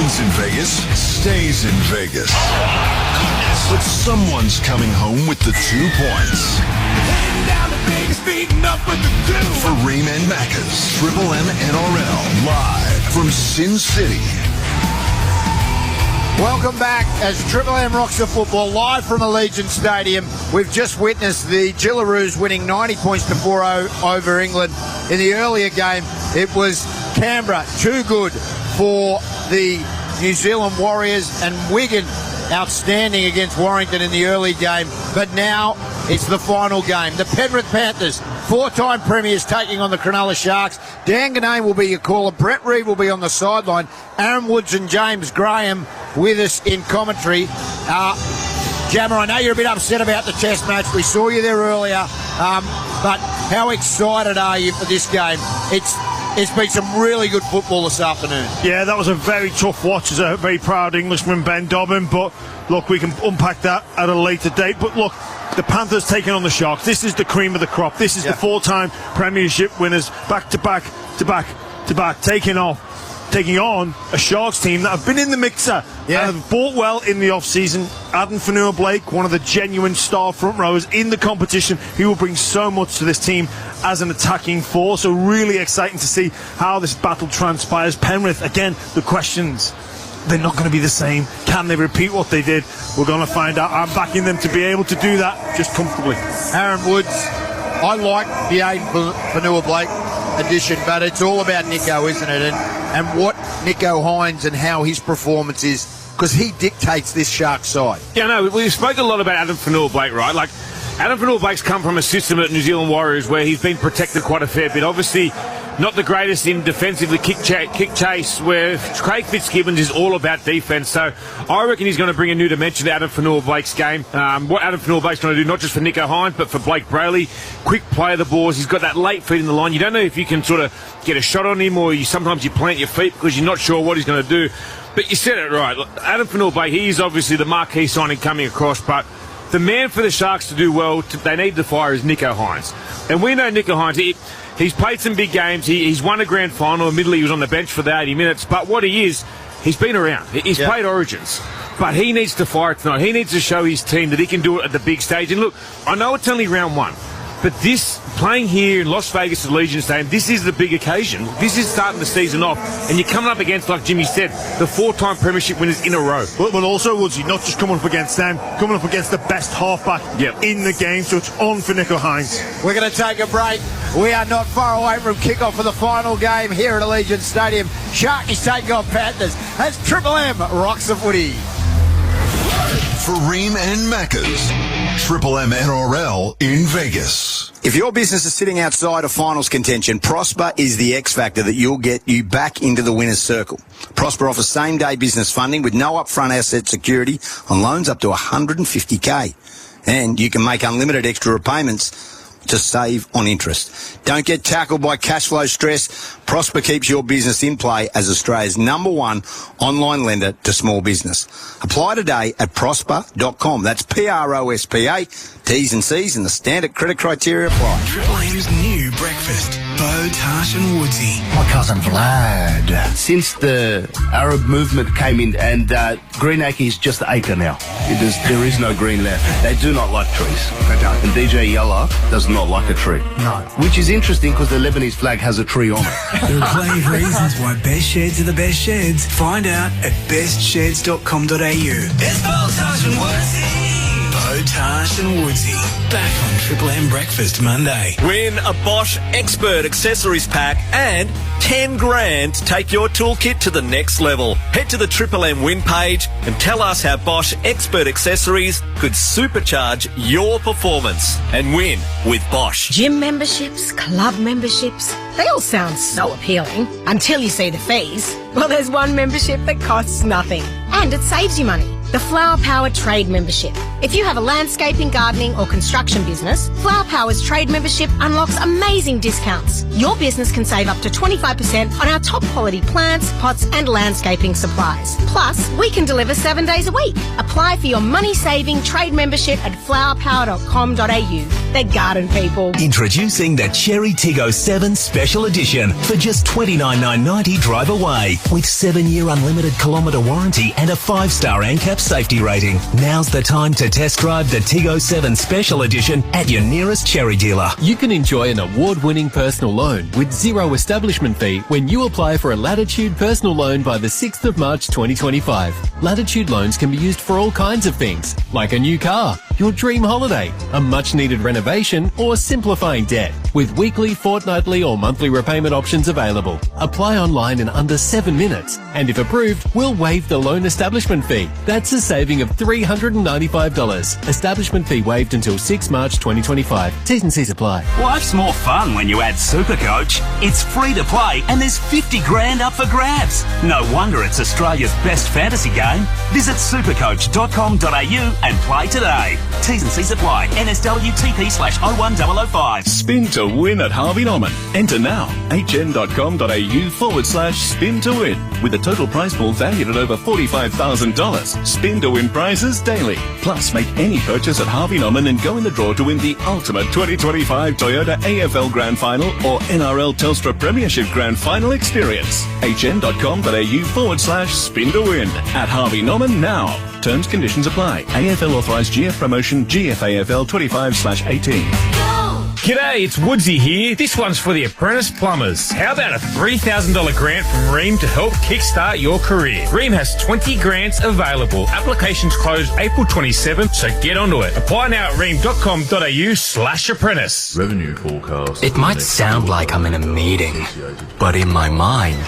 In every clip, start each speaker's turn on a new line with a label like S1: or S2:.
S1: happens in Vegas stays in Vegas. But someone's coming home with the 2 points. For Ream and Macca's Triple M NRL live from Sin City.
S2: Welcome back as Triple M rocks the football live from Allegiant Stadium. We've just witnessed the Gillaroos winning 90 points to 4-0 over England. In the earlier game, it was Canberra too good for the New Zealand Warriors, and Wigan outstanding against Warrington in the early game. But now it's the final game. The Penrith Panthers, 4-time premiers, taking on the Cronulla Sharks. Dan Ganane will be your caller. Brett Reed will be on the sideline. Aaron Woods and James Graham with us in commentary. Jammer, I know you're a bit upset about the test match. We saw you there earlier. But how excited are you for this game? It's been some really good football this afternoon.
S3: Yeah, that was a very tough watch as a very proud Englishman, Ben Dobbin. But look, we can unpack that at a later date. But look, the Panthers taking on the Sharks. This is the cream of the crop. This is the 4-time Premiership winners, back to back, taking on a Sharks team that have been in the mixer and have bought well in the off-season. Adam Fanua-Blake, one of the genuine star front rowers in the competition, he will bring so much to this team as an attacking force. So really exciting to see how this battle transpires. Penrith, again, the questions, they're not going to be the same. Can they repeat what they did? We're going to find out. I'm backing them to be able to do that just comfortably.
S2: Aaron Woods, I like the Aiden Fanua-Blake addition, but it's all about Nico, isn't it? And what Nico Hines and how his performance is, because he dictates this Sharks side.
S4: Yeah, no, we've spoken a lot about Adam Fanua-Blake, right? Like, Adam Fanua-Blake's come from a system at New Zealand Warriors where he's been protected quite a fair bit. Obviously, not the greatest in defensively kick chase, where Craig Fitzgibbons is all about defence. So I reckon he's going to bring a new dimension to Adam Fanua-Blake's game. What Adam Fanua-Blake's going to do, not just for Nico Hines, but for Blake Brayley. Quick play of the balls. He's got that late feet in the line. You don't know if you can sort of get a shot on him, or sometimes you plant your feet because you're not sure what he's going to do. But you said it right. Look, Adam Fanua-Blake, he's obviously the marquee signing coming across, but the man for the Sharks to do well, they need to fire, is Nico Hines. And we know Nico Hines, he's played some big games. He's won a grand final. Admittedly, he was on the bench for the 80 minutes. But what he is, he's been around. He's played Origins. But he needs to fire tonight. He needs to show his team that he can do it at the big stage. And look, I know it's only round one, but this, playing here in Las Vegas at Allegiant Stadium, this is the big occasion. This is starting the season off. And you're coming up against, like Jimmy said, the 4-time premiership winners in a row.
S3: But also, Woodsy, not just coming up against them, coming up against the best halfback in the game. So it's on for Nico Hines.
S2: We're going to take a break. We are not far away from kickoff for the final game here at Allegiant Stadium. Sharkies taking on Panthers as Triple M rocks the footy.
S1: For Ream and Macca's Triple M NRL in Vegas.
S5: If your business is sitting outside of finals contention, Prosper is the X factor that you'll get you back into the winner's circle. Prosper offers same-day business funding with no upfront asset security on loans up to $150K. And you can make unlimited extra repayments to save on interest. Don't get tackled by cash flow stress. Prosper keeps your business in play as Australia's #1 online lender to small business. Apply today at prosper.com. That's PROSPA. T's and C's and the standard credit criteria apply.
S6: Triple M's new breakfast. Bo, Tash and Woodsy.
S7: My cousin Vlad. Since the Arab movement came in, and Greenacre is just an acre now. There is no green left. They do not like trees.
S6: They don't.
S7: And DJ Yalla does not like a tree.
S6: No.
S7: Which is interesting because the Lebanese flag has a tree on it.
S6: There are plenty of reasons why best sheds are the best sheds. Find out at bestsheds.com.au. It's Bo, Tash and Woodsy. Bo, Tash and Woodsy. Back on Triple M Breakfast Monday.
S8: Win a Bosch Expert Accessories Pack and 10 grand to take your toolkit to the next level. Head to the Triple M Win page and tell us how Bosch Expert Accessories could supercharge your performance and win with Bosch.
S9: Gym memberships, club memberships, they all sound so appealing until you see the fees. Well, there's one membership that costs nothing and it saves you money. The Flower Power Trade Membership. If you have a landscaping, gardening or construction business, Flower Power's trade membership unlocks amazing discounts. Your business can save up to 25% on our top quality plants, pots and landscaping supplies. Plus, we can deliver 7 days a week. Apply for your money-saving trade membership at flowerpower.com.au. They're garden people.
S10: Introducing the Cherry Tiggo 7 Special Edition for just $29,990 drive away with 7-year unlimited kilometre warranty and a 5-star ANCAP safety rating. Now's the time to test drive the Tiggo 7 Special Edition at your nearest Cherry dealer.
S11: You can enjoy an award-winning personal loan with zero establishment fee when you apply for a Latitude personal loan by the 6th of March 2025. Latitude loans can be used for all kinds of things, like a new car, your dream holiday, a much-needed renovation, or simplifying debt, with weekly, fortnightly or monthly repayment options available. Apply online in under 7 minutes, and if approved, we'll waive the loan establishment fee. That's a saving of $395. Establishment fee waived until 6 March 2025. T's and C's apply.
S10: Life's more fun when you add Supercoach. It's free to play and there's 50 grand up for grabs. No wonder it's Australia's best fantasy game. Visit supercoach.com.au and play today. T's and C's apply. NSWTP/01005.
S12: Spin to win at Harvey Norman. Enter now. hn.com.au/spin to win. With a total prize pool valued at over $45,000. Spin to win prizes daily. Plus, make any purchase at Harvey Norman and go in the draw to win the ultimate 2025 Toyota AFL Grand Final or NRL Telstra Premiership Grand Final experience. hn.com.au/spin to win. At Harvey Norman now. Terms, conditions apply. AFL authorised GF promotion GFAFL 25/18.
S4: G'day, it's Woodsy here. This one's for the apprentice plumbers. How about a $3,000 grant from Ream to help kickstart your career? Ream has 20 grants available. Applications close April 27th, so get onto it. Apply now at ream.com.au/apprentice.
S13: Revenue forecast.
S14: It might sound like I'm in a meeting, but in my mind,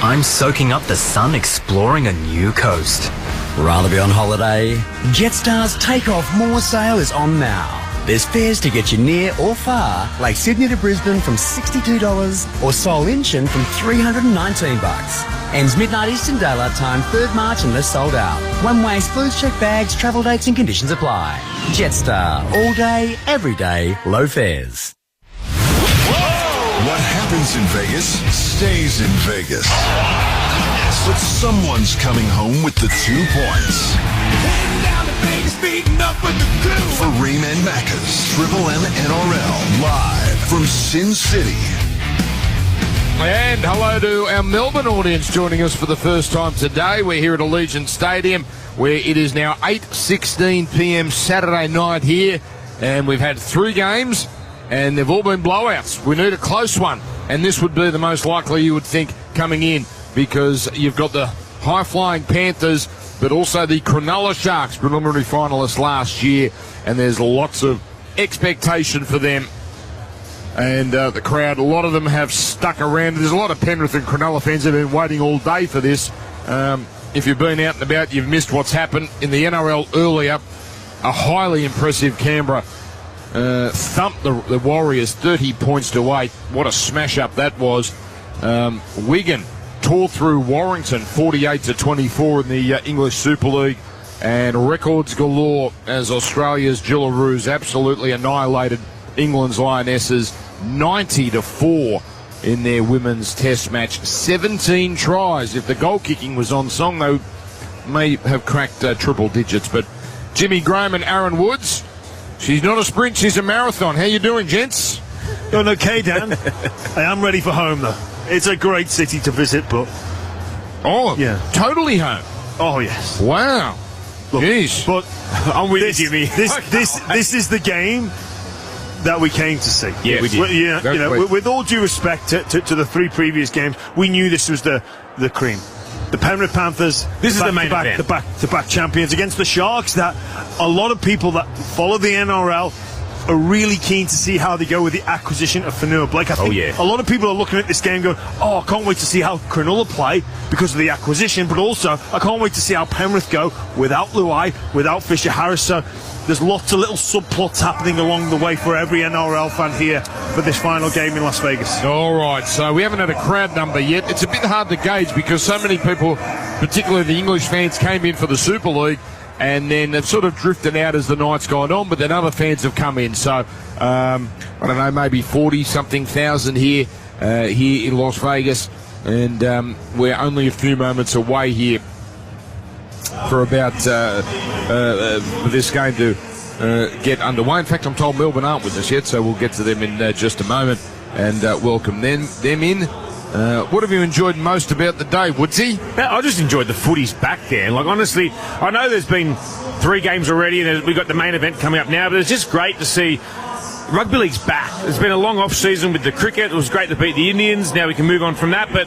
S14: I'm soaking up the sun exploring a new coast.
S15: Rather be on holiday? Jetstar's Takeoff More sale is on now. There's fares to get you near or far, like Sydney to Brisbane from $62 or Seoul Incheon from $319. Ends midnight Eastern Daylight Time, 3rd March unless sold out. One-way excludes check bags, travel dates and conditions apply. Jetstar, all day, every day, low fares.
S1: What happens in Vegas stays in Vegas. But someone's coming home with the 2 points. For Ream and Macca's Triple M NRL, live from Sin City.
S16: And hello to our Melbourne audience joining us for the first time today. We're here at Allegiant Stadium, where it is now 8:16 p.m. Saturday night here, and we've had 3 games, and they've all been blowouts. We need a close one, and this would be the most likely, you would think, coming in, because you've got the high-flying Panthers, but also the Cronulla Sharks, preliminary finalists last year, and there's lots of expectation for them. And the crowd, a lot of them have stuck around. There's a lot of Penrith and Cronulla fans that have been waiting all day for this. If you've been out and about, you've missed what's happened in the NRL earlier. A highly impressive Canberra thumped the Warriors 30 points to 8. What a smash-up that was. Wigan tore through Warrington 48-24 in the English Super League, and records galore as Australia's Jillaroos absolutely annihilated England's Lionesses 90-4 in their women's test match. 17 tries. If the goal kicking was on song, they may have cracked triple digits. But Jimmy Graham and Aaron Woods, she's not a sprint, she's a marathon. How you doing, gents?
S3: Doing okay, Dan. I am ready for home, though. It's a great city to visit, but...
S16: Oh, yeah. Totally home.
S3: Oh, yes.
S16: Wow.
S3: Look,
S16: jeez.
S3: But
S4: I'm with you, Jimmy.
S3: This is the game that we came to see.
S4: Yeah, we did.
S3: With all due respect to the 3 previous games, we knew this was the cream. The Penrith Panthers,
S4: this is the main event.
S3: The back-to-back champions against the Sharks, that a lot of people that follow the NRL are really keen to see how they go with the acquisition of Fanua Blake. I think a lot of people are looking at this game going, oh, I can't wait to see how Cronulla play because of the acquisition, but also I can't wait to see how Penrith go without Luai, without Fisher Harris. So there's lots of little subplots happening along the way for every NRL fan here for this final game in Las Vegas.
S16: All right, so we haven't had a crowd number yet. It's a bit hard to gauge because so many people, particularly the English fans, came in for the Super League, and then they've sort of drifted out as the night's gone on, but then other fans have come in. So, I don't know, maybe 40-something thousand here in Las Vegas, and we're only a few moments away here for about this game to get underway. In fact, I'm told Melbourne aren't with us yet, so we'll get to them in just a moment and welcome them in. What have you enjoyed most about the day, Woodsy?
S4: I just enjoyed the footy's back there. Like, honestly, I know there's been 3 games already, and we've got the main event coming up now, but it's just great to see rugby league's back. It's been a long off-season with the cricket. It was great to beat the Indians. Now we can move on from that, but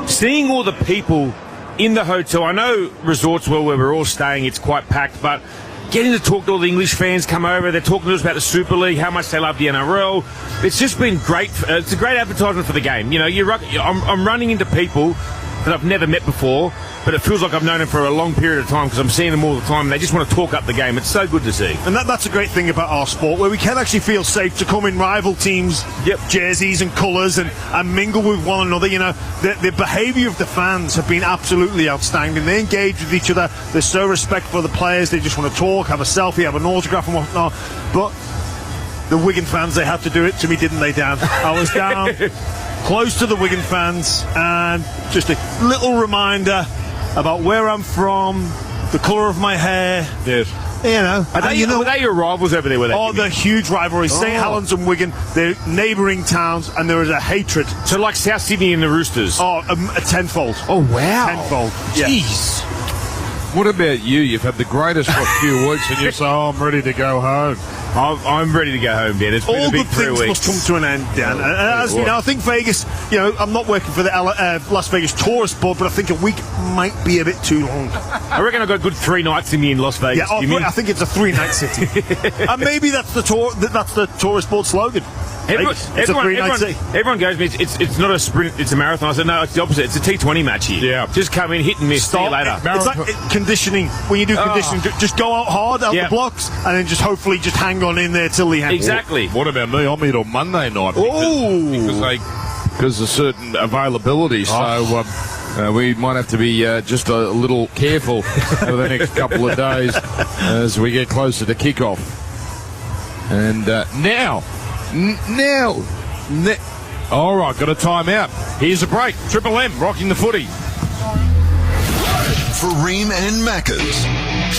S4: seeing all the people in the hotel, I know Resorts World, where we're all staying, it's quite packed, but getting to talk to all the English fans come over, they're talking to us about the Super League, how much they love the NRL. It's just been great. It's a great advertisement for the game. You know, I'm running into people that I've never met before, but it feels like I've known them for a long period of time because I'm seeing them all the time and they just want to talk up the game. It's so good to see.
S3: And that's a great thing about our sport, where we can actually feel safe to come in rival teams' jerseys and colours and mingle with one another. You know, the behaviour of the fans have been absolutely outstanding. They engage with each other. They're so respectful of the players. They just want to talk, have a selfie, have an autograph and whatnot. But the Wigan fans, they had to do it to me, didn't they, Dan? I was down close to the Wigan fans, and just a little reminder about where I'm from, the colour of my hair.
S4: Yes.
S3: You know.
S4: Were they your rivals over there? Were they?
S3: Oh, the huge rivalry. St Helens and Wigan, they're neighbouring towns, and there is a hatred.
S4: So like South Sydney and the Roosters?
S3: Oh, a tenfold.
S16: Oh, wow.
S3: Tenfold.
S16: Jeez. What about you? You've had the greatest few weeks, and you say, I'm ready to go home.
S4: I'm ready to go home, Dan. It's been a big 3 weeks.
S3: All good things must come to an end, Dan. And as you know, I think Vegas, you know, I'm not working for the Las Vegas Tourist Board, but I think a week might be a bit too long.
S4: I reckon I got a good 3 nights in me in Las Vegas.
S3: Yeah, I think it's a 3-night city. And maybe that's the Tourist Board slogan.
S4: Everyone goes, it's not a sprint, it's a marathon. I said, no, it's the opposite. It's a T20 match here.
S16: Yeah.
S4: Just come in, hit and miss, see you later.
S3: It's like conditioning. When you do conditioning, just go out hard, out the blocks, and then just hopefully just hang on in there till the end.
S4: Exactly.
S16: What about me? I'm here on Monday night because of certain availability. So we might have to be just a little careful over the next couple of days as we get closer to kickoff. And now, all right, got a timeout. Here's a break. Triple M rocking the footy.
S1: For Ream and Macca's,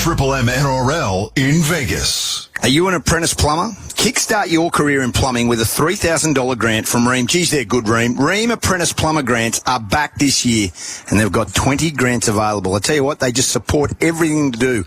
S1: Triple M NRL in Vegas.
S5: Are you an apprentice plumber? Kickstart your career in plumbing with a $3,000 grant from Ream. Geez, they're good, Ream. Ream Apprentice Plumber grants are back this year, and they've got 20 grants available. I tell you what, they just support everything to do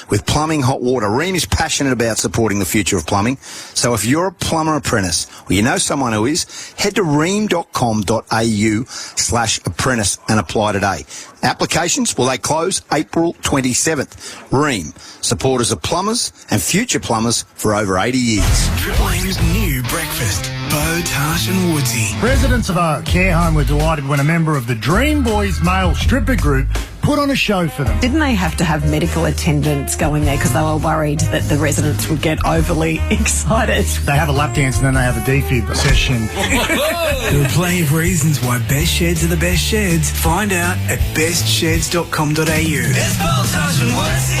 S5: with plumbing, hot water. Ream is passionate about supporting the future of plumbing. So if you're a plumber apprentice, or you know someone who is, head to ream.com.au/apprentice and apply today. Applications, well, they close April 27th. Ream, supporters of plumbers and future plumbers for over 80 years.
S6: Triple M's new breakfast. Bo, Tash and Woodsy.
S13: Residents of a care home were delighted when a member of the Dream Boys male stripper group put on a show for them.
S17: Didn't they have to have medical attendants going there because they were worried that the residents would get overly excited?
S13: They have a lap dance and then they have a defib session.
S6: There are plenty of reasons why best sheds are the best sheds. Find out at bestsheds.com.au. It's Bo, Tash and Woodsy.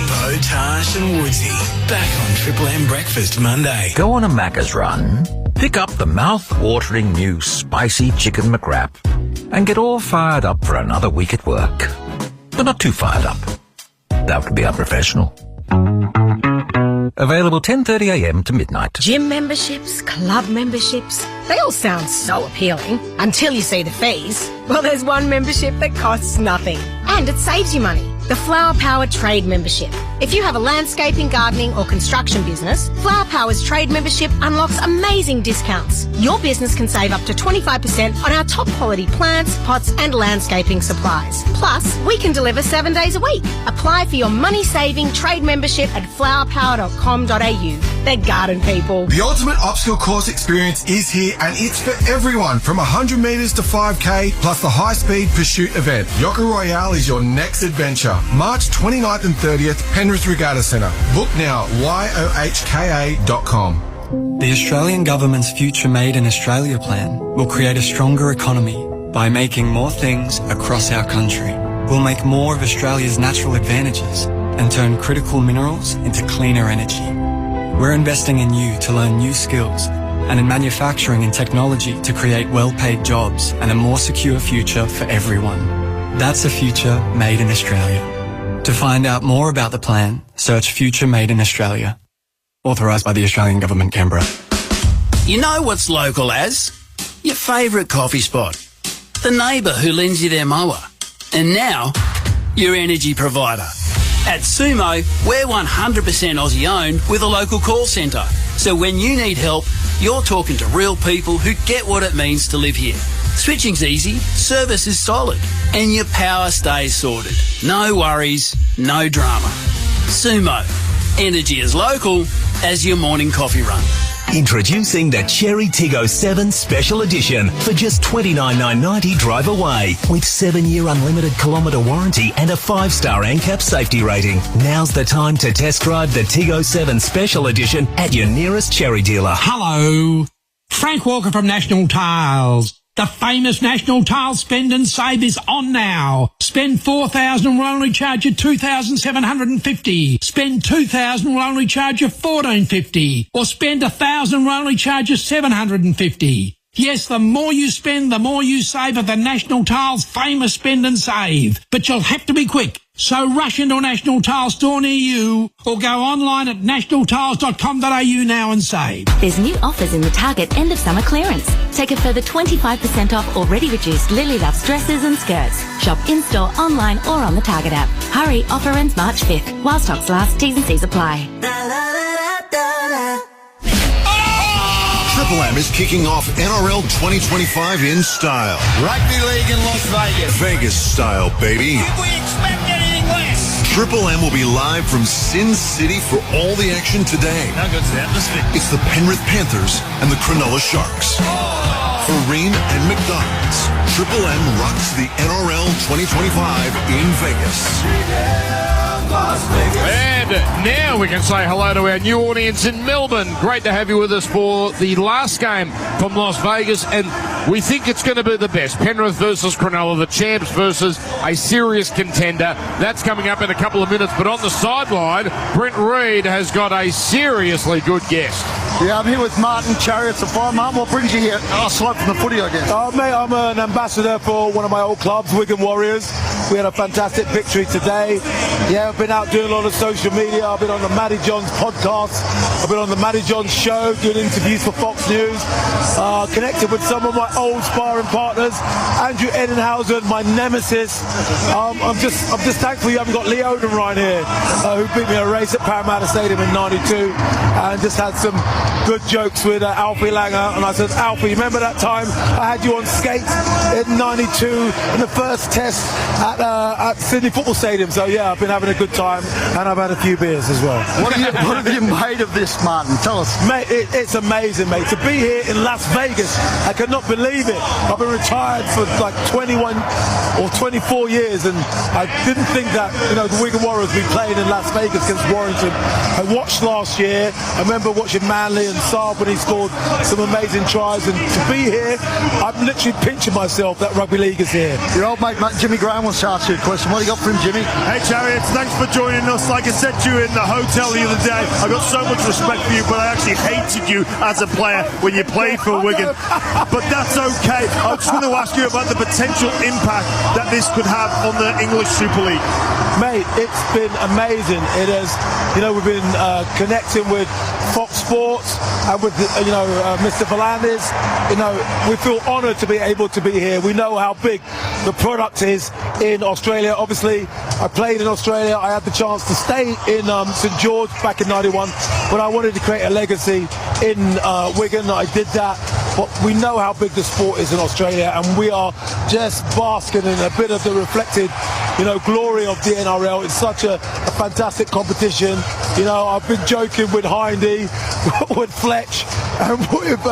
S6: Bo, Tash and Woodsy. Back on Triple M Breakfast Monday.
S18: Go on a Macca's run, pick up the mouth-watering new spicy chicken McWrap, and get all fired up for another week at work. But not too fired up. That would be unprofessional. Available 10:30am to midnight.
S9: Gym memberships, club memberships, they all sound so appealing until you see the fees. Well, there's one membership that costs nothing and it saves you money. The Flower Power Trade Membership. If you have a landscaping, gardening or construction business, Flower Power's trade membership unlocks amazing discounts. Your business can save up to 25% on our top quality plants, pots and landscaping supplies. Plus, we can deliver 7 days a week. Apply for your money-saving trade membership at flowerpower.com.au. They're garden people.
S19: The ultimate upskill course experience is here and it's for everyone from 100 metres to 5K plus the high-speed pursuit event. Yoka Royale is your next adventure. March 29th and 30th, Penrith Regatta Centre. Book now, yohka.com.
S20: The Australian Government's Future Made in Australia plan will create a stronger economy by making more things across our country. We'll make more of Australia's natural advantages and turn critical minerals into cleaner energy. We're investing in you to learn new skills and in manufacturing and technology to create well-paid jobs and a more secure future for everyone. That's a future made in Australia. To find out more about the plan, search Future Made in Australia. Authorised by the Australian Government, Canberra.
S21: You know what's local as? Your favourite coffee spot. The neighbour who lends you their mower. And now, your energy provider. At Sumo, we're 100% Aussie owned with a local call centre. So when you need help, you're talking to real people who get what it means to live here. Switching's easy, service is solid, and your power stays sorted. No worries, no drama. Sumo. Energy as local as your morning coffee run.
S10: Introducing the Cherry Tiggo 7 Special Edition for just $29,990 drive away with 7-year unlimited kilometre warranty and a 5-star ANCAP safety rating. Now's the time to test drive the Tiggo 7 Special Edition at your nearest Cherry dealer.
S22: Hello, Frank Walker from National Tiles. The famous National Tiles Spend and Save is on now. Spend $4,000 and we'll only charge you $2,750. Spend $2,000 and we'll only charge you $1,450. Or spend $1,000 and we'll only charge you $750. Yes, the more you spend, the more you save at the National Tiles famous Spend and Save. But you'll have to be quick. So rush into a National Tiles store near you or go online at nationaltiles.com.au now and save.
S23: There's new offers in the Target end of summer clearance. Take a further 25% off already reduced Lily Loves dresses and skirts. Shop in-store, online or on the Target app. Hurry, offer ends March 5th. While stocks last, T's and C's apply.
S1: Triple M is kicking off NRL 2025 in style.
S2: Rugby League in Las Vegas.
S1: Vegas style, baby.
S2: Did we expect anything less?
S1: Triple M will be live from Sin City for all the action today.
S2: How good's the atmosphere?
S1: It's the Penrith Panthers and the Cronulla Sharks. For Ream and McDonald's, Triple M rocks the NRL 2025 in Vegas.
S16: And now we can say hello to our new audience in Melbourne. Great to have you with us for the last game from Las Vegas, and we think it's going to be the best. Penrith versus Cronulla, the champs versus a serious contender. That's coming up in a couple of minutes, but on the sideline, Brent Reid has got a seriously good guest.
S24: Yeah, I'm here with Martin Chariots of Fire. Martin, what brings you here? Oh, aside from the footy, I guess.
S25: Mate, I'm an ambassador for one of my old clubs, Wigan Warriors. We had a fantastic victory today. Yeah, I've been out doing a lot of social media. I've been on the Matty Johns podcast. I've been on the Matty Johns show, doing interviews for Fox News. Connected with some of my old sparring partners. Andrew Edenhausen, my nemesis. I'm just thankful you haven't got Lee Odenrine here, who beat me in a race at Parramatta Stadium in '92, and just had some good jokes with Alfie Langer. And I said, Alfie, remember that time I had you on skates in '92 in the first test at Sydney Football Stadium? So yeah, I've been having a good time, and I've had a few beers as well.
S24: What have you made of this, Martin? Tell us.
S25: Mate, it's amazing, mate. To be here in Las Vegas, I cannot believe it. I've been retired for like 21 or 24 years, and I didn't think that, the Wigan Warriors would be playing in Las Vegas against Warrington. I watched last year. I remember watching Manly and Saab when he scored some amazing tries, and to be here, I'm literally pinching myself that rugby league is here.
S24: Your old mate Jimmy Graham wants to ask you a question. What do you got for him, Jimmy?
S3: Hey, Chariots, thanks for joining us. Like I said to you in the hotel the other day, I got so much respect for you, but I actually hated you as a player when you played for Wigan. But that's okay. I just want to ask you about the potential impact that this could have on the English Super League.
S25: Mate, it's been amazing. It has, we've been connecting with Fox Sports and with, Mr. Volandis. We feel honoured to be able to be here. We know how big the product is in Australia. Obviously, I played in Australia. I had the chance to stay in St George back in '91, but I wanted to create a legacy in Wigan. I did that. But we know how big the sport is in Australia, and we are just basking in a bit of the reflected, glory of the NRL. It's such a fantastic competition. I've been joking with Hindy, with Fletch, and with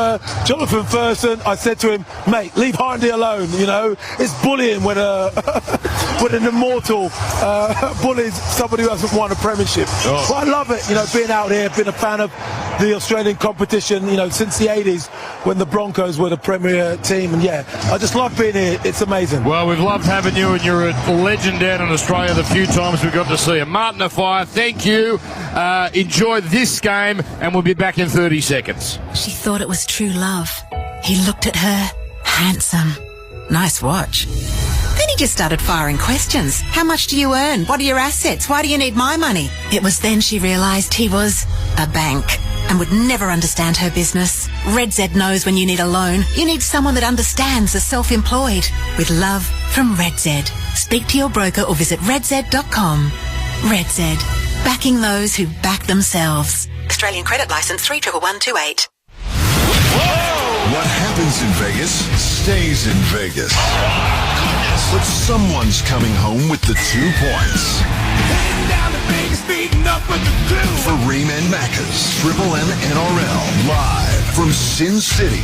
S25: Jonathan Thurston. I said to him, mate, leave Hindy alone. It's bullying when when an immortal bullies somebody who hasn't won a premiership. Oh. But I love it, being out here, being a fan of the Australian competition, since the 80s when the Broncos were the premier team. And I just love being here. It's amazing.
S16: Well, we've loved having you, and you're a legend down in Australia the few times we got to see you. Martin Afire, thank you. Enjoy this game, and we'll be back in 30 seconds.
S7: She thought it was true love. He looked at her. Handsome. Nice watch. Then he just started firing questions. How much do you earn? What are your assets? Why do you need my money? It was then she realised he was a bank and would never understand her business. Red Z knows when you need a loan, you need someone that understands the self-employed. With love from Red Z. Speak to your broker or visit redz.com. Red Z. Backing those who back themselves. Australian credit licence 311128.
S1: What happens in Vegas stays in Vegas. But someone's coming home with the 2 points. For Ream and Macca's Triple M NRL, live from Sin City.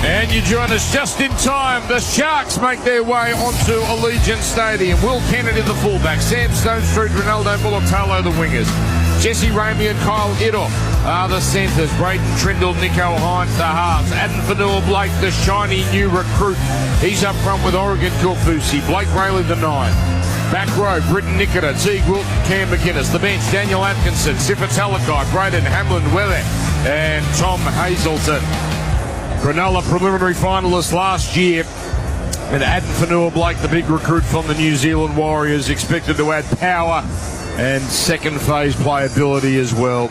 S16: And you join us just in time. The Sharks make their way onto Allegiant Stadium. Will Kennedy, the fullback. Sam Stonestreet, Ronaldo Bulitalo, the wingers. Jesse Ramey and Kyle Iddoff are the centres. Braden Trindle, Nico Hines, the halves. Adam Fanua-Blake, the shiny new recruit. He's up front with Oregon Kaufusi. Blake Rayleigh, the 9. Back row, Britton Nikita, Teague Wilton, Cam McInnes. The bench, Daniel Atkinson, Siffa Talakai, Braden Hamlin-Weather, and Tom Hazelton. Cronulla preliminary finalists last year. And Adam Fanua-Blake, the big recruit from the New Zealand Warriors, expected to add power and second phase playability as well.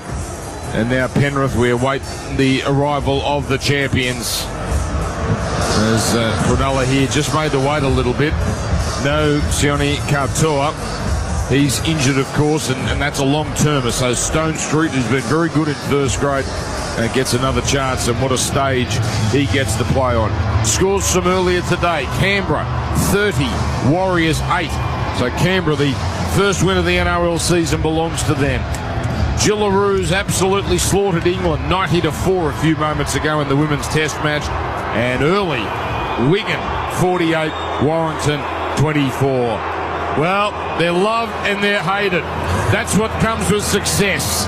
S16: And now Penrith, we await the arrival of the champions. As Cronulla here just made the wait a little bit. No Sione Katoa. He's injured, of course, and that's a long-termer. So Stonestreet, who's been very good in first grade, gets another chance, and what a stage he gets to play on. Scores from earlier today. Canberra, 30. Warriors, 8. So Canberra, the first win of the NRL season, belongs to them. Gillaroos absolutely slaughtered England 90-4 a few moments ago in the women's test match. And early, Wigan 48, Warrington 24. Well, they're loved and they're hated. That's what comes with success.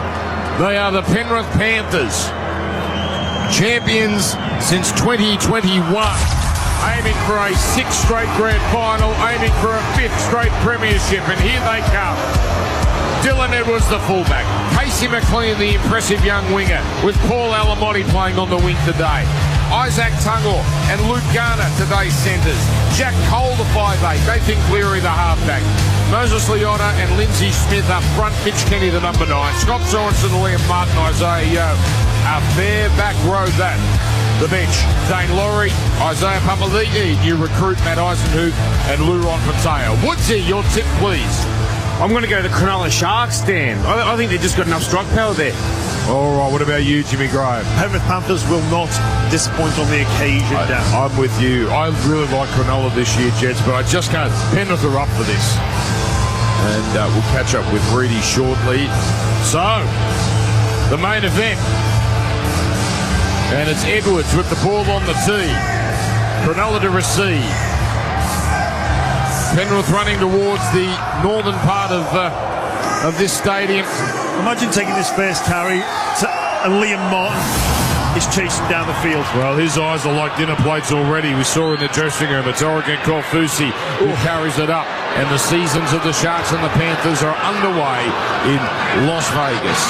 S16: They are the Penrith Panthers, champions since 2021, aiming for a 6th straight grand final, aiming for a 5th straight premiership, and here they come. Dylan Edwards, the fullback. Casey McLean, the impressive young winger, with Paul Alamotti playing on the wing today. Isaac Tungor and Luke Garner, today's centres. Jack Cole, the 5'8". Nathan Cleary, the halfback. Moses Leota and Lindsay Smith up front. Mitch Kenny, the number 9. Scott Sorensen, Liam Martin, Isaiah Yeo. A fair back row that. The bench, Dane Laurie, Isaiah Papali'i, new recruit Matt Eisenhuth, and Luron Pateo. Woodsy, your tip, please.
S4: I'm going to go to the Cronulla Sharks, Dan. I think they've just got enough strike power there.
S16: All right, what about you, Jimmy Graham?
S3: Penrith Panthers will not disappoint on the occasion, Dan.
S16: I'm with you. I really like Cronulla this year, Jets, but I just can't. Penrith are up for this. And we'll catch up with Reedy shortly. So, the main event. And it's Edwards with the ball on the tee. Cronulla to receive. Penrith running towards the northern part of this stadium.
S3: Imagine taking this first carry and Liam Martin is chasing down the field.
S16: Well, his eyes are like dinner plates already. We saw in the dressing room. It's Oregon Kaufusi who carries it up. And the seasons of the Sharks and the Panthers are underway in Las Vegas.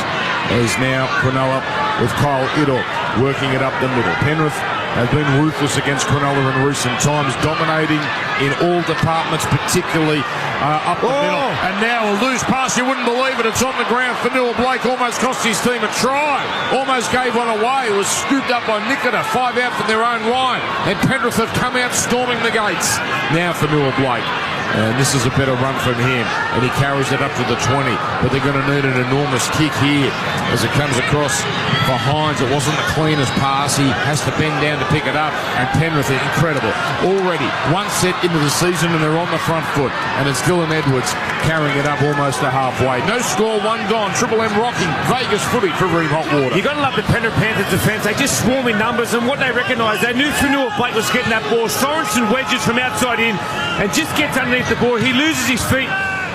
S16: As now Cronulla with Kyle Iddoff working it up the middle. Penrith have been ruthless against Cronulla in recent times, dominating in all departments, particularly up the middle. And now a loose pass, you wouldn't believe it. It's on the ground. Fanua-Blake almost cost his team a try. Almost gave one away. It was scooped up by Nikita. 5 out from their own line. And Penrith have come out storming the gates. Now Fanua-Blake. And this is a better run from him. And he carries it up to the 20. But they're going to need an enormous kick here as it comes across for Hines. It wasn't the cleanest pass. He has to bend down to pick it up. And Penrith are incredible. Already one set into the season and they're on the front foot. And it's Dylan Edwards carrying it up almost to halfway. No score, one gone. Triple M rocking. Vegas footy for Ream Hotwater.
S4: You've got to love the Penrith Panthers defence. They just swarm in numbers, and what they recognise, they knew Fanua-Blake was getting that ball. Sorensen wedges from outside in and just gets underneath the ball. He loses his feet,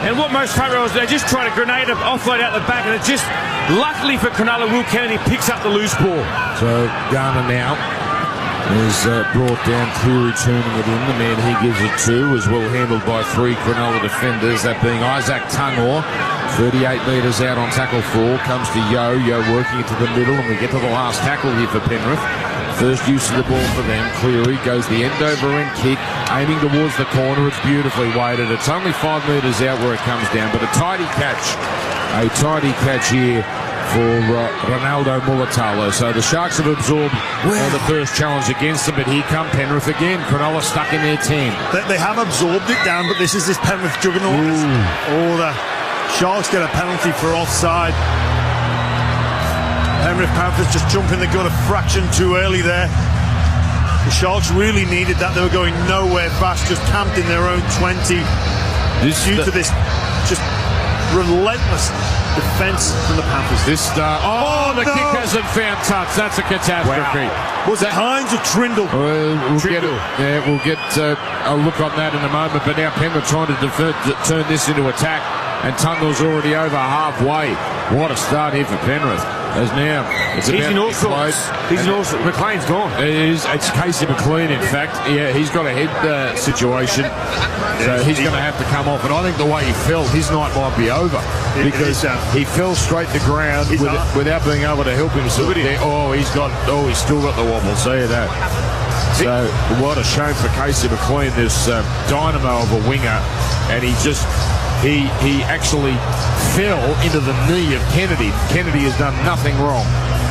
S4: and what most front rowers do, they just try to grenade it, offload out the back, and it just Luckily for Cronulla, Will Kennedy picks up the loose ball.
S16: So Garner now is brought down, Cleary turning it in. The man he gives it to is well handled by 3 Cronulla defenders, that being Isaac Tungor, 38 metres out on tackle 4, comes to Yo working it to the middle, and we get to the last tackle here for Penrith. First use of the ball for them. Cleary goes the end over end kick, aiming towards the corner. It's beautifully weighted. It's only 5 metres out where it comes down, but a tidy catch here for Ronaldo Mulatalo. So the Sharks have absorbed the first challenge against them, but here come Penrith again. Cronulla stuck in their 10.
S3: They have absorbed it down, but this is this Penrith juggernaut. Oh, the Sharks get a penalty for offside. Penrith Panthers just jumping the gun a fraction too early there. The Sharks really needed that. They were going nowhere fast, just camped in their own 20. Due to this just relentless defence from the Panthers.
S16: The kick hasn't found touch. That's a catastrophe.
S3: Wow. Was it Hines or Trindle?
S16: We'll get a look on that in a moment. But now Penrith trying to turn this into attack, and Tungle's already over halfway. What a start here for Penrith. As now it's
S4: he's in all sorts. McLean's gone.
S16: It's Casey McLean, in fact. Yeah, he's got a head situation, so he's going to have to come off. And I think the way he fell, his night might be over, because he fell straight to ground without being able to help himself. He's still got the wobble. See that. So what a shame for Casey McLean, this dynamo of a winger, and he actually fell into the knee of Kennedy. Kennedy has done nothing wrong.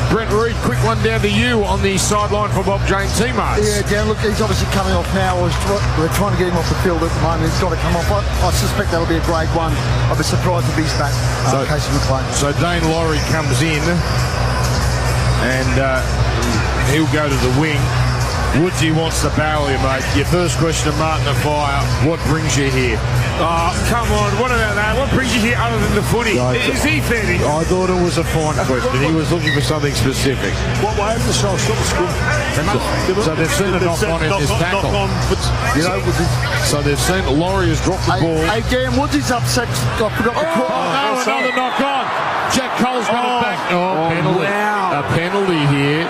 S16: Brent Reid, quick one down to you on the sideline for Bob Jane teammates.
S25: Yeah, Dan, look, he's obviously coming off now. We're trying to get him off the field at the moment. He's got to come off. I suspect that'll be a grade 1. I'd be surprised if he's back, Casey McLean.
S16: So Dane Laurie comes in, and he'll go to the wing. Woodsy wants to barrel you, mate. Your first question to Martin Afire, what brings you here?
S4: Oh, come on, what about that? What brings you here other than the footy? Is he fair?
S16: I thought it was a fine question. He was looking for something specific.
S3: What way have the Sharks got the scrum?
S16: So they've seen a knock-on in this tackle. So they've seen Laurie has dropped the ball.
S25: Hey, Dan, Woodsy's upset. I forgot the call.
S16: Another knock-on. Jack Cole's got it back. Penalty. Wow. A penalty here.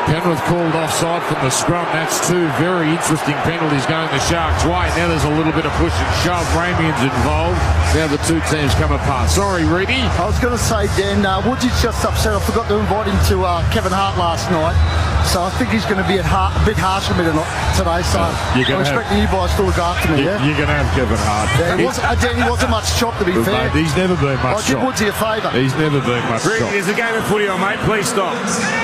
S16: Penrith called offside from the scrum. That's 2 very interesting penalties going the Sharks' way. Now there's a little bit of push and shove. Ramian's involved. Now the 2 teams come apart. Sorry, Reedy.
S25: I was going to say, Dan, Woodsy's just upset. I forgot to invite him to Kevin Hart last night. So I think he's going to be a bit harsh with me today. So I'm expecting you guys to look after me, yeah?
S16: You're going to have Kevin Hart.
S25: Yeah, he wasn't much chop, to be fair.
S16: He's never been much chop.
S25: I give Woodsy a favour.
S16: He's never been much chop.
S4: There's a game of footy on, mate. Please stop.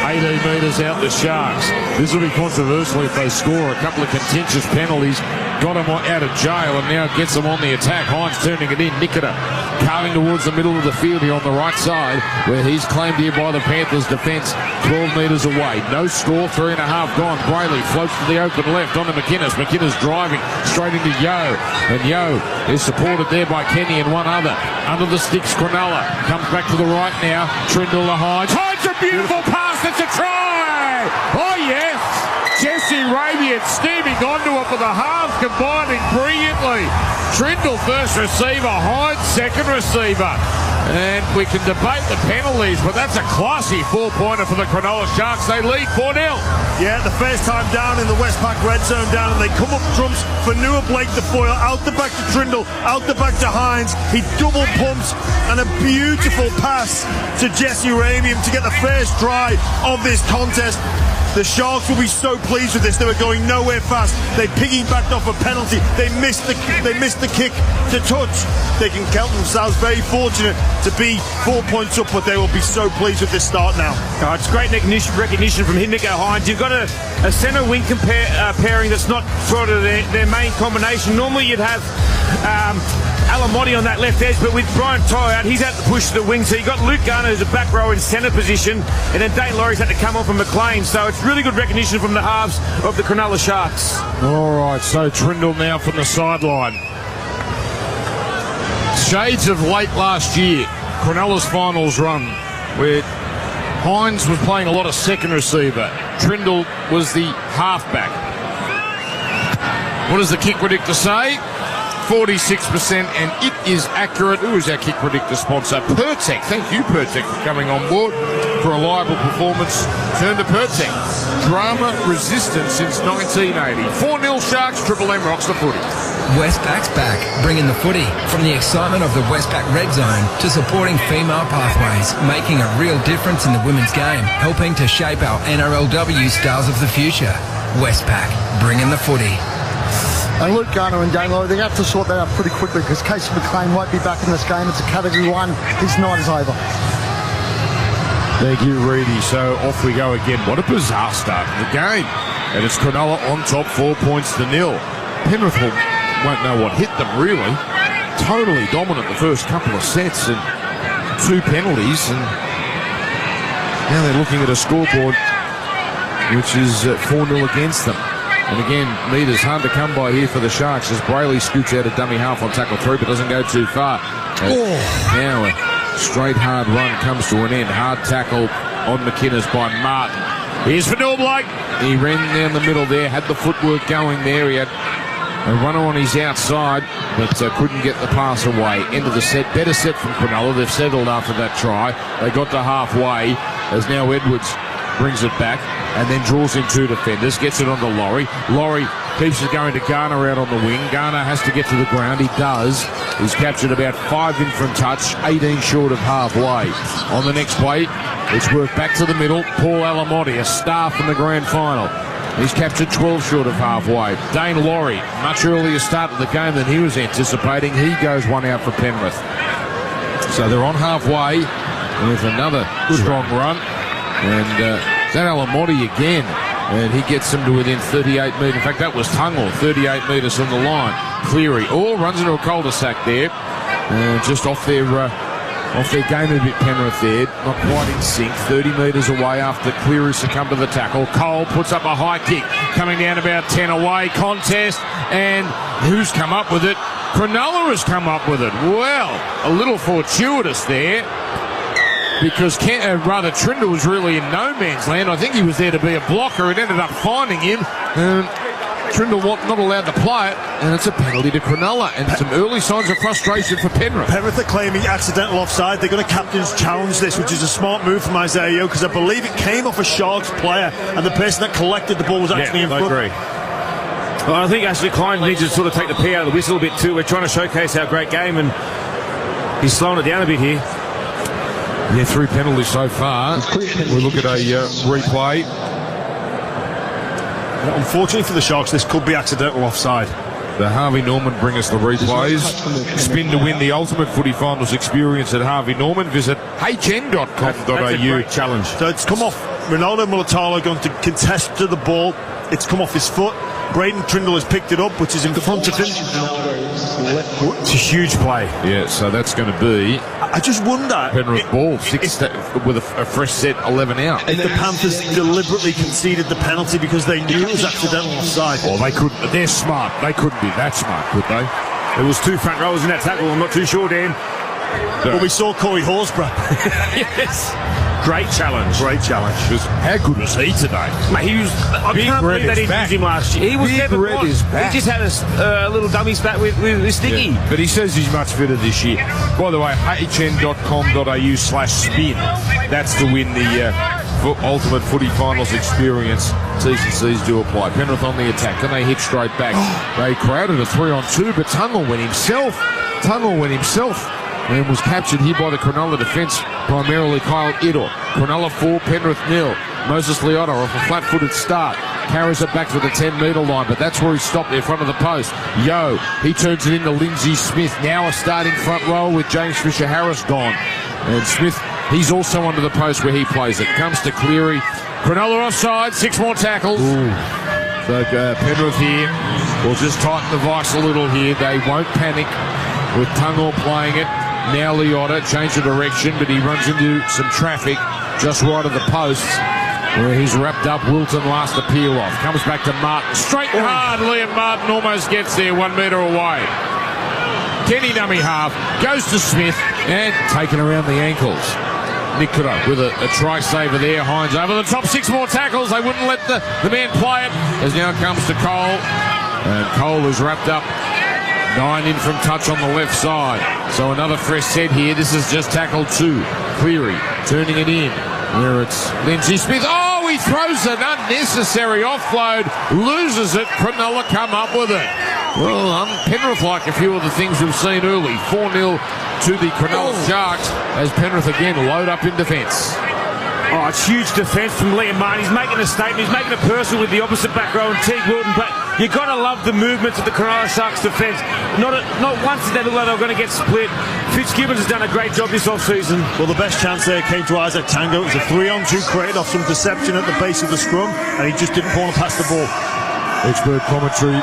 S16: 18 metres out the Sharks. This will be controversial if they score a couple of contentious penalties. Got him out of jail and now gets them on the attack. Hines turning it in. Nikita carving towards the middle of the field here on the right side, where he's claimed here by the Panthers defence 12 metres away. No score, 3.5 gone. Brayley floats to the open left onto McInnes. McInnes driving straight into Yo, and Yo is supported there by Kenny and one other. Under the sticks, Cronulla comes back to the right now. Trindle to Hines. Hines, a beautiful pass. It's a try. Oh yes. Jesse Ramian steaming onto it for the half, combining brilliantly. Trindle first receiver, Hyde second receiver. And we can debate the penalties, but that's a classy 4-pointer for the Cronulla Sharks. They lead 4-0.
S3: Yeah, the first time down in the Westpac red zone down, and they come up trumps for Nua Blake the foil, out the back to Trindle, out the back to Hines. He double pumps, and a beautiful pass to Jesse Ramian to get the first try of this contest. The Sharks will be so pleased with this. They were going nowhere fast. They piggybacked off a penalty. They missed the kick to touch. They can count themselves very fortunate to be 4 points up, but they will be so pleased with this start now.
S4: Oh, it's great recognition from Nico Hines. You've got a centre wing pairing that's not sort of their main combination. Normally you'd have Alamotti on that left edge, but with Brian Toy out, he's had to push the wing. So you've got Luke Garner who's a back row in centre position, and then Dane Laurie's had to come on from McLean. So it's really good recognition from the halves of the Cronulla Sharks.
S16: All right, so Trindle now from the sideline. Shades of late last year, Cronulla's finals run, where Hines was playing a lot of second receiver. Trindle was the halfback. What does the kick predictor say? 46%, and it is accurate. Who is our kick predictor sponsor? Pertec. Thank you, Pertec, for coming on board. For a reliable performance, turn to Pertec. Drama resistant since 1980. 4-0 Sharks, Triple M rocks the footy.
S8: Westpac's back, bringing the footy. From the excitement of the Westpac Red Zone to supporting female pathways, making a real difference in the women's game, helping to shape our NRLW stars of the future. Westpac, bringing the footy.
S24: And Luke Garner and Dane Laurie, they have to sort that out pretty quickly because Casey McLean won't be back in this game. It's a Category 1. His night is over.
S16: Thank you, Reedy. So off we go again. What a bizarre start to the game. And it's Cronulla on top, 4 points to 0. Penrith won't know what hit them, really. Totally dominant the first couple of sets and 2 penalties. And now they're looking at a scoreboard which is 4-0 against them. And again, metres hard to come by here for the Sharks as Brayley scoots out a dummy half on tackle 3 but doesn't go too far. Now a straight hard run comes to an end. Hard tackle on McInnes by Martin. Here's for Blake. He ran down the middle there, had the footwork going there. He had a runner on his outside, but couldn't get the pass away. End of the set. Better set from Cronulla. They've settled after that try. They got to halfway as now Edwards brings it back and then draws in 2 defenders, gets it onto Laurie. Laurie keeps it going to Garner out on the wing. Garner has to get to the ground. He does. He's captured about 5 in from touch, 18 short of halfway. On the next play, it's worked back to the middle. Paul Alamotti, a star from the grand final. He's captured 12 short of halfway. Dane Laurie, much earlier start of the game than he was anticipating. He goes 1 out for Penrith. So they're on halfway with another strong run. And that Alamotti again, and he gets them to within 38 metres. In fact, that was Tungle, 38 metres from the line. Cleary, runs into a cul-de-sac there, just off their game a bit, Penrith there, not quite in sync, 30 metres away after Cleary succumbed to the tackle. Cole puts up a high kick, coming down about 10 away, contest, and who's come up with it? Cronulla has come up with it. Well, a little fortuitous there, because Trindle was really in no man's land. I think he was there to be a blocker. It ended up finding him. Trindle not allowed to play it, and it's a penalty to Cronulla, and some early signs of frustration for Penrith.
S3: Penrith are claiming accidental offside. They're going to captain's challenge this, which is a smart move from Isaiah Yeo, because I believe it came off a Sharks player, and the person that collected the ball was actually in front.
S4: I agree. Well, I think Ashley Klein needs to sort of take the pee out of the whistle a bit too. We're trying to showcase our great game, and he's slowing it down a bit here.
S16: Yeah, 3 penalties so far. We'll look at a replay.
S3: Unfortunately for the Sharks, this could be accidental offside.
S16: The Harvey Norman bring us the replays. Spin to win the ultimate footy finals experience at Harvey Norman. Visit hn.com.au.
S4: That's a great challenge.
S3: So it's come off. Ronaldo Mulatalo going to contest to the ball. It's come off his foot. Braden Trindle has picked it up, which is in front of him. It's a huge play.
S16: Yeah, so that's going to be...
S3: I just wonder...
S16: Penrith ball, with a fresh set, 11 out.
S3: If the Panthers deliberately conceded the penalty because they knew it was accidental offside.
S16: Oh, they couldn't. They're smart. They couldn't be that smart, could they?
S4: There was 2 front rows in that tackle. I'm not too sure, Dan.
S3: But we saw Corey Horsburgh.
S4: Yes. Great challenge.
S3: Great challenge.
S16: How good was he today?
S4: Mate, he was. I can't believe they didn't use him last year. He was never good. He just had a little dummy spat with Sticky.
S16: Yeah, but he says he's much fitter this year. By the way, hn.com.au/spin. That's to win the ultimate footy finals experience. T's and C's do apply. Penrith on the attack. Then they hit straight back. They crowded a 3-on-2, but Tungle went himself. And was captured here by the Cronulla defence, primarily Kyle Idor. Cronulla 4, Penrith 0. Moses Leota off a flat-footed start. Carries it back to the 10-metre line, but that's where he stopped there, front of the post. Yo, he turns it into Lindsay Smith. Now a starting front row with James Fisher-Harris gone. And Smith, he's also under the post where he plays it. Comes to Cleary. Cronulla offside, 6 more tackles. So Penrith here will just tighten the vice a little here. They won't panic with Tungle playing it. Now Leota changed the direction, but he runs into some traffic just right of the posts where he's wrapped up. Wilton last to peel off. Comes back to Martin. Straight and hard. Liam Martin almost gets there 1 metre away. Kenny dummy half. Goes to Smith and taken around the ankles. Nikora with a try saver there. Hines over the top. 6 more tackles. They wouldn't let the man play it. As now comes to Cole. And Cole is wrapped up 9 in from touch on the left side. So another fresh set here. This is just tackle 2. Cleary turning it in. Where it's Lindsay Smith. Oh, he throws an unnecessary offload. Loses it. Cronulla come up with it. Well, Penrith like a few of the things we've seen early. 4-0 to the Cronulla Sharks as Penrith again load up in defence.
S4: Oh, it's huge defence from Liam Martin. He's making a statement. He's making a personal with the opposite back row and Teague Wilton. But you've got to love the movements of the Cronulla Sharks defence. Not once did they look like they were going to get split. Fitzgibbons has done a great job this off-season.
S3: Well, the best chance there came to Isaac Tango. It was a 3-on-2 created off some deception at the base of the scrum, and he just didn't want to pass the ball.
S16: Expert commentary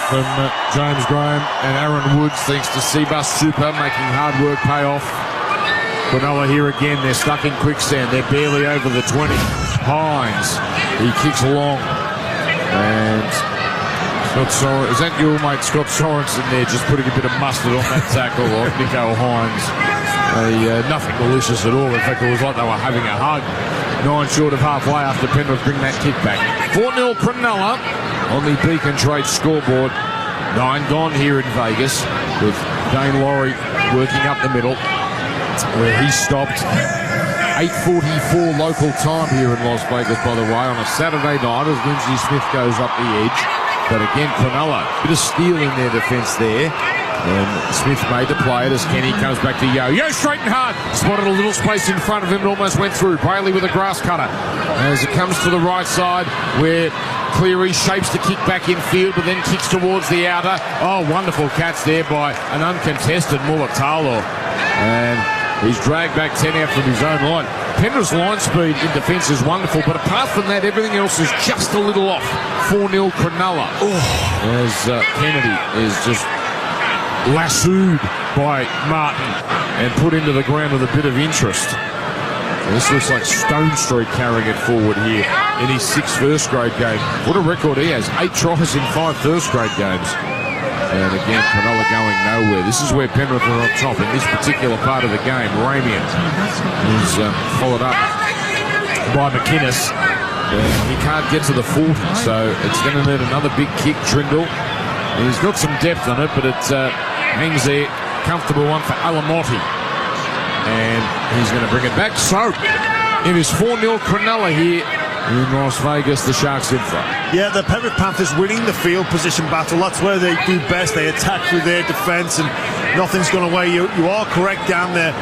S16: from James Graham and Aaron Woods, thanks to Seabus Super, making hard work pay off. Cronulla here again, they're stuck in quicksand, they're barely over the 20. Hines, he kicks along, and is that your mate Scott Sorensen there, just putting a bit of mustard on that tackle of Nico Hines? Nothing malicious at all, in fact it was like they were having a hug. 9 short of halfway after Penrith bring that kick back. 4-0 Cronulla on the Beacon Trade scoreboard. 9 gone here in Vegas with Dane Laurie working up the middle where he stopped. 8:44 local time here in Las Vegas, by the way, on a Saturday night as Lindsay Smith goes up the edge. But again, Cronulla, bit of steel in their defence there. And Smith made the play as Kenny comes back to Yo. Yo straight and hard. Spotted a little space in front of him and almost went through. Brayley with a grass cutter. As it comes to the right side where Cleary shapes the kick back in field but then kicks towards the outer. Oh, wonderful catch there by an uncontested Mulatalo. And he's dragged back 10 out from his own line. Penrith's line speed in defence is wonderful, but apart from that, everything else is just a little off. 4-0 Cronulla. As Kennedy is just lassoed by Martin and put into the ground with a bit of interest. This looks like Stone Street carrying it forward here in his 6th first grade game. What a record he has. 8 tries in 5 first grade games. And again, Cronulla going nowhere. This is where Penrith are on top in this particular part of the game. Ramian is followed up by McInnes. He can't get to the 40, so it's going to need another big kick. Trindle. He's got some depth on it, but it hangs there. Comfortable one for Alamotti. And he's going to bring it back. So, it is 4-0 Cronulla here in Las Vegas, the Sharks in front.
S3: Yeah, the Penrith Panthers winning the field position battle. That's where they do best. They attack through their defence and nothing's going away. You are correct down there.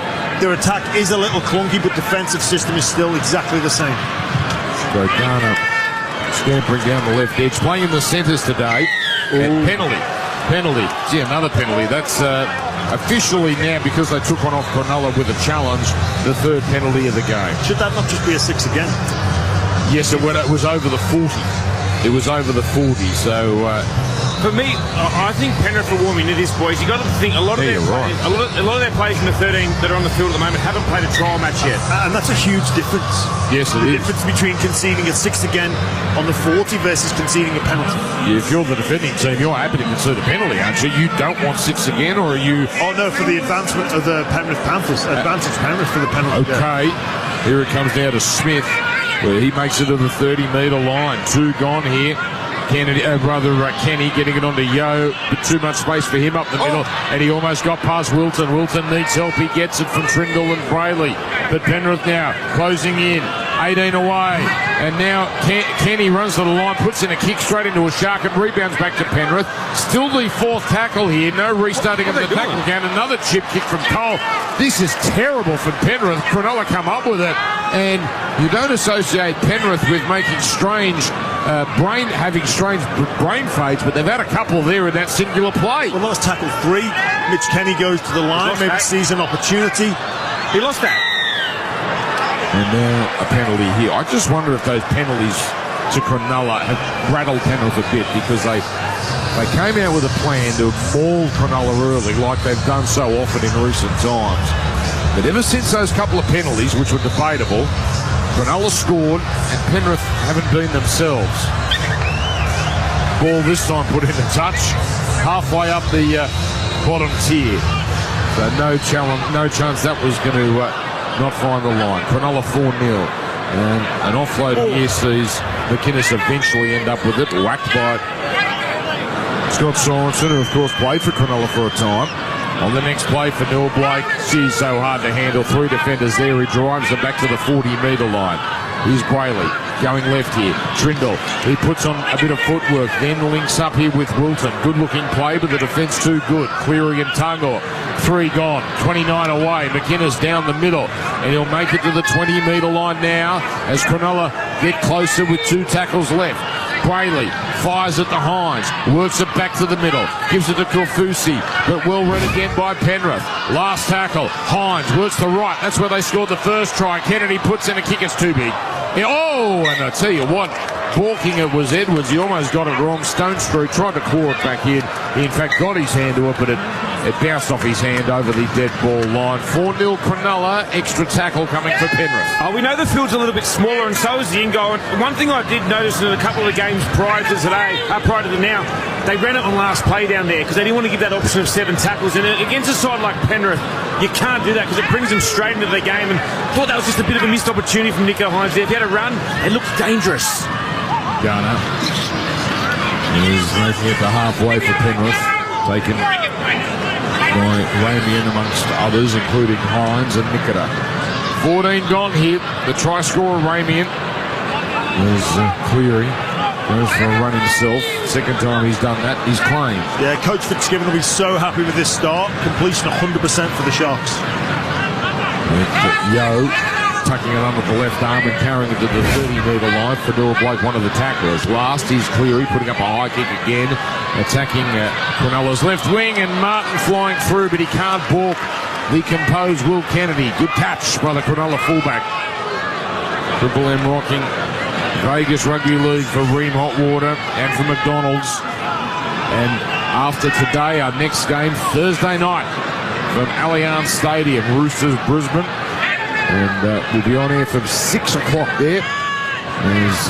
S3: Their attack is a little clunky, but defensive system is still exactly the same.
S16: Garner scampering down the left edge, playing in the centres today. And penalty. Gee, another penalty. That's officially now, because they took one off Cronulla with a challenge, the 3rd penalty of the game.
S3: Should that not just be a 6 again?
S16: Yes, it was over the 40. It was over the 40, so...
S4: For me, I think Penrith are warming to this, boys. You've got to think a lot of their players in the 13 that are on the field at the moment haven't played a trial match yet.
S3: And that's a huge difference.
S16: Yes, it is.
S3: The difference between conceding a 6 again on the 40 versus conceding a penalty.
S16: Yeah, if you're the defending team, you're happy to concede a penalty, aren't you? You don't want 6 again, or are you...
S3: Oh, no, for the advancement of the Penrith Panthers. Advantage Penrith for the penalty.
S16: Okay, here it comes now to Smith, where he makes it to the 30-metre line. 2 gone here. Kenny getting it onto Yo, but too much space for him up the middle, and he almost got past Wilton. Wilton needs help. He gets it from Trindle and Brayley, but Penrith now closing in, 18 away, and now Kenny runs to the line, puts in a kick straight into a Shark and rebounds back to Penrith. Still the 4th tackle here. No restarting of the tackle count. Another chip kick from Cole. This is terrible for Penrith. Cronulla come up with it, and you don't associate Penrith with making strange having strange brain fades, but they've had a couple there in that singular play.
S3: Well, that was tackle 3. Mitch Kenny goes to the line, maybe sees an opportunity.
S4: He lost that.
S16: And now a penalty here. I just wonder if those penalties to Cronulla have rattled Penrith a bit, because they came out with a plan to maul Cronulla early, like they've done so often in recent times. But ever since those couple of penalties, which were debatable, Cronulla scored and Penrith haven't been themselves. Ball this time put into touch, halfway up the bottom tier. So no chance that was going to not find the line. Cronulla 4-0. And an offload here sees McInnes eventually end up with it, whacked by Scott Sorensen, who of course played for Cronulla for a time. On the next play for Neil Blake, she's so hard to handle. 3 defenders there. He drives them back to the 40-metre line. Here's Brayley going left here. Trindle, he puts on a bit of footwork, then links up here with Wilton. Good-looking play, but the defence too good. Cleary and Tungor, 3 gone, 29 away. McInnes down the middle, and he'll make it to the 20-metre line now as Cronulla get closer with 2 tackles left. Brayley fires at the Hines, works it back to the middle, gives it to Kaufusi, but well read again by Penrith. Last tackle, Hines works to right. That's where they scored the first try. Kennedy puts in a kick, it's too big. Oh, and I tell you what, balking it was Edwards. He almost got it wrong. Stone Street tried to claw it back in. He in fact got his hand to it, but it bounced off his hand over the dead ball line. 4-0 Cronulla, extra tackle coming for Penrith.
S4: We know the field's a little bit smaller, and so is the in-goal. And one thing I did notice in a couple of games prior to now, they ran it on last play down there because they didn't want to give that option of 7 tackles. And against a side like Penrith, you can't do that because it brings them straight into the game. And I thought that was just a bit of a missed opportunity from Nico Hines there. If he had a run, it looked dangerous.
S16: Garner is making it to halfway for Penrith, taken by Ramian amongst others, including Hines and Nikita. 14 gone here. The try scorer Ramian is Cleary. Goes for a run himself. Second time he's done that, he's claimed.
S3: Yeah, Coach Fitzgibbon will be so happy with this start. Completion 100% for the Sharks.
S16: Yo tucking it under the left arm and carrying it to the 30-metre line. Fadil Blake, one of the tacklers. Last is Cleary, putting up a high kick again, attacking Cronulla's left wing, and Martin flying through, but he can't balk the composed Will Kennedy. Good catch by the Cronulla fullback. Triple M rocking Vegas Rugby League for Ream Hotwater and for McDonald's. And after today, our next game, Thursday night, from Allianz Stadium, Roosters, Brisbane. And we'll be on air from 6 o'clock there. It's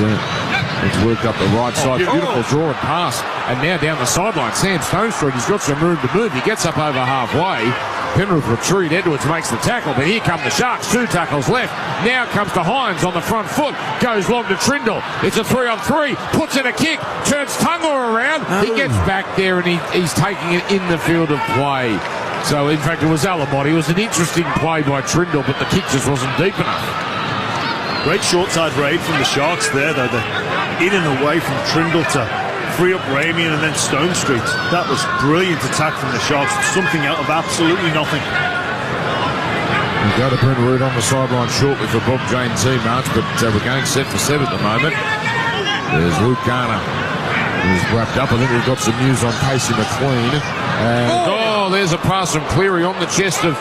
S16: worked up the right side. Beautiful draw and pass. And now down the sideline, Sam Stone Street, he's got some room to move. He gets up over halfway. Penrith retreat. Edwards makes the tackle, but here come the Sharks. 2 tackles left. Now comes to Hines on the front foot. Goes long to Trindle. It's a 3-on-3. Puts in a kick. Turns Tungor around. He gets back there and he's taking it in the field of play. So, in fact, it was Alamotti. It was an interesting play by Trindle, but the kick just wasn't deep enough.
S3: Great short-side raid from the Sharks there, though. In and away from Trindle to free up Ramian and then Stone Street. That was brilliant attack from the Sharks. Something out of absolutely nothing.
S16: We go to Brent Root on the sideline shortly for Bob Jane teammates, but we're going set for 7 at the moment. There's Luke Garner, who's wrapped up. I think we've got some news on Casey McLean. And, there's a pass from Cleary on the chest of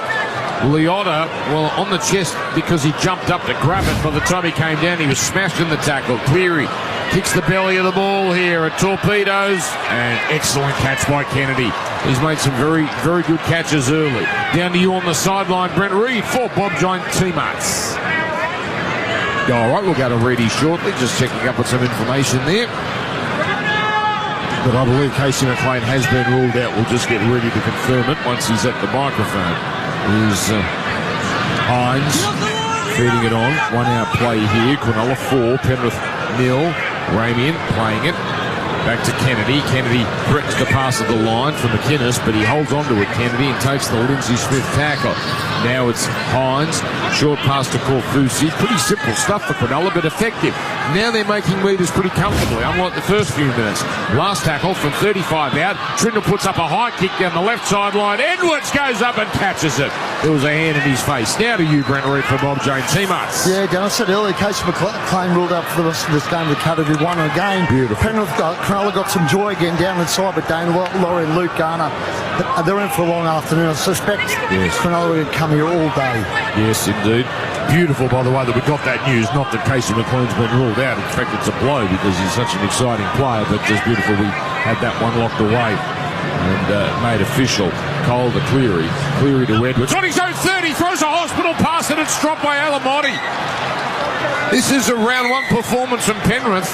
S16: Leota. Well, on the chest because he jumped up to grab it. By the time he came down, he was smashed in the tackle. Cleary kicks the belly of the ball here at Torpedoes. And excellent catch by Kennedy. He's made some very, very good catches early. Down to you on the sideline, Brent Reid for Bob Giant teammates. All right, we'll go to Reedy shortly. Just checking up on some information there. But I believe Casey McLean has been ruled out. We'll just get ready to confirm it once he's at the microphone. Here's Hines feeding it on. 1-out play here. Cronulla 4, Penrith 0. Ramian playing it. Back to Kennedy. Kennedy threatens to pass at the line for McInnes, but he holds on to it, Kennedy, and takes the Lindsay Smith tackle. Now it's Hines. Short pass to Kaufusi. Pretty simple stuff for Cronulla, but effective. Now they're making meters pretty comfortably, unlike the first few minutes. Last tackle from 35 out. Trindle puts up a high kick down the left sideline. Edwards goes up and catches it. There was a hand in his face. Now to you, Brent Reid, for Bob Jane teammates.
S24: Yeah, Dan, I said earlier, Casey McLean ruled out for the rest of this game with Category 1 again.
S16: Beautiful.
S24: Cronulla got some joy again down inside, but Dane Laurie and Luke Garner, they're in for a long afternoon. I suspect Cronulla will come here all day.
S16: Yes, indeed. Beautiful, by the way, that we got that news. Not that Casey McLean's been ruled out. In fact, it's a blow because he's such an exciting player, but just beautiful we had that one locked away and made official. Cole to Cleary. Cleary to Edwards. On his own 30, throws a hospital pass and it's dropped by Alamotti. This is a round 1 performance from Penrith.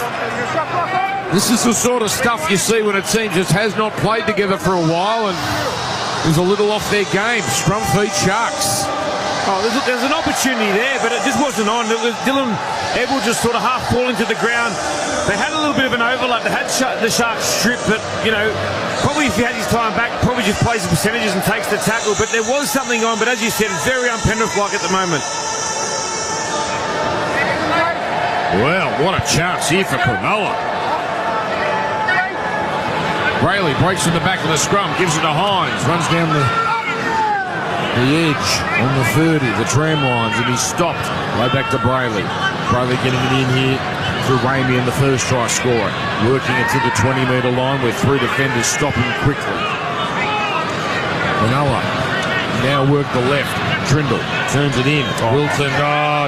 S16: This is the sort of stuff you see when a team just has not played together for a while and is a little off their game. Scrum feet Sharks.
S4: There's an opportunity there, but it just wasn't on. Dylan Edwards just sort of half falling to the ground. They had a little bit of an overlap. They had the Sharks strip, but, you know, probably if he had his time back, probably just plays the percentages and takes the tackle. But there was something on, but as you said, it's very un-Penrith-like at the moment.
S16: Well, what a chance here for Cronulla. Brayley breaks in the back of the scrum, gives it to Hines, runs down the edge on the 30, the tram lines, and he's stopped. Way back to Brayley. Brayley getting it in here through Ramey in the first try scorer. Working it to the 20-metre line with 3 defenders stopping quickly. Cronulla now work the left. Trindle turns it in. Wilton,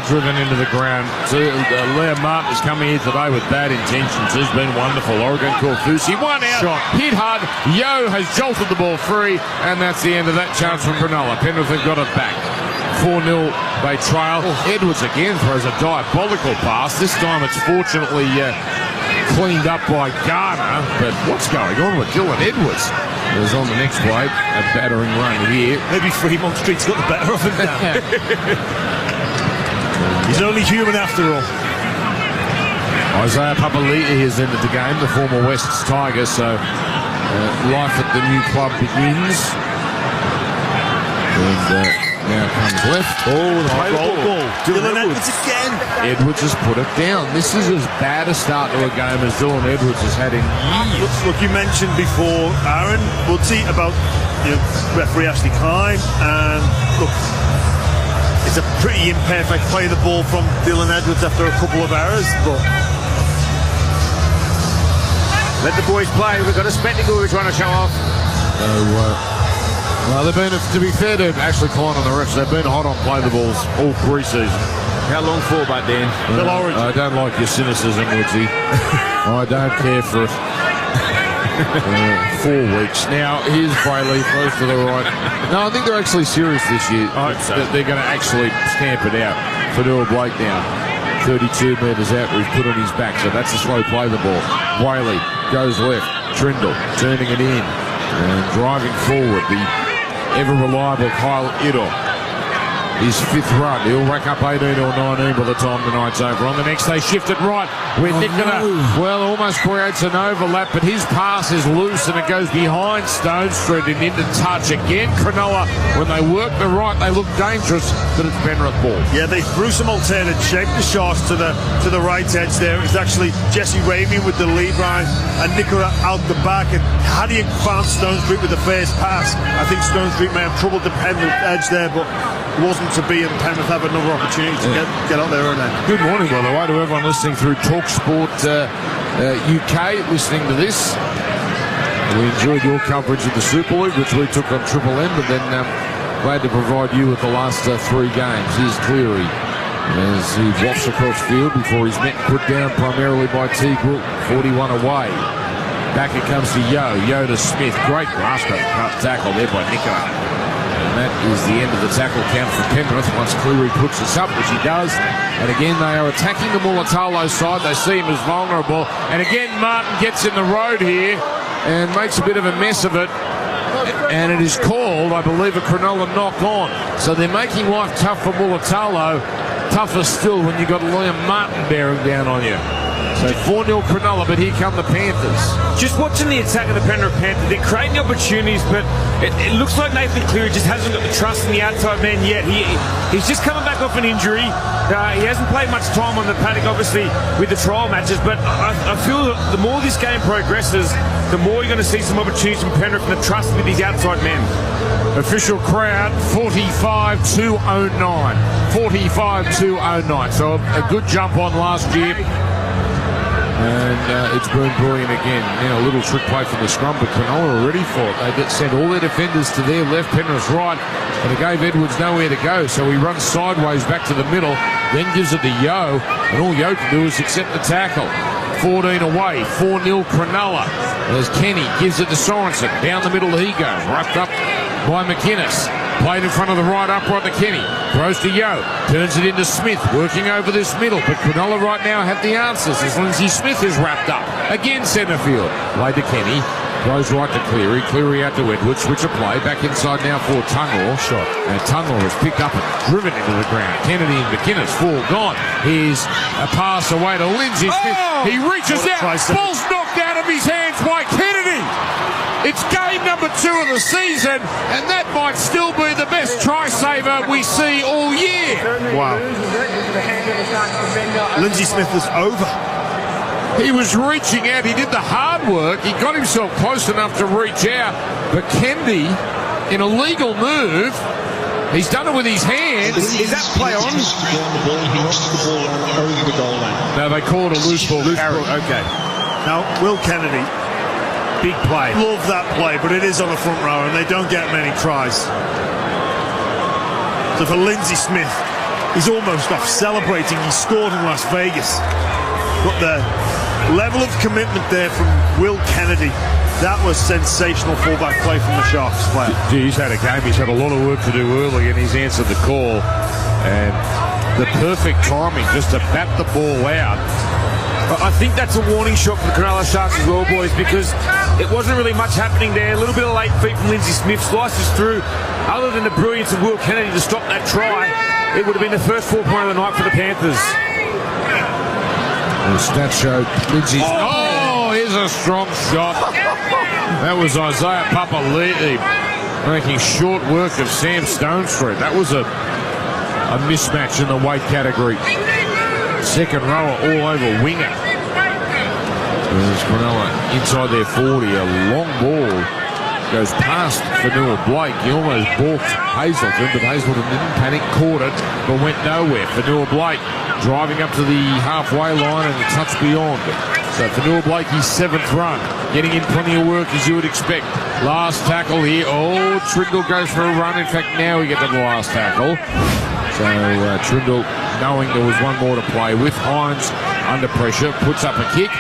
S16: driven into the ground. Liam Martin has come here today with bad intentions. Has been wonderful. Oregon Corfusi, one out. Shot. Hit hard. Yo has jolted the ball free, and that's the end of that chance from Cronulla. Penrith have got it back. 4-0 they trail. Edwards again throws a diabolical pass. This time it's fortunately cleaned up by Garner. But what's going on with Dylan Edwards? Is on the next play, a battering run here.
S3: Maybe Fremont Street's got the better of him now. He's only human after all.
S16: Isaiah Papali'i has entered the game, the former Wests Tiger, so life at the new club begins. And now comes left.
S3: The ball. Dylan Edwards again.
S16: Edwards has put it down. This is as bad a start to a game as Dylan Edwards has had in years.
S3: Look, you mentioned before, Aaron Woodsy, about referee Ashley Klein, and look, it's a pretty imperfect play of the ball from Dylan Edwards after a couple of errors, but
S4: let the boys play. We've got a spectacle we're trying to show off.
S16: Well, they've been, to be fair to Ashley Klein and the refs, they've been hot on play the balls all pre-season.
S4: How long for, but Dan?
S16: I don't like your cynicism, Woodsy. I don't care for it. 4 weeks. Now, here's Brayley, close to the right. No, I think they're actually serious this year.
S4: I hope so.
S16: They're going to actually stamp it out. Fanua Blake now, 32 metres out, we've put on his back, so that's a slow play the ball. Brayley goes left. Trindle turning it in and driving forward. The ever-reliable Kyle Idol. His 5th run. He'll rack up 18 or 19 by the time the night's over. On the next, they shift it right. Where Nicola, almost creates an overlap, but his pass is loose and it goes behind Stone Street and into touch again. Cronulla, when they work the right, they look dangerous, but it's Penrith ball.
S3: Yeah, they threw some alternate shape. The Sharks to the right edge there. It's actually Jesse Ramey with the lead line and Nicola out the back. And had he found Stone Street with the first pass, I think Stone Street may have troubled the Penrith edge there, but it wasn't to be, and Penrith have another opportunity to get out there early.
S16: Good morning, by the way, to everyone listening through TalkSport UK, listening to this. We enjoyed your coverage of the Super League, which we took on Triple M, but then glad to provide you with the last 3 games. Here's Cleary as he wafts across field before he's met and put down primarily by T. Brook, 41 away. Back it comes to Yo to Smith. Great grasp tackle there by Nicola. And that is the end of the tackle count for Penrith once Cleary puts us up, which he does. And again, they are attacking the Mulatalo side. They see him as vulnerable. And again, Martin gets in the road here and makes a bit of a mess of it. And it is called, I believe, a Cronulla knock on. So they're making life tough for Mulatalo. Tougher still when you've got Liam Martin bearing down on you. So 4-0 Cronulla, but here come the Panthers.
S4: Just watching the attack of the Penrith Panthers, they're creating opportunities, but it looks like Nathan Cleary just hasn't got the trust in the outside man yet. He's just coming back off an injury. He hasn't played much time on the paddock, obviously, with the trial matches, but I feel that the more this game progresses, the more you're going to see some opportunities from Penrith and the trust with these outside men.
S16: Official crowd, 45-209. 45-209. So a good jump on last year. And it's been brilliant again. Now a little trick play from the scrum, but Cronulla are ready for it. They sent all their defenders to their left, Penrith's right, and it gave Edwards nowhere to go. So he runs sideways back to the middle, then gives it to Yo, and all Yo can do is accept the tackle. 14 away, 4-0 Cronulla. As Kenny gives it to Sorensen. Down the middle he goes, wrapped up by McInnes. Played in front of the right upright to Kenny. Throws to Yo. Turns it into Smith. Working over this middle. But Cronulla right now have the answers as Lindsay Smith is wrapped up. Again centre field. Played to Kenny. Throws right to Cleary. Cleary out to Edwards. Switch of play. Back inside now for Tungle. Shot. And Tungle is picked up and driven into the ground. Kennedy and McInnes. Full gone. Here's a pass away to Lindsay Smith. He reaches out. Ball's knocked out of his hands by Kennedy. It's game number 2 of the season, and that might still be the best try saver we see all year.
S3: Wow. Lindsay Smith is over.
S16: He was reaching out. He did the hard work. He got himself close enough to reach out. But Kennedy, in a legal move, he's done it with his hands.
S4: Is that play on?
S5: He knocks the ball over the goal line.
S16: No, they call it a loose ball.
S3: Okay. Now, Will Kennedy, big play. Love that play, but it is on the front row, and they don't get many tries. So for Lindsay Smith, he's almost off celebrating. He scored in Las Vegas. But the level of commitment there from Will Kennedy, that was sensational fullback play from the Sharks player.
S16: He's had a game. He's had a lot of work to do early, and he's answered the call. And the perfect timing just to bat the ball out.
S4: I think that's a warning shot for the Cronulla Sharks as well, boys, because it wasn't really much happening there. A little bit of late feet from Lindsay Smith, slices through. Other than the brilliance of Will Kennedy to stop that try, it would have been the first 4-point of the night for the Panthers.
S16: The stats show Lindsay's... Oh, here's a strong shot. That was Isaiah Papali'i making short work of Sam Stonestreet. That was a mismatch in the weight category. Second rower all over winger. There's Cronulla inside their 40. A long ball goes past Fanua Blake. He almost balked Hazelton, but Hazelton didn't panic, caught it, but went nowhere. Fanua Blake driving up to the halfway line and a touch beyond. So Fanua Blake, his 7th run, getting in plenty of work as you would expect. Last tackle here. Oh, Trindle goes for a run. In fact, now we get to the last tackle. So Trindle, knowing there was one more to play with, Hines under pressure, puts up a kick,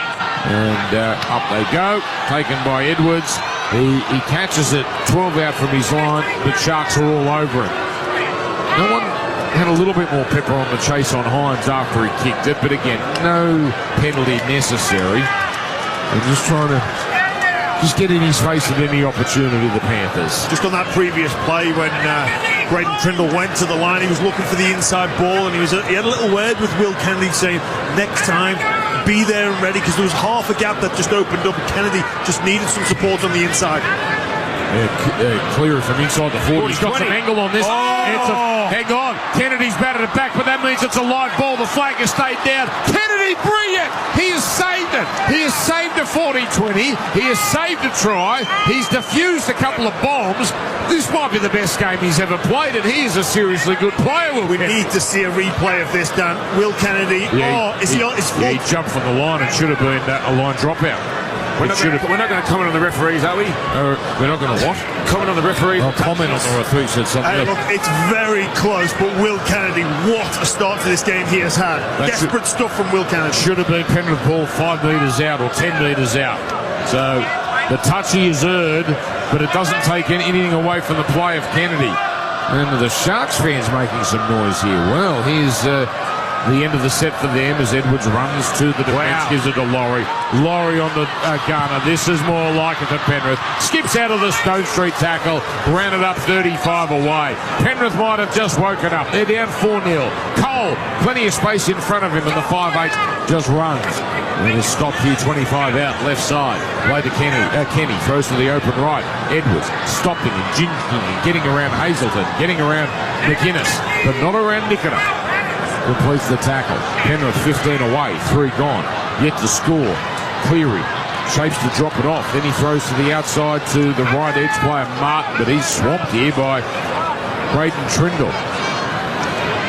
S16: and up they go. Taken by Edwards. He catches it 12 out from his line, but Sharks are all over him. No one had a little bit more pepper on the chase on Hines after he kicked it, but again, no penalty necessary. They're just trying to get in his face at any opportunity, the Panthers.
S3: Just on that previous play when Braden Trindle went to the line, he was looking for the inside ball, and he had a little word with Will Kennedy saying, next time, be there and ready, because there was half a gap that just opened up, and Kennedy just needed some support on the inside.
S16: Clear from inside the 40. He's got some angle on this. Hang on. Kennedy's batted it back, but that means it's a live ball. The flag has stayed down. Kennedy, brilliant! He has saved it. He has saved a 40-20. He has saved a try. He's diffused a couple of bombs. This might be the best game he's ever played, and he is a seriously good player.
S3: We need to see a replay of this, Dan. Will Kennedy. He
S16: jumped from the line and should have been a line dropout.
S4: We're not going to comment on the referees, are we?
S16: We're not going to what?
S4: Comment on the referees.
S16: I'll comment on the referees. Said something.
S3: Look, it's very close, but Will Kennedy, what a start to this game he has had. Desperate stuff from Will Kennedy.
S16: Should have been Penrith ball 5 metres out or 10 metres out. So the touch he has earned, but it doesn't take anything away from the play of Kennedy. And the Sharks fans making some noise here. Well, here's the end of the set for them as Edwards runs to the defence, gives it to Laurie. Laurie on the gunner. This is more like it than Penrith. Skips out of the Stone Street tackle, ran it up 35 away. Penrith might have just woken up. They're down 4-0. Cole, plenty of space in front of him, and the 5'8" just runs. And it's stopped here, 25 out, left side. Play to Kenny. Kenny throws to the open right. Edwards stopping and jinking and getting around Hazelton, getting around McInnes, but not around Nicola. Completes the tackle. Penrith 15 away, 3 gone. Yet to score. Cleary shapes to drop it off. Then he throws to the outside to the right edge player Martin, but he's swamped here by Braden Trindle.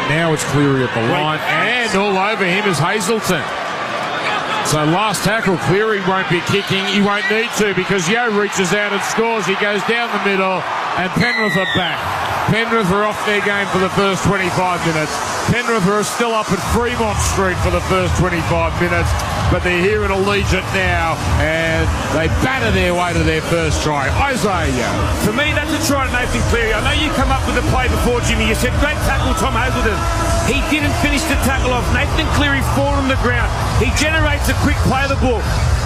S16: Now it's Cleary at the line, and all over him is Hazelton. So last tackle, Cleary won't be kicking. He won't need to because Yeo reaches out and scores. He goes down the middle, and Penrith are back. Penrith are off their game for the first 25 minutes. Penrith are still up at Fremont Street for the first 25 minutes, but they're here at Allegiant now, and they batter their way to their first try. Isaiah.
S4: For me, that's a try to Nathan Cleary. I know you come up with the play before, Jimmy. You said, great tackle, Tom Hazelton. He didn't finish the tackle off. Nathan Cleary fallen on the ground. He generates a quick play of the ball.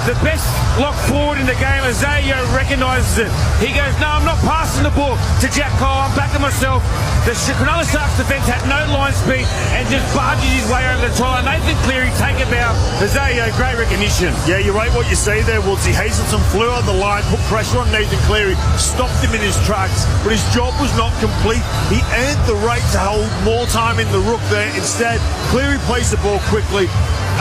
S4: The best lock forward in the game, Isaiah recognises it. He goes, no, I'm not passing the ball to Jack Cole. I'm backing myself. The Cronulla Sharks defence had no line speed and just barges his way over the try. Nathan Cleary take it down. Isaiah, great recognition.
S3: Yeah, you're right what you say there, Woodsy. Hazelton flew on the line, put pressure on Nathan Cleary, stopped him in his tracks, but his job was not complete. He earned the right to hold more time in the ruck there. Instead, Cleary plays the ball quickly,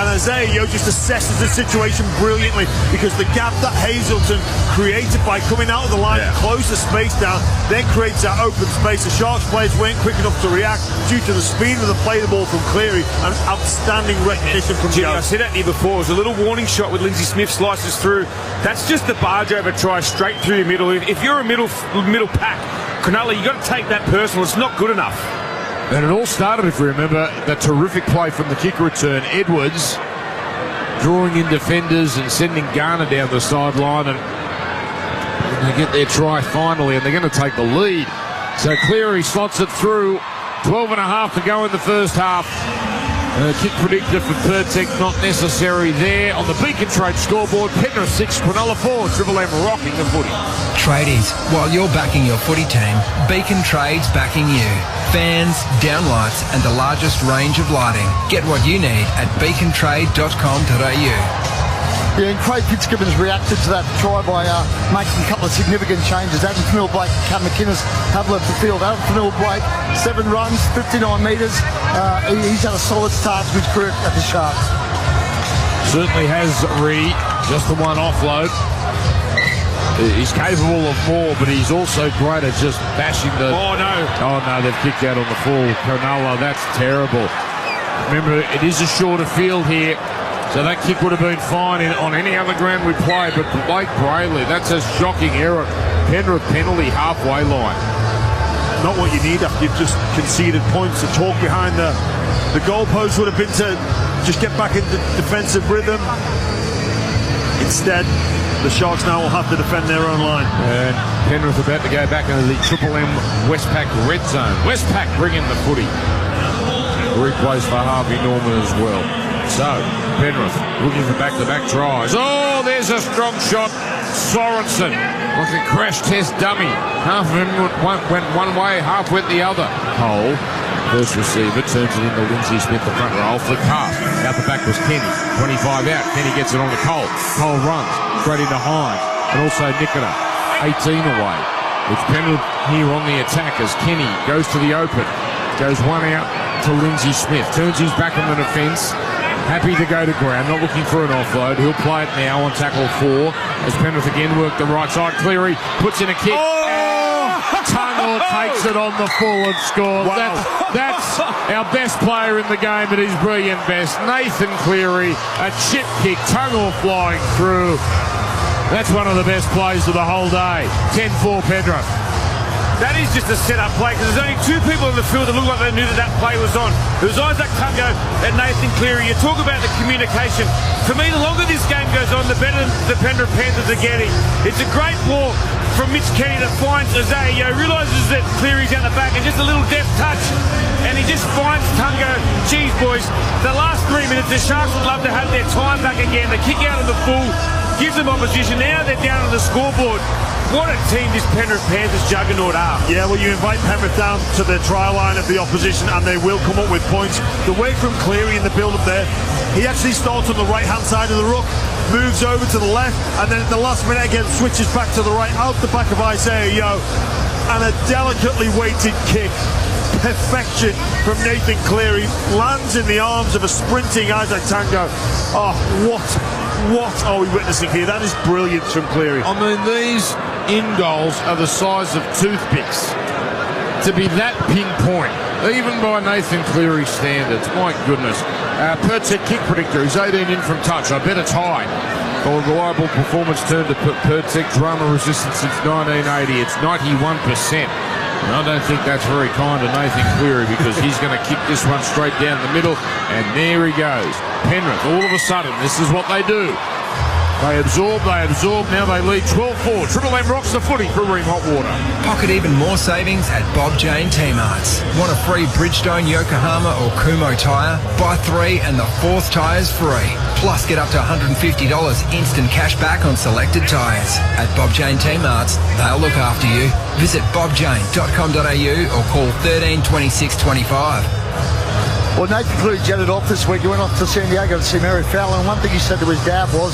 S3: and Isaiah Yeo just assesses the situation brilliantly, because the gap that Hazelton created by coming out of the line to close the space down then creates that open space. The Sharks players weren't quick enough to react due to the speed of the play the ball from Cleary and outstanding recognition from
S4: Jimmy,
S3: Joe.
S4: I said that to you before. It was a little warning shot with Lindsay Smith slices through. That's just the barge over try straight through the middle. If you're a middle pack, Cronulla, you've got to take that personal. It's not good enough.
S16: And it all started, if you remember, that terrific play from the kick return. Edwards drawing in defenders and sending Garner down the sideline, and they get their try finally, and they're going to take the lead. So Cleary slots it through. 12 and a half to go in the first half. Kick predictor for Pertek not necessary there. On the Beacon Trade scoreboard, Penrith 6, Cronulla 4, Triple M rocking the footy.
S8: Tradies, while you're backing your footy team, Beacon Trade's backing you. Fans, downlights and the largest range of lighting. Get what you need at beacontrade.com.au.
S24: Yeah, and Craig Fitzgibbons reacted to that try by making a couple of significant changes. Adam Fanil-Blake and Cam McInnes have left the field. Adam Fanil-Blake, 7 runs, 59 metres. He's had a solid start to his career at the Sharks.
S16: Certainly has, Reedy. Just the one offload. He's capable of more, but he's also great at just bashing the...
S4: Oh, no,
S16: they've kicked out on the full. Cronulla, that's terrible. Remember, it is a shorter field here. So that kick would have been fine on any other ground we played, but Blake Brayley, that's a shocking error. Penrith penalty halfway line.
S3: Not what you need after you've just conceded points. The talk behind the goalpost would have been to just get back into defensive rhythm. Instead, the Sharks now will have to defend their own line.
S16: And Penrith about to go back into the Triple M Westpac red zone. Westpac bringing the footy. Replays for Harvey Norman as well. So, Penrith looking for back-to-back tries. Oh, there's a strong shot. Sorensen, like a crash test dummy. Half of him went one way, half went the other. Cole, first receiver, turns it into Lindsay Smith, the front row. Flick pass. Out the back was Kenny. 25 out. Kenny gets it on to Cole. Cole runs straight into Hines. And also Nikita, 18 away. With Penrith here on the attack as Kenny goes to the open. Goes one out to Lindsay Smith. Turns his back on the defence. Happy to go to ground, not looking for an offload. He'll play it now on tackle 4 as Penrith again work the right side. Cleary puts in a kick. Oh! Tunnel takes it on the full and scores.
S3: Wow.
S16: That's our best player in the game at his brilliant best. Nathan Cleary, a chip kick, Tunnel flying through. That's one of the best plays of the whole day. 10-4 Penrith.
S4: That is just a set-up play, because there's only 2 people in the field that look like they knew that play was on. It was Isaac Tungo and Nathan Cleary. You talk about the communication. For me, the longer this game goes on, the better the Penrith Panthers are getting. It's a great ball from Mitch Kenny that finds Isaiah. Realises that Cleary's out the back, and just a little deft touch, and he just finds Tungo. Geez, boys, the last 3 minutes, the Sharks would love to have their time back again. The kick out of the full gives them opposition. Now they're down on the scoreboard. What a team this Penrith Panthers juggernaut are.
S3: Yeah, well, you invite Penrith down to the try line of the opposition and they will come up with points. The way from Cleary in the build-up there, he actually starts on the right-hand side of the ruck, moves over to the left, and then at the last minute again switches back to the right, out the back of Isaiah Yeo, and a delicately weighted kick. Perfection from Nathan Cleary, lands in the arms of a sprinting Isaac Tungo. Oh, what are we witnessing here? That is brilliance from Cleary.
S16: I mean, these in-goals are the size of toothpicks. To be that pinpoint, even by Nathan Cleary's standards, my goodness. Pertek kick predictor, he's 18 in from touch. I bet it's high. For a reliable performance turned to Pertek drama resistance since 1980. It's 91%. And I don't think that's very kind to Nathan Cleary, because he's going to kick this one straight down the middle, and there he goes. Penrith, all of a sudden, this is what they do. They absorb. Now they lead 12-4. Triple M rocks the footy for Ream Hot Water.
S8: Pocket even more savings at Bob Jane T-Marts. Want a free Bridgestone, Yokohama or Kumho tyre? Buy 3 and the 4th tyre's free. Plus get up to $150 instant cash back on selected tyres. At Bob Jane T-Marts, they'll look after you. Visit bobjane.com.au or call 13 26 25.
S24: Well, Nathan Cleary jetted off this week. He went off to San Diego to see Mary Fowler, and one thing he said to his dad was,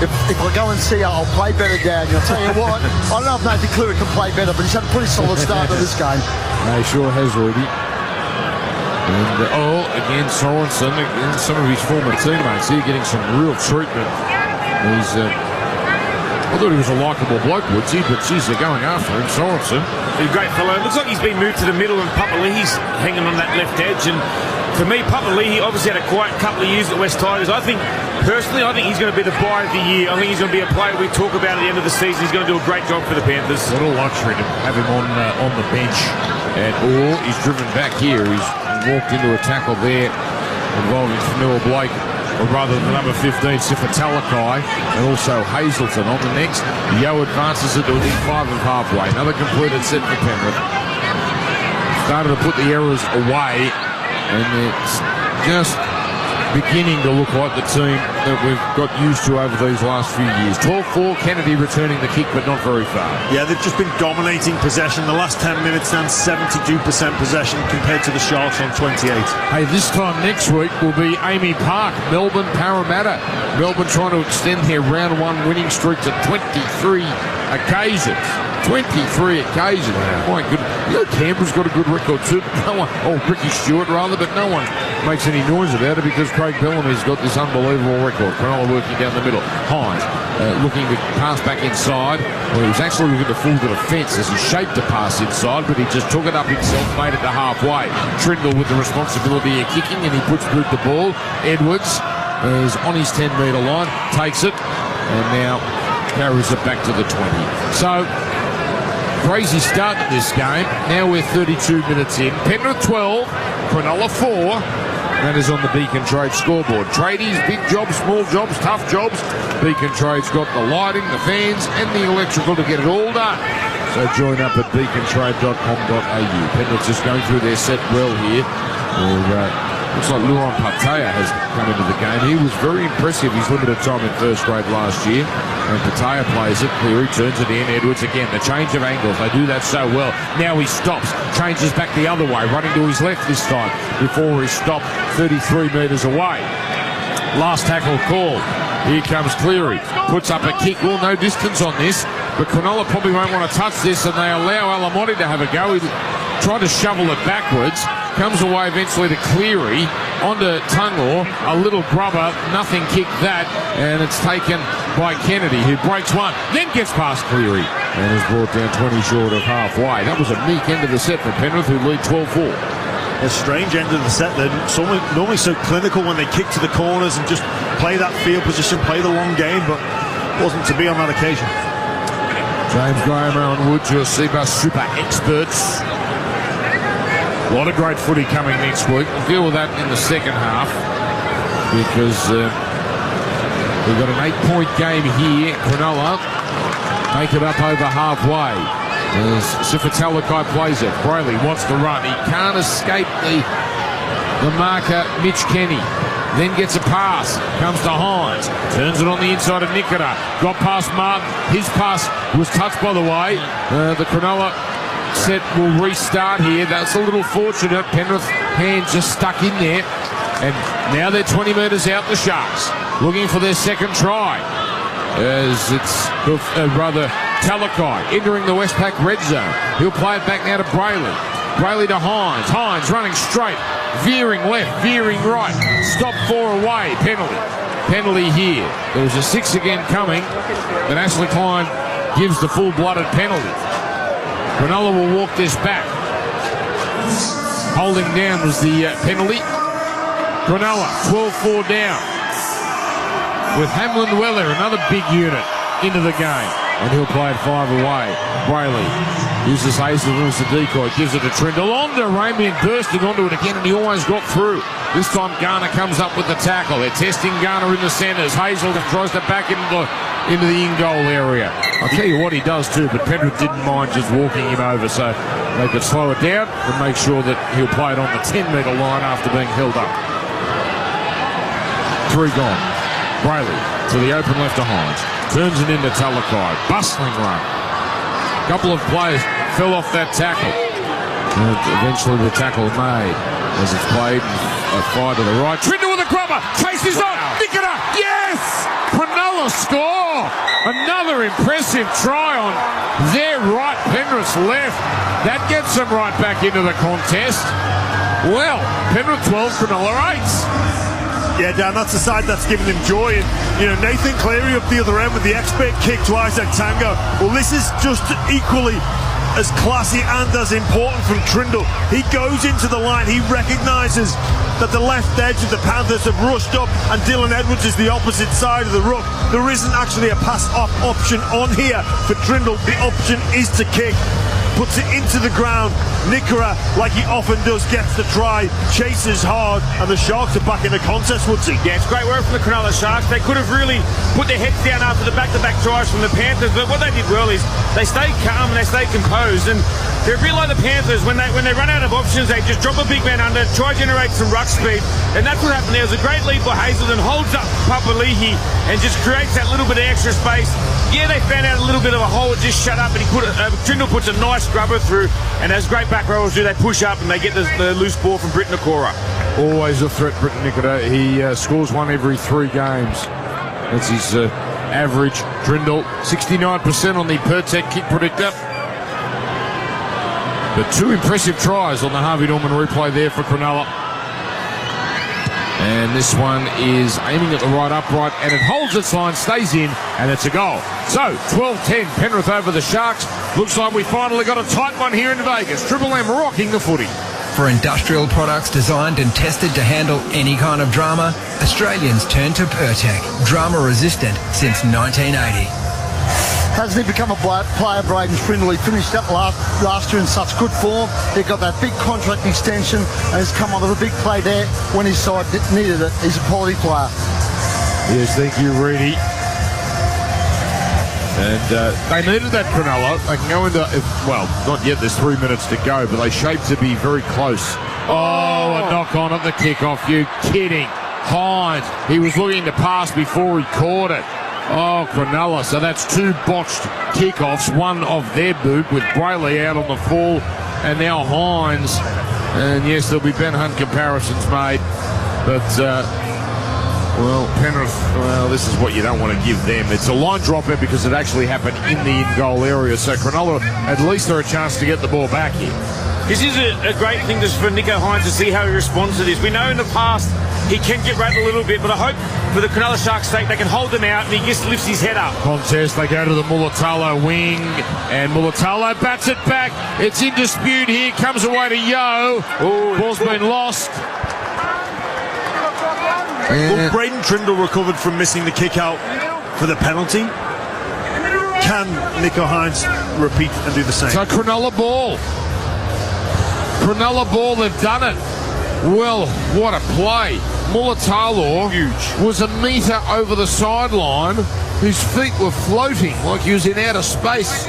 S24: if I go and see her, I'll play better, Dad. And I'll tell you what, I don't know if Nathan Cleary can play better, but he's had a pretty solid start to this game.
S16: He sure has, Rudy. And, again, Sorensen, again, some of his former teammates here getting some real treatment. I thought he was a likeable bloke, Woodsy, but geez, they're going after him. Sorensen.
S4: He's a great fellow. It looks like he's been moved to the middle, and Papali'i's hanging on that left edge. And for me, Papali'i obviously had a quiet couple of years at West Tigers. Personally, I think he's going to be the buy of the year. I think he's going to be a player we talk about at the end of the season. He's going to do a great job for the Panthers.
S16: What a luxury to have him on the bench. Or he's driven back here. He's walked into a tackle there involving Fanua Blake, or rather the number 15, Sifatalakai, and also Hazelton. On the next, Yo advances it to within 5 of halfway. Another completed set for Penrith. Started to put the errors away, and it's just beginning to look like the team that we've got used to over these last few years. 12-4, Kennedy returning the kick, but not very far.
S3: Yeah, they've just been dominating possession. The last 10 minutes down 72% possession compared to the Sharks on 28.
S16: Hey, this time next week will be Amy Park, Melbourne Parramatta. Melbourne trying to extend their round 1 winning streak to 23 occasions. 23 occasions. My goodness. You know, Canberra's got a good record too. Ricky Stewart rather, but no one makes any noise about it because Craig Bellamy's got this unbelievable record. Cronulla working down the middle. Hines looking to pass back inside. Well, he was actually looking to fool the defence as he shaped the pass inside, but he just took it up himself, made it to halfway. Trindle with the responsibility of kicking, and he puts through the ball. Edwards is on his 10-metre line, takes it, and now carries it back to the 20. So, crazy start to this game. Now we're 32 minutes in. Penrith 12, Cronulla 4. That is on the Beacon Trade scoreboard. Tradies, big jobs, small jobs, tough jobs. Beacon Trade's got the lighting, the fans, and the electrical to get it all done. So join up at beacontrade.com.au. Penrith just going through their set well here. Looks like Luan Patea has come into the game. He was very impressive his limited time in first grade last year. And Patea plays it. Cleary turns it in. Edwards again. The change of angles. They do that so well. Now he stops. Changes back the other way. Running to his left this time. Before he stopped 33 metres away. Last tackle call. Here comes Cleary. Puts up a kick. Well, no distance on this. But Cronulla probably won't want to touch this. And they allow Alamotti to have a go. He tried to shovel it backwards. Comes away eventually to Cleary, onto Tungor, a little grubber, nothing kicked that, and it's taken by Kennedy, who breaks one, then gets past Cleary, and is brought down 20 short of halfway. That was a meek end of the set for Penrith, who lead 12-4.
S3: A strange end of the set. They're normally so clinical when they kick to the corners and just play that field position, play the long game, but wasn't to be on that occasion.
S16: James Graham, Aaron Woods, your Seabus super experts. A lot of great footy coming next week. We'll deal with that in the second half because we've got an 8-point game here. Cronulla make it up over halfway as Sifatalakai plays it. Brayley wants to run. He can't escape the marker, Mitch Kenny. Then gets a pass. Comes to Hines. Turns it on the inside of Nikita. Got past Martin. His pass was touched by the way. The Cronulla set will restart here. That's a little fortunate. Penrith hands just stuck in there. And now they're 20 metres out, the Sharks. Looking for their second try. As it's rather Talakai entering the Westpac red zone. He'll play it back now to Brayley. Brayley to Hines. Hines running straight. Veering left, veering right. Stop 4 away. Penalty. Penalty here. There was a 6 again coming. But Ashley Klein gives the full-blooded penalty. Cronulla will walk this back. Holding down was the penalty. Cronulla 12-4 down. With Hamlin Weller, another big unit, into the game. And he'll play it 5 away. Brayley Uses Hazelton as the decoy, gives it to Trindle. On to Ramian, bursting onto it again, and he almost got through. This time Garner comes up with the tackle. They're testing Garner in the centres. Hazelton tries to back into the in-goal area. I'll tell you what he does too, but Penrith didn't mind just walking him over, so they could slow it down and make sure that he'll play it on the 10-metre line after being held up. 3 gone. Brayley to the open left to Hines. Turns it into Talakai. Bustling run. A couple of players fell off that tackle. And eventually the tackle made as it's played. A fire to the right. Trindle with a grubber. Chase is on. Nicketa. Yes! Cronulla score. Another impressive try on their right. Penrith's left. That gets them right back into the contest. Well, Penrith 12, Cronulla 8.
S3: Yeah, Dan, that's the side that's giving them joy. And, you know, Nathan Cleary up the other end with the expert kick to Isaac Tango. Well, this is just equally as classy and as important from Trindle. He goes into the line. He recognises that the left edge of the Panthers have rushed up and Dylan Edwards is the opposite side of the ruck. There isn't actually a pass-off option on here for Trindle. The option is to kick. Puts it into the ground. Nickera, like he often does, gets the try, chases hard, and the Sharks are back in the contest, Woodsy.
S4: Yeah, it's great work from the Cronulla Sharks. They could have really put their heads down after the back-to-back tries from the Panthers, but what they did well is they stayed calm and they stayed composed, and they're a bit like the Panthers. When they run out of options, they just drop a big man under, try to generate some ruck speed, and that's what happened there. It was a great lead by Hazelton, holds up Papali'i and just creates that little bit of extra space. Yeah, they found out a little bit of a hole, it just shut up, and Trindle puts a nice grubber through, and as great back rowers do, they push up and they get the loose ball from Britt Nikora.
S16: Always a threat, Britt Nikora. He scores one every 3 games. That's his average. Trindle, 69% on the per-tech kick predictor. But 2 impressive tries on the Harvey Norman replay there for Cronulla. And this one is aiming at the right upright, and it holds its line, stays in, and it's a goal. So, 12-10, Penrith over the Sharks. Looks like we finally got a tight one here in Vegas. Triple M rocking the footy.
S8: For industrial products designed and tested to handle any kind of drama, Australians turn to Pertec, drama resistant since 1980.
S24: Hasn't he become a player, Braden Trindle? He finished up last year in such good form. He got that big contract extension and has come on with a big play there when his side needed it. He's a quality player.
S16: Yes, thank you, Reedy. And they needed that, Cronulla. They can go into, well, not yet, there's 3 minutes to go, but they shape to be very close. Oh, a knock on at the kickoff. You kidding. Hines, he was looking to pass before he caught it. Oh, Cronulla. So that's 2 botched kickoffs, one of their boot with Brayley out on the fall, and now Hines. And yes, there'll be Ben Hunt comparisons made, but well, Penrith, well, this is what you don't want to give them. It's a line dropper because it actually happened in the in-goal area. So Cronulla, at least they're a chance to get the ball back here.
S4: This is a great thing for Nicho Hines to see how he responds to this. We know in the past he can get rattled a little bit, but I hope for the Cronulla Sharks' sake they can hold him out and he just lifts his head up.
S16: Contest, they go to the Mulatalo wing, and Mulatalo bats it back. It's in dispute here, comes away to Yo. Ball's been lost.
S3: Well, Braden Trindle recovered from missing the kick out for the penalty. Can Nicho Hines repeat and do the same?
S16: So Cronulla ball. Cronulla ball, they've done it. Well, what a play. Mulatalo was a metre over the sideline. His feet were floating like he was in outer space.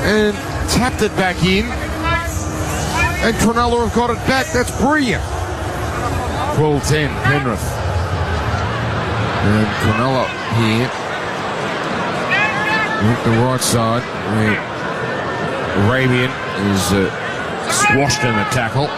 S16: And tapped it back in. And Cronulla have got it back. That's brilliant. 12-10, Penrith. And Cronulla here. Look the right side. Arabian is squashed in the tackle.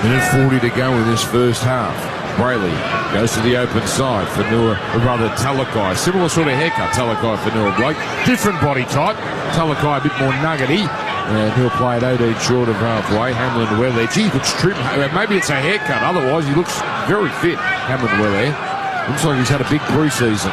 S16: Minute 40 to go in this first half. Brayley goes to the open side for Talakai. Similar sort of haircut, Talakai for Noah Blake. Different body type. Talakai a bit more nuggety. And he'll play it 18 short of halfway. Hamlin Weather. Gee, looks trim. Maybe it's a haircut. Otherwise, he looks very fit. Hamlin Weather. Looks like he's had a big pre-season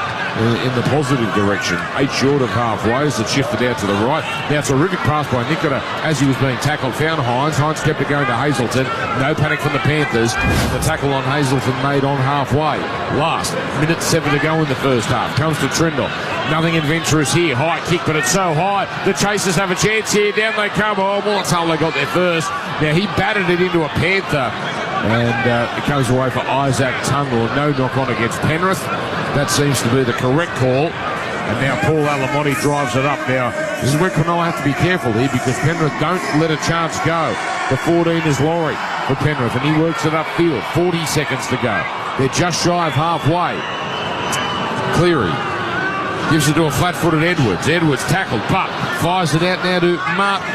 S16: in the positive direction. 8 short of halfway as it shifted out to the right. Now, terrific pass by Nicketa as he was being tackled. Found Hines. Hines kept it going to Hazelton. No panic from the Panthers. The tackle on Hazelton made on halfway. Last minute 7 to go in the first half. Comes to Trindle. Nothing adventurous here. High kick, but it's so high. The Chasers have a chance here. Down they come. Oh, Mulatalo got there first. Now, he batted it into a Panther. And it goes away for Isaac Tungle. No knock on against Penrith. That seems to be the correct call. And now Paul Alamotti drives it up. Now, this is where Cronulla have to be careful here because Penrith don't let a chance go. The 14 is Laurie for Penrith, and he works it upfield. 40 seconds to go. They're just shy of halfway. Cleary gives it to a flat-footed Edwards. Edwards tackled, but fires it out now to Martin.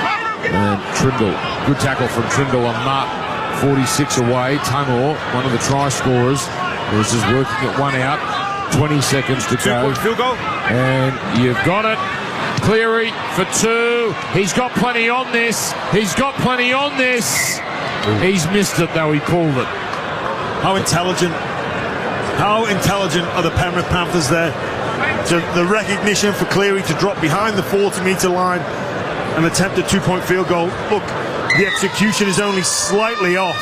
S16: And Trindle. Good tackle from Trindle on Martin. 46 away. Tungle, one of the try scorers, is just working it one out. 20 seconds to go.
S4: 2-point field goal.
S16: And you've got it. Cleary for 2. He's got plenty on this. He's missed it, though. He pulled it.
S3: How intelligent are the Penrith Panthers there? So the recognition for Cleary to drop behind the 40-metre line and attempt a 2-point field goal. Look, the execution is only slightly off,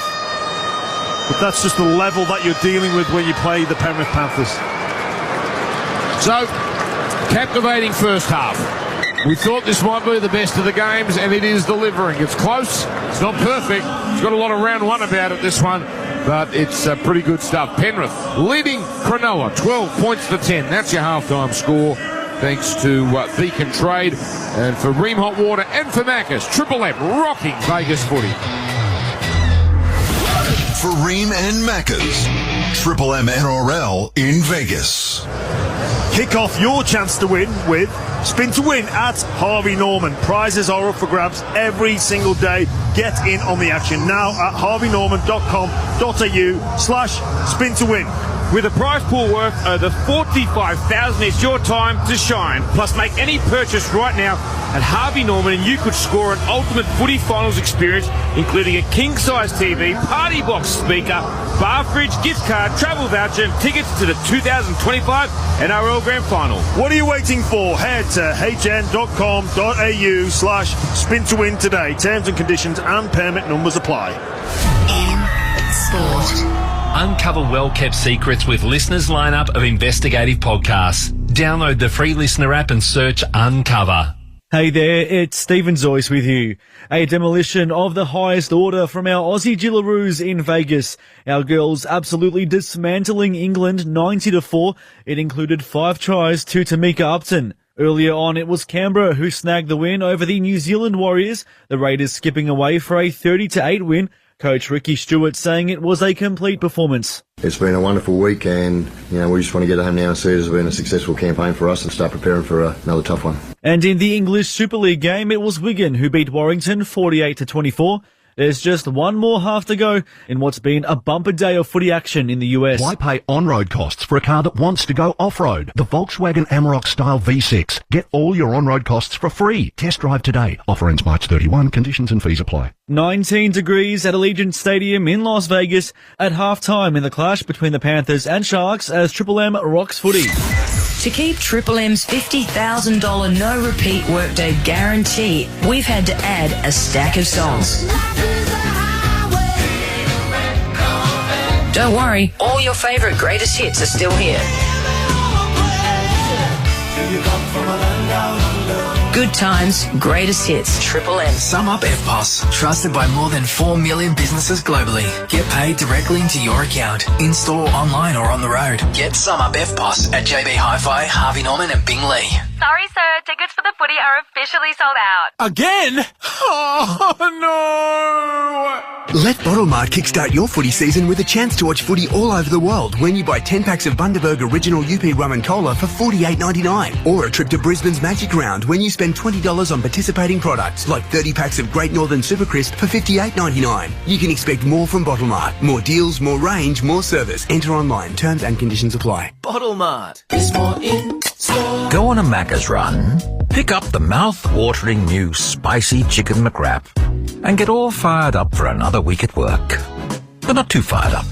S3: but that's just the level that you're dealing with when you play the Penrith Panthers.
S16: So, captivating first half. We thought this might be the best of the games, and it is delivering. It's close. It's not perfect. It's got a lot of round one about it, this one, but it's pretty good stuff. Penrith leading Cronulla 12 points to 10. That's your halftime score, thanks to Beacon Trade, and for Ream Hot Water, and for Macca's. Triple M rocking Vegas footy.
S1: For Ream and Macca's, Triple M NRL in Vegas.
S3: Kick off your chance to win with Spin to Win at Harvey Norman. Prizes are up for grabs every single day. Get in on the action now at harveynorman.com.au/spin to win.
S4: With a prize pool worth over $45,000, it's your time to shine. Plus, make any purchase right now at Harvey Norman and you could score an ultimate footy finals experience, including a king-size TV, party box speaker, bar fridge, gift card, travel voucher, and tickets to the 2025 NRL Grand Final.
S3: What are you waiting for? Head to hn.com.au/spin to win today. Terms and conditions and permit numbers apply.
S11: M Sport. Uncover well-kept secrets with listeners' lineup of investigative podcasts. Download the free listener app and search Uncover.
S12: Hey there, it's Stephen Zoyce with you. A demolition of the highest order from our Aussie Gillaroos in Vegas. Our girls absolutely dismantling England 90-4. It included 5 tries to Tamika Upton. Earlier on, it was Canberra who snagged the win over the New Zealand Warriors. The Raiders skipping away for a 30-8 win. Coach Ricky Stewart saying it was a complete performance.
S14: It's been a wonderful week, and we just want to get home now and see it has been a successful campaign for us and start preparing for another tough one.
S12: And in the English Super League game, it was Wigan who beat Warrington 48-24. There's just one more half to go in what's been a bumper day of footy action in the US.
S15: Why pay on-road costs for a car that wants to go off-road? The Volkswagen Amarok Style V6. Get all your on-road costs for free. Test drive today. Offer ends March 31. Conditions and fees apply.
S12: 19 degrees at Allegiant Stadium in Las Vegas at halftime in the clash between the Panthers and Sharks as Triple M rocks footy.
S17: To keep Triple M's $50,000 no-repeat workday guarantee, we've had to add a stack of songs. Don't worry, all your favourite greatest hits are still here. Good times, greatest hits, Triple M.
S8: Sum Up FPOS, trusted by more than 4 million businesses globally. Get paid directly into your account, in-store, online or on the road. Get Sum Up FPOS at JB Hi-Fi, Harvey Norman and Bing Lee.
S26: Sorry, sir. Tickets for the footy are officially sold out.
S27: Again? Oh, no!
S28: Let Bottle Mart kickstart your footy season with a chance to watch footy all over the world when you buy 10 packs of Bundaberg Original UP Rum and Cola for $48.99. Or a trip to Brisbane's Magic Round when you spend $20 on participating products like 30 packs of Great Northern Super Crisp for $58.99. You can expect more from Bottle Mart. More deals, more range, more service. Enter online. Terms and conditions apply.
S8: Bottle Mart.
S18: Go on a Macca's run, pick up the mouth-watering new spicy chicken McWrap, and get all fired up for another week at work. But not too fired up.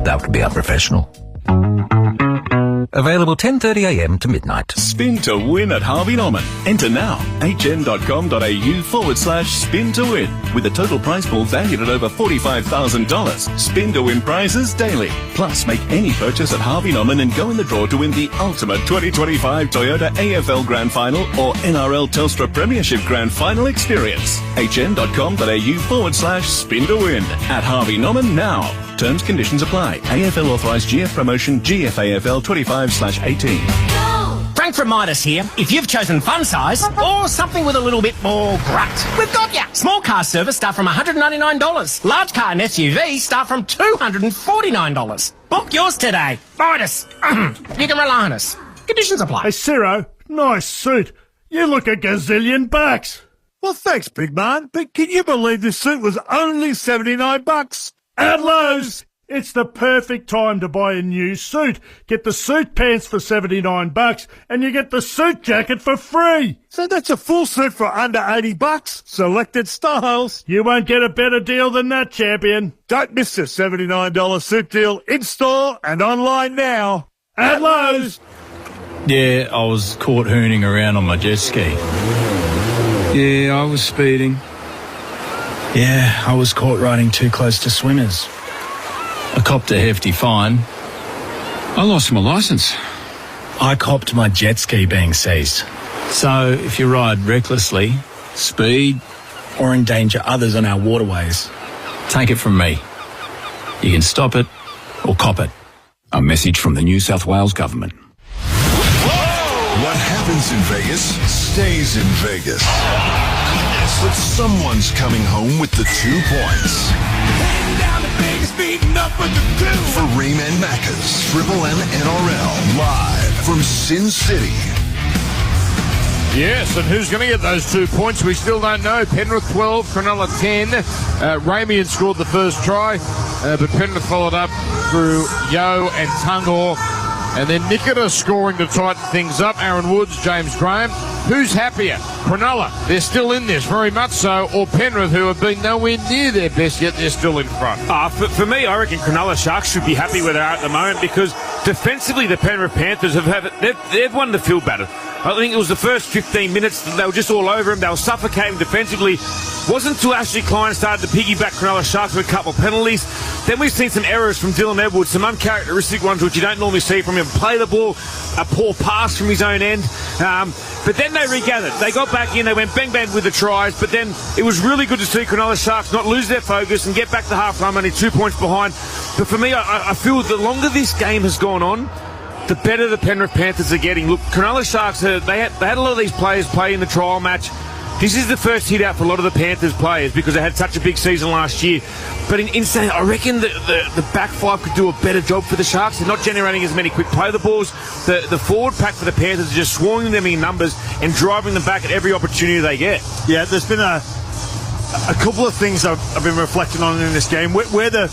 S18: That would be unprofessional. Available 10:30am to midnight.
S6: Spin to win at Harvey Norman. Enter now. hn.com.au/spin to win. With a total prize pool valued at over $45,000. Spin to win prizes daily. Plus, make any purchase at Harvey Norman and go in the draw to win the ultimate 2025 Toyota AFL Grand Final or NRL Telstra Premiership Grand Final experience. hn.com.au/spin to win. At Harvey Norman now. Terms, conditions apply. AFL authorised GF promotion GFAFL 25/18.
S9: Frank from Midas here. If you've chosen fun size or something with a little bit more grunt, we've got ya. Small car service start from $199. Large car and SUV start from $249. Book yours today. Midas. You can rely on us. Conditions apply.
S3: Hey, Ciro, nice suit. You look a gazillion bucks. Well, thanks, big man. But can you believe this suit was only $79? At Lowe's, it's the perfect time to buy a new suit. Get the suit pants for $79 and you get the suit jacket for free. So that's a full suit for under $80. Selected styles. You won't get a better deal than that, champion. Don't miss the $79 suit deal in store and online now. At Lowe's.
S10: Yeah, I was caught hooning around on my jet ski. Yeah, I was speeding. Yeah, I was caught riding too close to swimmers. I copped a hefty fine. I lost my licence. I copped my jet ski being seized. So if you ride recklessly, speed, or endanger others on our waterways, take it from me. You can stop it or cop it. A message from the New South Wales Government.
S1: What happens in Vegas stays in Vegas. But someone's coming home with the 2 points. For Ream and Macca's Triple M NRL live from Sin City.
S16: Yes, and who's going to get those 2 points? We still don't know. Penrith 12, Cronulla 10. Ramian scored the first try, but Penrith followed up through Yo and Tungor. And then Nikita scoring to tighten things up. Aaron Woods, James Graham. Who's happier? Cronulla, they're still in this, very much so, or Penrith, who have been nowhere near their best, yet they're still in front?
S4: For me, I reckon Cronulla Sharks should be happy where they are at the moment because defensively the Penrith Panthers they've won the field battle. I think it was the first 15 minutes they were just all over him. They were suffocating defensively. Wasn't until Ashley Klein started to piggyback Cronulla Sharks with a couple of penalties. Then we've seen some errors from Dylan Edwards, some uncharacteristic ones which you don't normally see from him. Play the ball, a poor pass from his own end. But then they regathered. They got back in, they went bang bang with the tries, but then it was really good to see Cronulla Sharks not lose their focus and get back to half-time only 2 points behind. But for me, I feel the longer this game has gone on, the better the Penrith Panthers are getting. Look, Cronulla Sharks, they had a lot of these players play in the trial match. This is the first hit out for a lot of the Panthers players because they had such a big season last year. But in saying, I reckon the back five could do a better job for the Sharks. They're not generating as many quick play the balls. The forward pack for the Panthers are just swarming them in numbers and driving them back at every opportunity they get.
S3: Yeah, there's been a couple of things I've been reflecting on in this game. Where the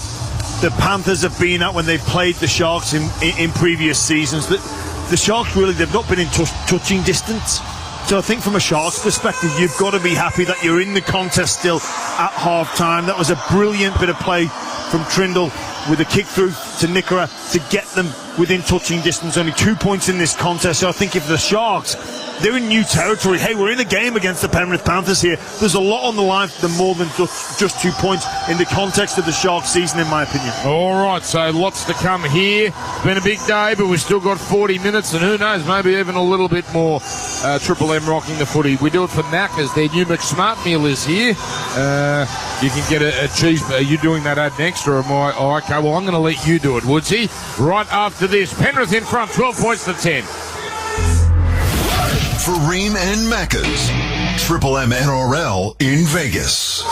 S3: Panthers have been at when they've played the Sharks in previous seasons. The Sharks really, they've not been in touching distance. So I think from a Sharks perspective, you've got to be happy that you're in the contest still at half-time. That was a brilliant bit of play from Trindle with a kick through to Nikora to get them within touching distance. Only 2 points in this contest. So I think if the Sharks, they're in new territory. Hey, we're in a game against the Penrith Panthers here. There's a lot on the line for them more than just 2 points in the context of the Sharks season, in my opinion.
S16: All right, so lots to come here. It's been a big day, but we've still got 40 minutes, and who knows, maybe even a little bit more. Triple M rocking the footy. We do it for Macca's. Their new McSmart meal is here. You can get a cheese. Are you doing that ad next, or am I? Oh, okay, well, I'm going to let you do it, Woodsy. Right after this, Penrith in front, 12 points to 10.
S1: For Ream and Macca's Triple M NRL in Vegas.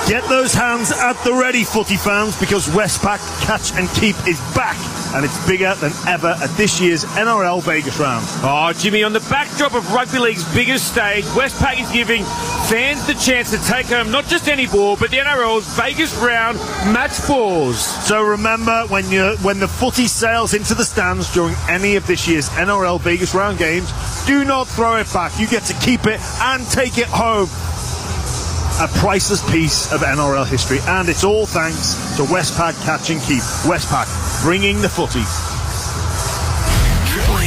S3: Get those hands at the ready, footy fans, because Westpac Catch and Keep is back, and it's bigger than ever at this year's NRL Vegas round.
S4: Oh, Jimmy, on the backdrop of Rugby League's biggest stage, Westpac is giving fans the chance to take home not just any ball, but the NRL's Vegas round match balls.
S3: So remember, when the footy sails into the stands during any of this year's NRL Vegas round games, do not throw it back. You get to keep it and take it home. A priceless piece of NRL history, and it's all thanks to Westpac Catch and Keep. Westpac, bringing the footy.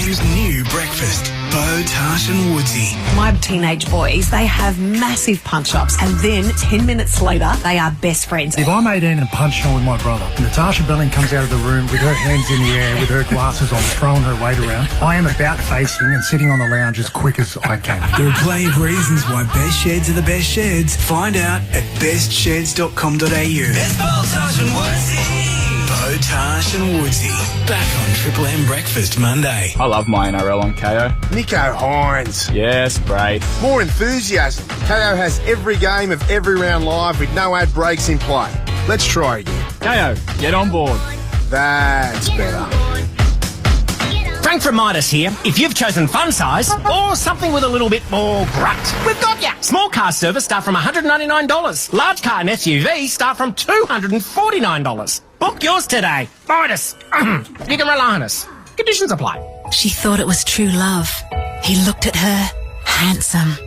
S28: M's new breakfast. Bo, Tash and Woodsy.
S2: My teenage boys, they have massive punch-ups, and then 10 minutes later, they are best friends.
S7: If I'm 18 and punched on with my brother, and Natasha Belling comes out of the room with her hands in the air, with her glasses on, throwing her weight around, I am about facing and sitting on the lounge as quick as I can.
S28: There are plenty of reasons why best sheds are the best sheds. Find out at bestsheds.com.au. It's Bo, Tash and Woodsy. Bo, Tash and Woodsy. Back on Triple M Breakfast Monday.
S13: I love my NRL on KO.
S19: Nico Hines.
S13: Yes, Braid.
S19: More enthusiasm. KO has every game of every round live with no ad breaks in play. Let's try again.
S13: KO, get on board.
S19: That's better.
S9: Frank from Midas here. If you've chosen fun size or something with a little bit more grunt, we've got ya. Small car service start from $199. Large car and SUV start from $249. Book yours today. Midas. You can rely on us. Conditions apply.
S20: She thought it was true love. He looked at her. Handsome.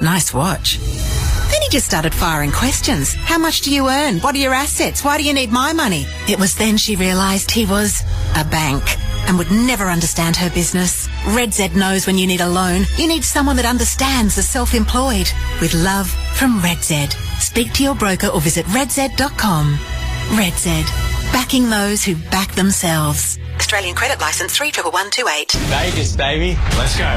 S20: Nice watch. Then he just started firing questions. How much do you earn? What are your assets? Why do you need my money? It was then she realised he was a bank and would never understand her business. Red Z knows when you need a loan, you need someone that understands the self-employed. With love from Red Z. Speak to your broker or visit redz.com. Red Z. Backing those who back themselves. Australian credit licence 311128.
S21: Vegas, baby. Let's go.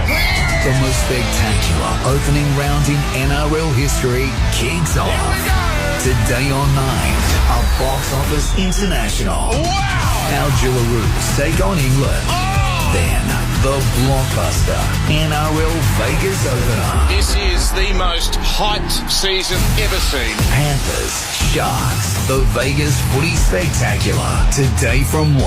S22: The most spectacular opening round in NRL history kicks off. Today on 9, a box office international.
S21: Wow!
S22: Our Jillaroos take on England. Then, the blockbuster NRL Vegas opener.
S21: This is the most hyped season ever seen.
S22: Panthers, Sharks, the Vegas Footy Spectacular. Today from 1,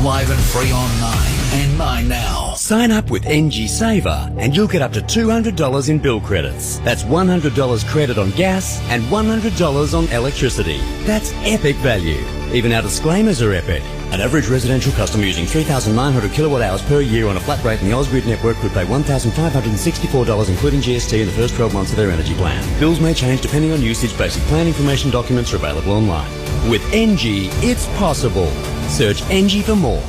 S22: live and free on 9 and 9 now.
S23: Sign up with NG Saver and you'll get up to $200 in bill credits. That's $100 credit on gas and $100 on electricity. That's epic value. Even our disclaimers are epic. An average residential customer using 3,900 kilowatt hours per year on a flat rate in the Ausgrid network could pay $1,564 including GST in the first 12 months of their energy plan. Bills may change depending on usage. Basic plan information documents are available online. With NG, it's possible. Search NG for more.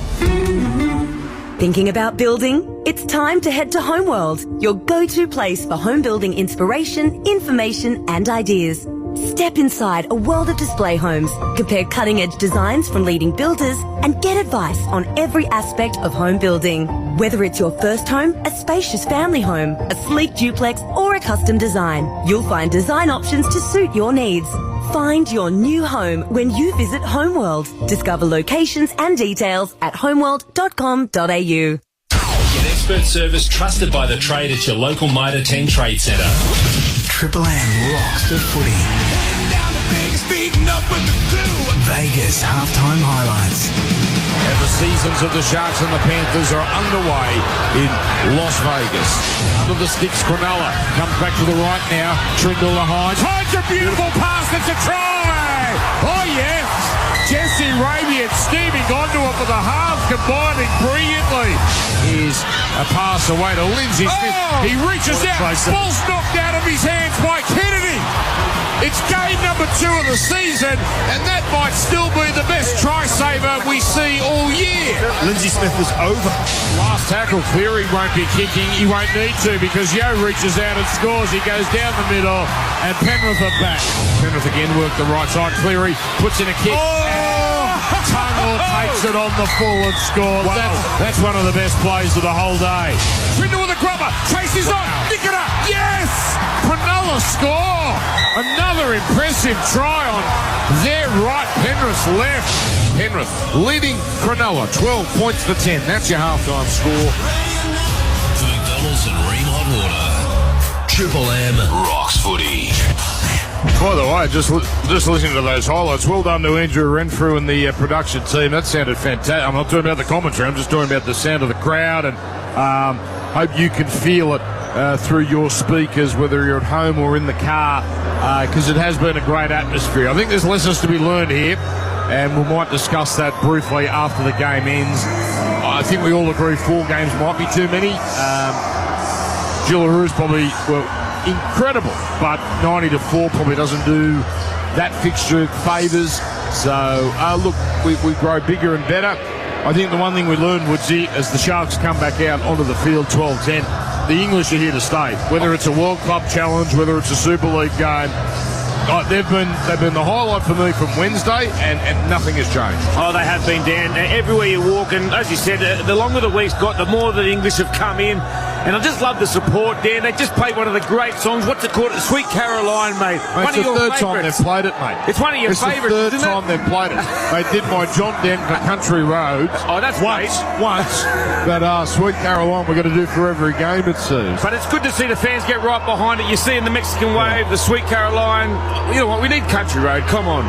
S29: Thinking about building? It's time to head to Homeworld, your go-to place for home building inspiration, information and ideas. Step inside a world of display homes, compare cutting-edge designs from leading builders, and get advice on every aspect of home building. Whether it's your first home, a spacious family home, a sleek duplex, or a custom design, you'll find design options to suit your needs. Find your new home when you visit Homeworld. Discover locations and details at homeworld.com.au.
S11: Get expert service trusted by the trade at your local Mitre 10 Trade Centre.
S22: Triple M rocks the footy. Vegas halftime highlights.
S16: And the seasons of the Sharks and the Panthers are underway in Las Vegas. Under the sticks, Cronulla comes back to the right now. Cronulla Hines. Hines, a beautiful pass. It's a try. Oh, yes. Jesse Rabian steaming onto it with the halves combining brilliantly. Here's a pass away to Lindsay Smith. He reaches out. Ball's knocked out of his hands by Kennedy. It's game number 2 of the season, and that might still be the best try saver we see all year.
S3: Lindsay Smith was over.
S16: Last tackle, Cleary won't be kicking. He won't need to because Yo reaches out and scores. He goes down the middle, and Penrith are back. Penrith again work the right side. Cleary puts in a kick. Tungle takes it on the full and scores. Wow. That's one of the best plays of the whole day. Trindle with a grubber. Tracy's on. Nick it up. Yes! Cronulla score. Another impressive try on their right. Penrith's left. Penrith leading Cronulla 12 points to 10. That's your halftime score.
S11: McDonald's and Ream Hot Water. Triple M rocks footy.
S16: By the way, just listening to those highlights, well done to Andrew Renfrew and the production team. That sounded fantastic. I'm not talking about the commentary. I'm just talking about the sound of the crowd, and hope you can feel it through your speakers, whether you're at home or in the car, because it has been a great atmosphere. I think there's lessons to be learned here, and we might discuss that briefly after the game ends. I think we all agree 4 games might be too many. Jillaroos probably, incredible, but 90-4 probably doesn't do that fixture favours. So, look, we grow bigger and better. I think the one thing we learned, Woodsy, as the Sharks come back out onto the field 12-10, the English are here to stay. Whether it's a World Club challenge, whether it's a Super League game, they've been the highlight for me from Wednesday, and nothing has changed.
S4: Oh, they have been, Dan. Everywhere you walk, and as you said, the longer the week's got, the more the English have come in. And I just love the support, Dan. They just played one of the great songs. What's it called? Sweet Caroline, mate.
S16: It's the third time they've played it, mate.
S4: It's one of your favourites, isn't it?
S16: It's the third time they've played it. They did my John Denver Country Roads.
S4: Oh, that's
S16: once. But Sweet Caroline we're going to do for every game, it seems.
S4: But it's good to see the fans get right behind it. You see in the Mexican Wave, the Sweet Caroline. You know what? We need Country Road. Come on.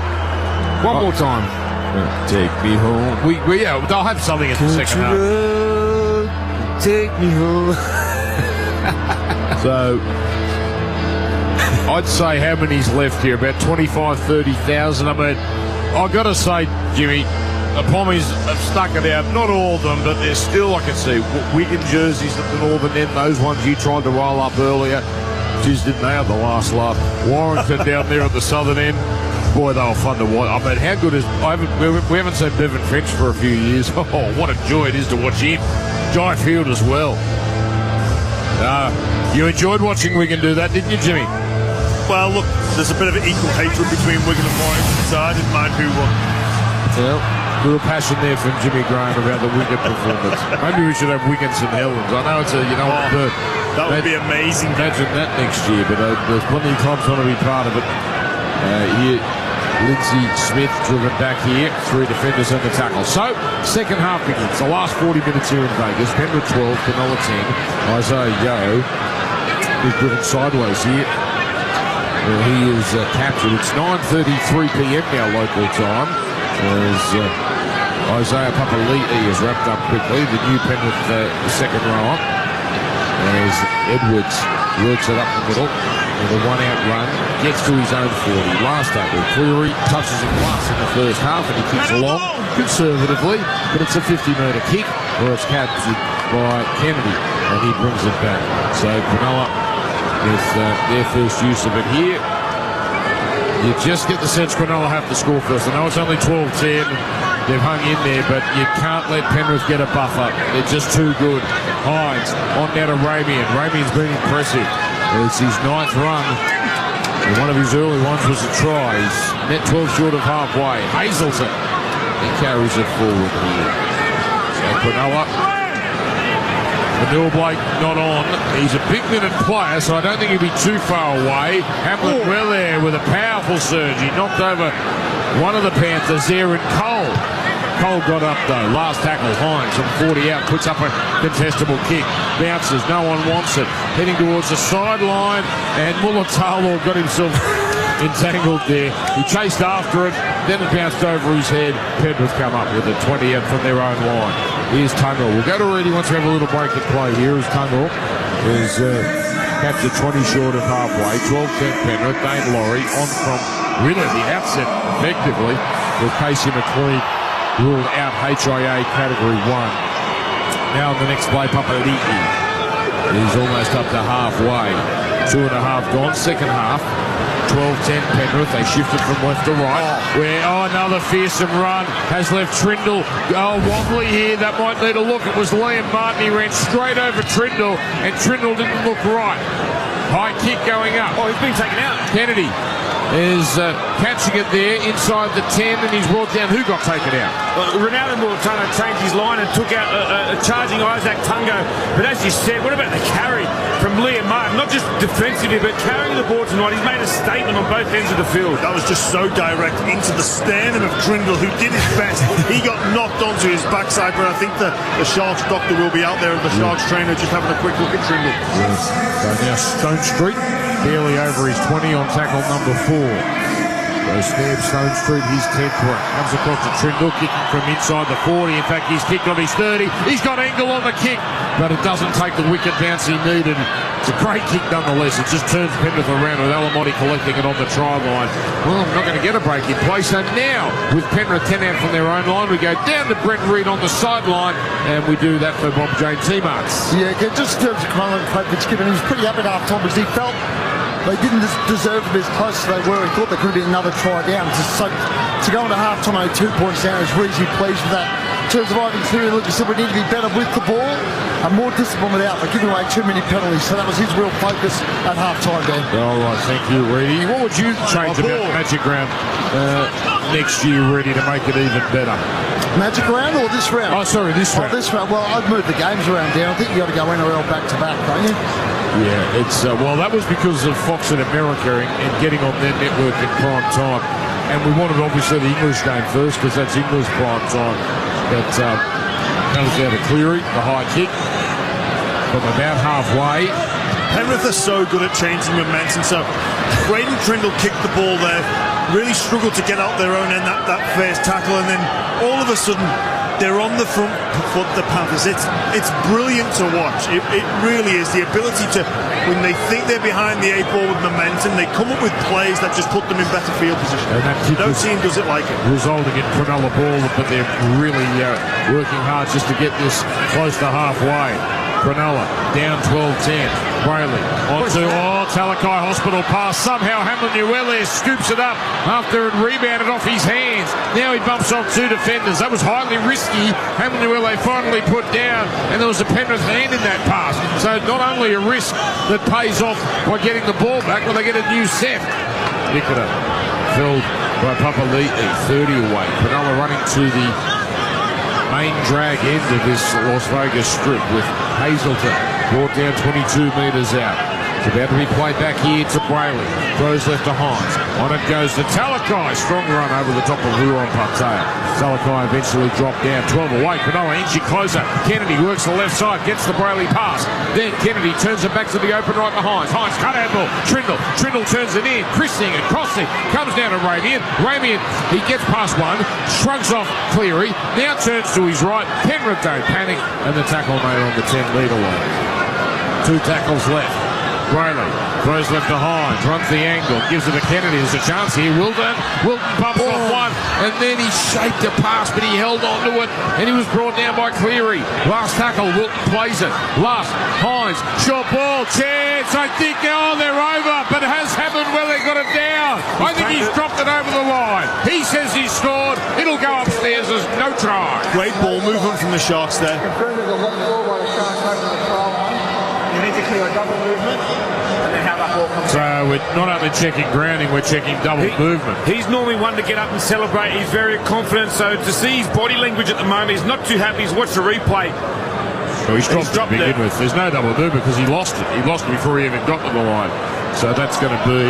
S4: One more time.
S16: Take me home. They'll have something in the second half.
S5: Take me home.
S16: So, I'd say how many's left here? About 25, 30,000. I mean, I've got to say, Jimmy, the Pommies have stuck it out. Not all of them, but there's still, I can see, Wigan jerseys at the northern end. Those ones you tried to roll up earlier. Jeez, didn't they have the last laugh? Warrington down there at the southern end. Boy, they were fun to watch. I mean, how good is... we haven't seen Bevan Finch for a few years. Oh, what a joy it is to watch him. Jai Field as well. You enjoyed watching Wigan do that, didn't you, Jimmy?
S3: Well, look, there's a bit of an equal hatred between Wigan and Warrington, so I didn't mind who won.
S16: Well, a little passion there from Jimmy Graham about the Wigan performance. Maybe we should have Wigan St Helens. I know it's a,
S3: that would be amazing.
S16: Imagine that next year, but there's plenty of clubs want to be part of it. Here, Lindsay Smith driven back here, 3 defenders and the tackle. So, second half begins. The last 40 minutes here in Vegas. Penrith 12, Cronulla 10. Isaiah Yeo is driven sideways here. He is captured. It's 9:33 p.m. now local time. As Isaiah Papali'i is wrapped up quickly. The new Penrith second rower. As Edwards works it up the middle. With a one-out run, gets to his own 40. Last tackle, Cleary touches him once in the first half, and he kicks along conservatively, but it's a 50-metre kick, where it's captured by Kennedy, and he brings it back. So Cronulla with their first use of it here. You just get the sense Cronulla have to score first. I know it's only 12-10. They've hung in there, but you can't let Penrith get a buffer. They're just too good. Hines on now to Ramian. Ramian's been impressive. It's his 9th run. And one of his early ones was a try. He's net 12 short of halfway. Hazelton. He carries it forward here. So Cronulla. Manil Blake not on. He's a big minute player, so I don't think he'll be too far away. Hamlet well there with a powerful surge. He knocked over one of the Panthers there in Cole. Cole got up though. Last tackle, Hines from 40 out, puts up a contestable kick. Bounces, no one wants it. Heading towards the sideline, and Mulatalo got himself entangled there. He chased after it, then it bounced over his head. Penrith come up with it, 20 out from their own line. Here's Tungle. We'll go to Reedy once we have a little break in play here. As Tungle is captured 20 short of halfway. 12-10 Penrith. Dane Laurie on from really the outset effectively with Casey McLean ruled out HIA Category 1. Now in the next play, Papali'i is almost up to halfway. 2.5 gone, second half. 12-10 Penrith. They shifted from left to right. Where, another fearsome run has left Trindle. Wobbly here. That might need a look. It was Liam Martin. He ran straight over Trindle, and Trindle didn't look right. High kick going up.
S4: Oh, he's been taken out.
S16: Kennedy is catching it there inside the 10, and he's brought down. Who got taken out?
S4: Well, Ronaldo Mulatano changed his line and took out a charging Isaac Tungo. But as you said, what about the carry from Liam Martin? Not just defensively, but carrying the ball tonight. He's made a statement on both ends of the field.
S3: That was just so direct into the sternum of Trindle, who did his best. He got knocked onto his backside, but I think the Sharks doctor will be out there, and the Sharks trainer just having a quick look at Trindle.
S16: Yes. So now Stone Street barely over his 20 on tackle number 4. So Snab Stone Street, his 10th one. Comes across to Trindle, kicking from inside the 40. In fact, he's kicked on his 30. He's got angle on the kick, but it doesn't take the wicket bounce he needed. It's a great kick nonetheless. It just turns Penrith around with Alamotti collecting it on the try line. Well, I'm not going to get a break in play. So now, with Penrith 10 out from their own line, we go down to Brent Reid on the sideline, and we do that for Bob Jane T-Marks.
S5: Yeah, just in terms of Cronulla and Craig Fitzgibbon, he was pretty up at half-time because he felt they didn't deserve to be as close as they were. He thought there could have been another try down. To go into half-time only 2 points down, I was reasonably pleased with that. terms of Ivan Cleary, look, he said we need to be better with the ball and more disciplined without. They're giving away too many penalties, so that was his real focus at half-time, Dan.
S16: All right, thank you, Reedy. What would you change about Magic Round next year, Reedy, to make it even better?
S5: Magic Round or this round?
S16: Oh, sorry, this round.
S5: Oh, this round. Well, I'd move the games around, Dan. I think you got to go NRL back-to-back, don't you?
S16: Yeah, it's well, that was because of Fox in America and getting on their network in prime time. And we wanted, obviously, the English game first because that's English prime time. But comes out of Cleary, the high kick from about halfway.
S3: Penrith are so good at changing momentum. So Braden Trindle kicked the ball there, really struggled to get out their own end, that first tackle, and then all of a sudden they're on the front foot, the Panthers. It's brilliant to watch. It really is. The ability to, when they think they're behind the 8 ball with momentum, they come up with plays that just put them in better field position. No team does it like it.
S16: Resulting in Cronulla ball, but they're really working hard just to get this close to halfway. Cronulla down 12-10. Brayley onto Talakai Hospital pass. Somehow Hamlin-Uele scoops it up after it rebounded off his hands. Now he bumps off 2 defenders. That was highly risky. Hamlin-Uele finally put down, and there was a Penrith hand in that pass. So not only a risk that pays off by getting the ball back, but they get a new set. Nicola filled by Papali'i, 30 away. Cronulla running to the main drag end of this Las Vegas strip with Hazelton brought down 22 metres out. It's about to be played back here to Brayley. Throws left to Hines. On it goes to Talakai. Strong run over the top of Huron Patea. Talakai eventually dropped down. 12 away. Cronulla inching closer. Kennedy works the left side. Gets the Brayley pass. Then Kennedy turns it back to the open right to Hines. Hines cut out ball. Trindle turns it in. Christing and Crossing comes down to Ramian. Ramian, he gets past one. Shrugs off Cleary. Now turns to his right. Penrith don't panic. And the tackle made on the 10-metre line. 2 tackles left. Brayley throws left to Hines, runs the angle, gives it to Kennedy. There's a chance here. Wilton bumps off one, and then he shaped a pass, but he held on to it, and he was brought down by Cleary. Last tackle, Wilton plays it. Last, Hines, short ball, chance. I think now they're over, but has Hamlin-Uele got it down? I think he's dropped it over the line. He says he's scored. It'll go upstairs. There's no try.
S3: Great ball movement from the Sharks there.
S8: You need to clear a double movement, and then how that ball comes.
S16: So we're not only checking grounding, we're checking double movement.
S4: He's normally one to get up and celebrate. He's very confident. So to see his body language at the moment, he's not too happy. He's watched the replay.
S16: So he's dropped to begin with. There's no double movement because he lost it. He lost it before he even got to the line. So that's going to be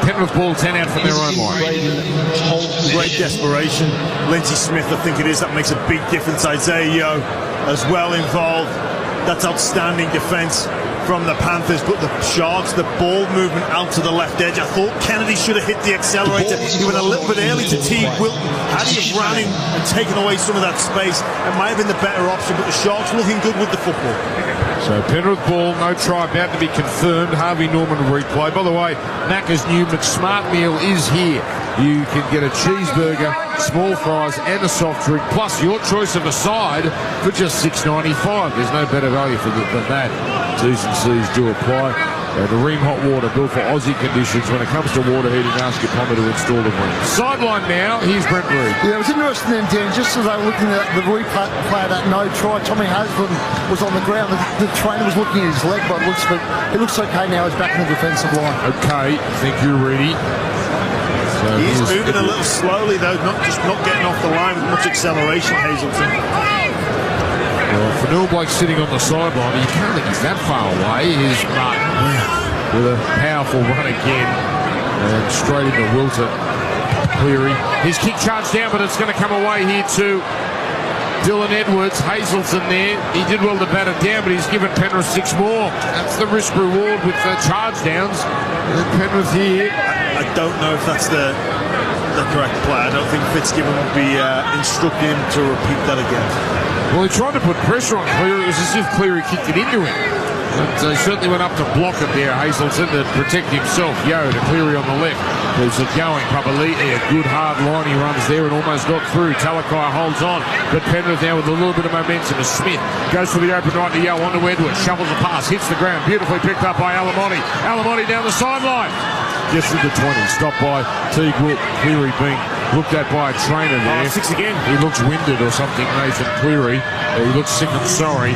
S16: Penrith ball 10 out from their own line.
S3: Great desperation. Lindsay Smith, I think it is, that makes a big difference. Isaiah Yeo as well involved. That's outstanding defence from the Panthers, but the Sharks, the ball movement out to the left edge. I thought Kennedy should have hit the accelerator. He went a little bit early to Teague Wilton. Had he have ran him and taken away some of that space, it might have been the better option, but the Sharks looking good with the football.
S16: So Penrith ball, no try about to be confirmed. Harvey Norman replay. By the way, Macca's new McSmart meal is here. You can get a cheeseburger, small fries and a soft drink, plus your choice of a side for just $6.95. There's no better value than that. T's and C's do apply. The Ream Hot Water built for Aussie conditions. When it comes to water heating, ask your plumber to install the Ream. Sideline now, here's Brent Reed.
S5: Yeah, it was interesting then, Dan, just as they were looking at the replay of that no try, Tommy Haslam was on the ground. The trainer was looking at his leg, but it looks okay now. He's back in the defensive line.
S16: Okay, thank you, Reedy. So
S3: he's moving a little slowly, though, not getting off the line with much acceleration, Hazelton.
S16: Well, for Neil Blake sitting on the sideline, you can't think he's that far away. Here's Martin with a powerful run again. And straight into Wilton. Cleary. His kick charged down, but it's going to come away here to Dylan Edwards. Hazelton there. He did well to bat it down, but he's given Penrith 6 more. That's the risk reward with the charge downs. And Penrith here.
S3: I don't know if that's the correct play. I don't think Fitzgibbon would be instructing him to repeat that again.
S16: Well, he tried to put pressure on Cleary. It was as if Cleary kicked it into him. But he certainly went up to block it there, Hazelton, to protect himself. Yo to Cleary on the left. Keeps it going. Papali'i, a good hard line. He runs there and almost got through. Talakai holds on. But Penrith now with a little bit of momentum as Smith goes for the open right to Yo onto Edwards. Shovels the pass. Hits the ground. Beautifully picked up by Alamotti. Alamotti down the sideline. Just to the 20. Stopped by Teague Wilton. Cleary being looked at by a trainer there.
S4: 6 again.
S16: He looks winded or something, Nathan Cleary. He looks sick and sorry.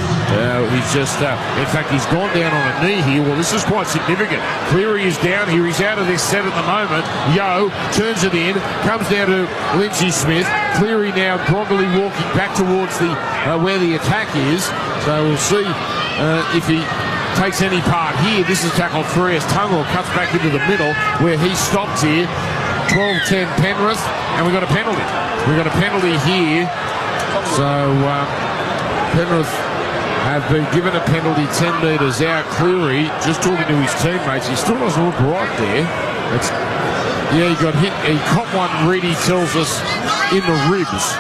S16: He's just, in fact, he's gone down on a knee here. Well, this is quite significant. Cleary is down here. He's out of this set at the moment. Yo turns it in, comes down to Lindsay Smith. Cleary now groggily walking back towards the where the attack is. So we'll see if he takes any part here. This is tackle 3 as Tungle cuts back into the middle where he stopped here. 12-10 Penrith, and we've got a penalty. We've got a penalty here. So Penrith have been given a penalty 10 metres out. Cleary, just talking to his teammates, he still doesn't look right there. Yeah, he got hit. He caught one, Reedy tells us, in the ribs.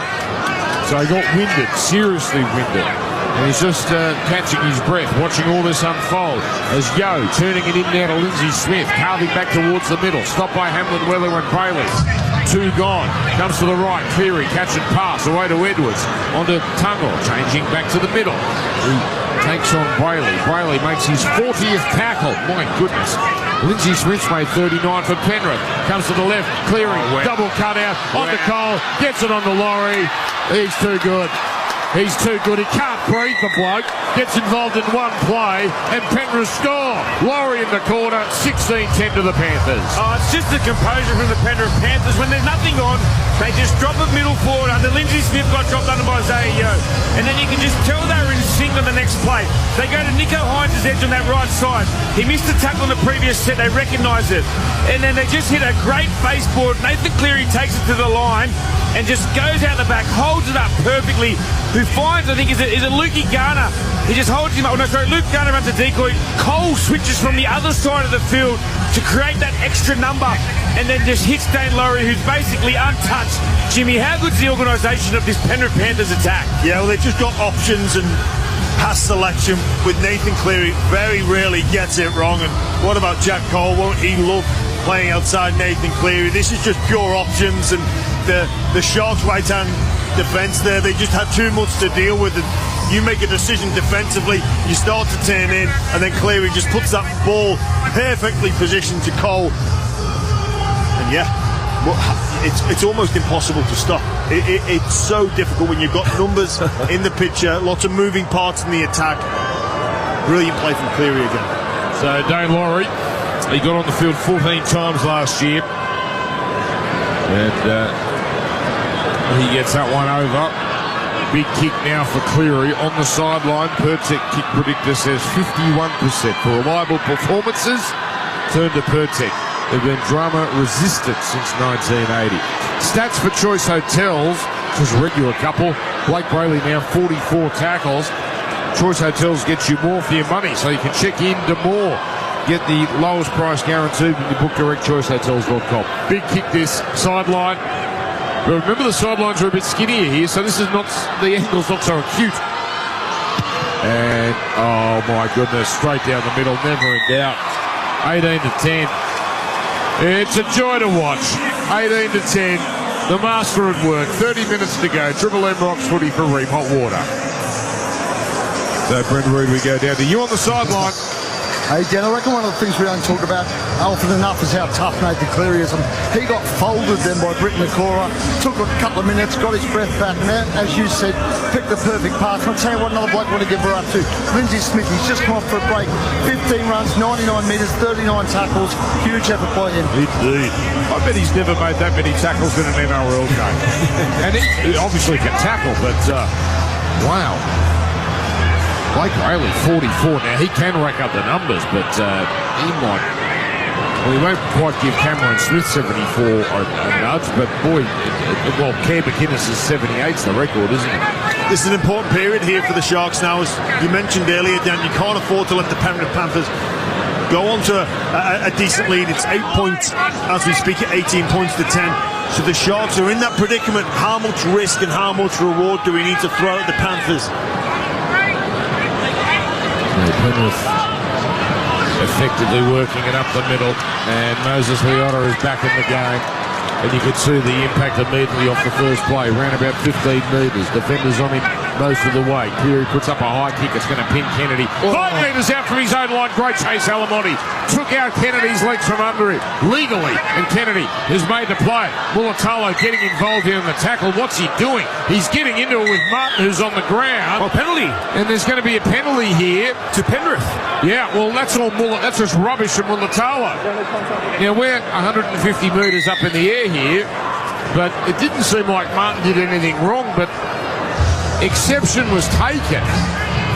S16: So he got winded, seriously winded. And he's just catching his breath, watching all this unfold as Yo turning it in now to Lindsay Smith, carving back towards the middle. Stopped by Hamlin, Weller and Bailey. 2 gone. Comes to the right. Cleary, catch and pass away to Edwards. Onto Tungle, changing back to the middle. He takes on Bailey. Bailey makes his 40th tackle. My goodness. Lindsay Smith's made 39 for Penrith. Comes to the left. Cleary, double cut out. Onto Cole. Gets it on the Laurie. He's too good. He's too good. He can't breathe, the bloke. Gets involved in one play, and Penrith score. Laurie in the corner, 16-10 to the Panthers.
S4: Oh, it's just the composure from the Penrith Panthers. When there's nothing on, they just drop it middle forward. Under Lindsay Smith got dropped under by Isaiah Yo. And then you can just tell they were in sync on the next play. They go to Nico Hines' edge on that right side. He missed the tackle on the previous set. They recognise it. And then they just hit a great baseboard. Nathan Cleary takes it to the line and just goes out the back, holds it up perfectly. Who finds, I think, is it Lukey Garner? He just holds him up. Oh, no, sorry, Luke Garner runs a decoy. Cole switches from the other side of the field to create that extra number and then just hits Dane Laurie, who's basically untouched. Jimmy, how good's the organisation of this Penrith Panthers attack?
S3: Yeah, well, they've just got options and pass selection with Nathan Cleary. Very rarely gets it wrong. And what about Jack Cole? Won't he love playing outside Nathan Cleary? This is just pure options, and the Sharks' right-hand defence there, they just had too much to deal with. And you make a decision defensively, you start to turn in, and then Cleary just puts that ball perfectly positioned to Cole. And yeah, it's almost impossible to stop. It's so difficult when you've got numbers in the picture, lots of moving parts in the attack. Brilliant play from Cleary again.
S16: So Dane Laurie, he got on the field 14 times last year, and he gets that one over. Big kick now for Cleary on the sideline. Pertek kick predictor says 51%. For reliable performances, turn to Pertek. They've been drama resistant since 1980. Stats for Choice Hotels, just read you a couple. Blake Brayley now 44 tackles. Choice Hotels gets you more for your money, so you can check into more. Get the lowest price guaranteed when you book directchoicehotels.com. Big kick this sideline. But remember, the sidelines are a bit skinnier here, so this is not, the angle's not so acute. And, oh my goodness, straight down the middle, never in doubt. 18-10. It's a joy to watch. 18-10. The master at work. 30 minutes to go. Triple M Rocks footy for Ream Hot Water. So, Brent Reid, we go down to you on the sideline.
S5: Hey, Dan, I reckon one of the things we don't talk about often enough is how tough Nathan Cleary is. He got folded then by Britton Nakora, took a couple of minutes, got his breath back, and now, as you said, picked the perfect pass. I'll tell you what another bloke want to give her up to. Lindsay Smith, he's just come off for a break. 15 runs, 99 metres, 39 tackles. Huge effort by him.
S16: Indeed. I bet he's never made that many tackles in an NRL game. And he obviously can tackle, but wow. Blake Brayley, 44. Now, he can rack up the numbers, but he might... Well, he won't quite give Cameron Smith 74 a nudge, but boy, well, Cam McInnes is 78's the record, isn't it?
S3: This is an important period here for the Sharks now. As you mentioned earlier, Dan, you can't afford to let the Penrith Panthers go on to a decent lead. It's 8 points as we speak at 18 points to 10. So the Sharks are in that predicament. How much risk and how much reward do we need to throw at the Panthers?
S16: Penrith effectively working it up the middle, and Moses Leota is back in the game, and you could see the impact immediately off the first play. Ran about 15 metres. Defenders on him most of the way. Cleary puts up a high kick. It's going to pin Kennedy. 5 metres out from his own line. Great chase, Alamotti. Took out Kennedy's legs from under him legally, and Kennedy has made the play. Mulatalo getting involved here in the tackle. What's he doing? He's getting into it with Martin, who's on the ground.
S4: Oh, penalty.
S16: And there's going to be a penalty here
S4: to Penrith.
S16: Yeah, well, that's just rubbish from Mulatalo. Now, we're 150 metres up in the air here, but it didn't seem like Martin did anything wrong, but exception was taken.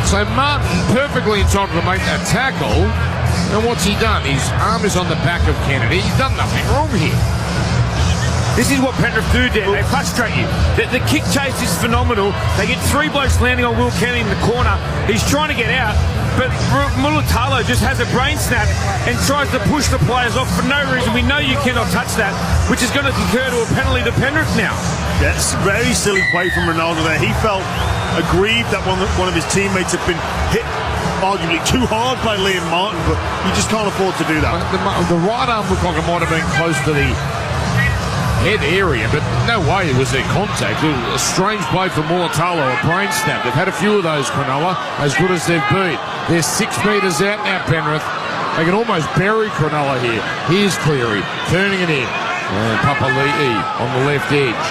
S16: So Martin perfectly entitled to make that tackle. And what's he done? His arm is on the back of Kennedy. He's done nothing wrong here.
S4: This is what Penrith do, Dan. They frustrate you. The kick chase is phenomenal. They get 3 blokes landing on Will Kennedy in the corner. He's trying to get out, but Mulatalo just has a brain snap and tries to push the players off for no reason. We know you cannot touch that, which is going to concur to a penalty to Penrith now.
S3: That's very silly play from Ronaldo there. He felt aggrieved that one of his teammates had been hit arguably too hard by Liam Martin, but you just can't afford to do that.
S16: The right arm looked like it might have been close to the head area, but no way it was their contact. It was a strange play from Mulatalo, a brain snap. They've had a few of those, Cronulla, as good as they've been. They're 6 metres out now, Penrith. They can almost bury Cronulla here. Here's Cleary, turning it in. And Papali'i on the left edge.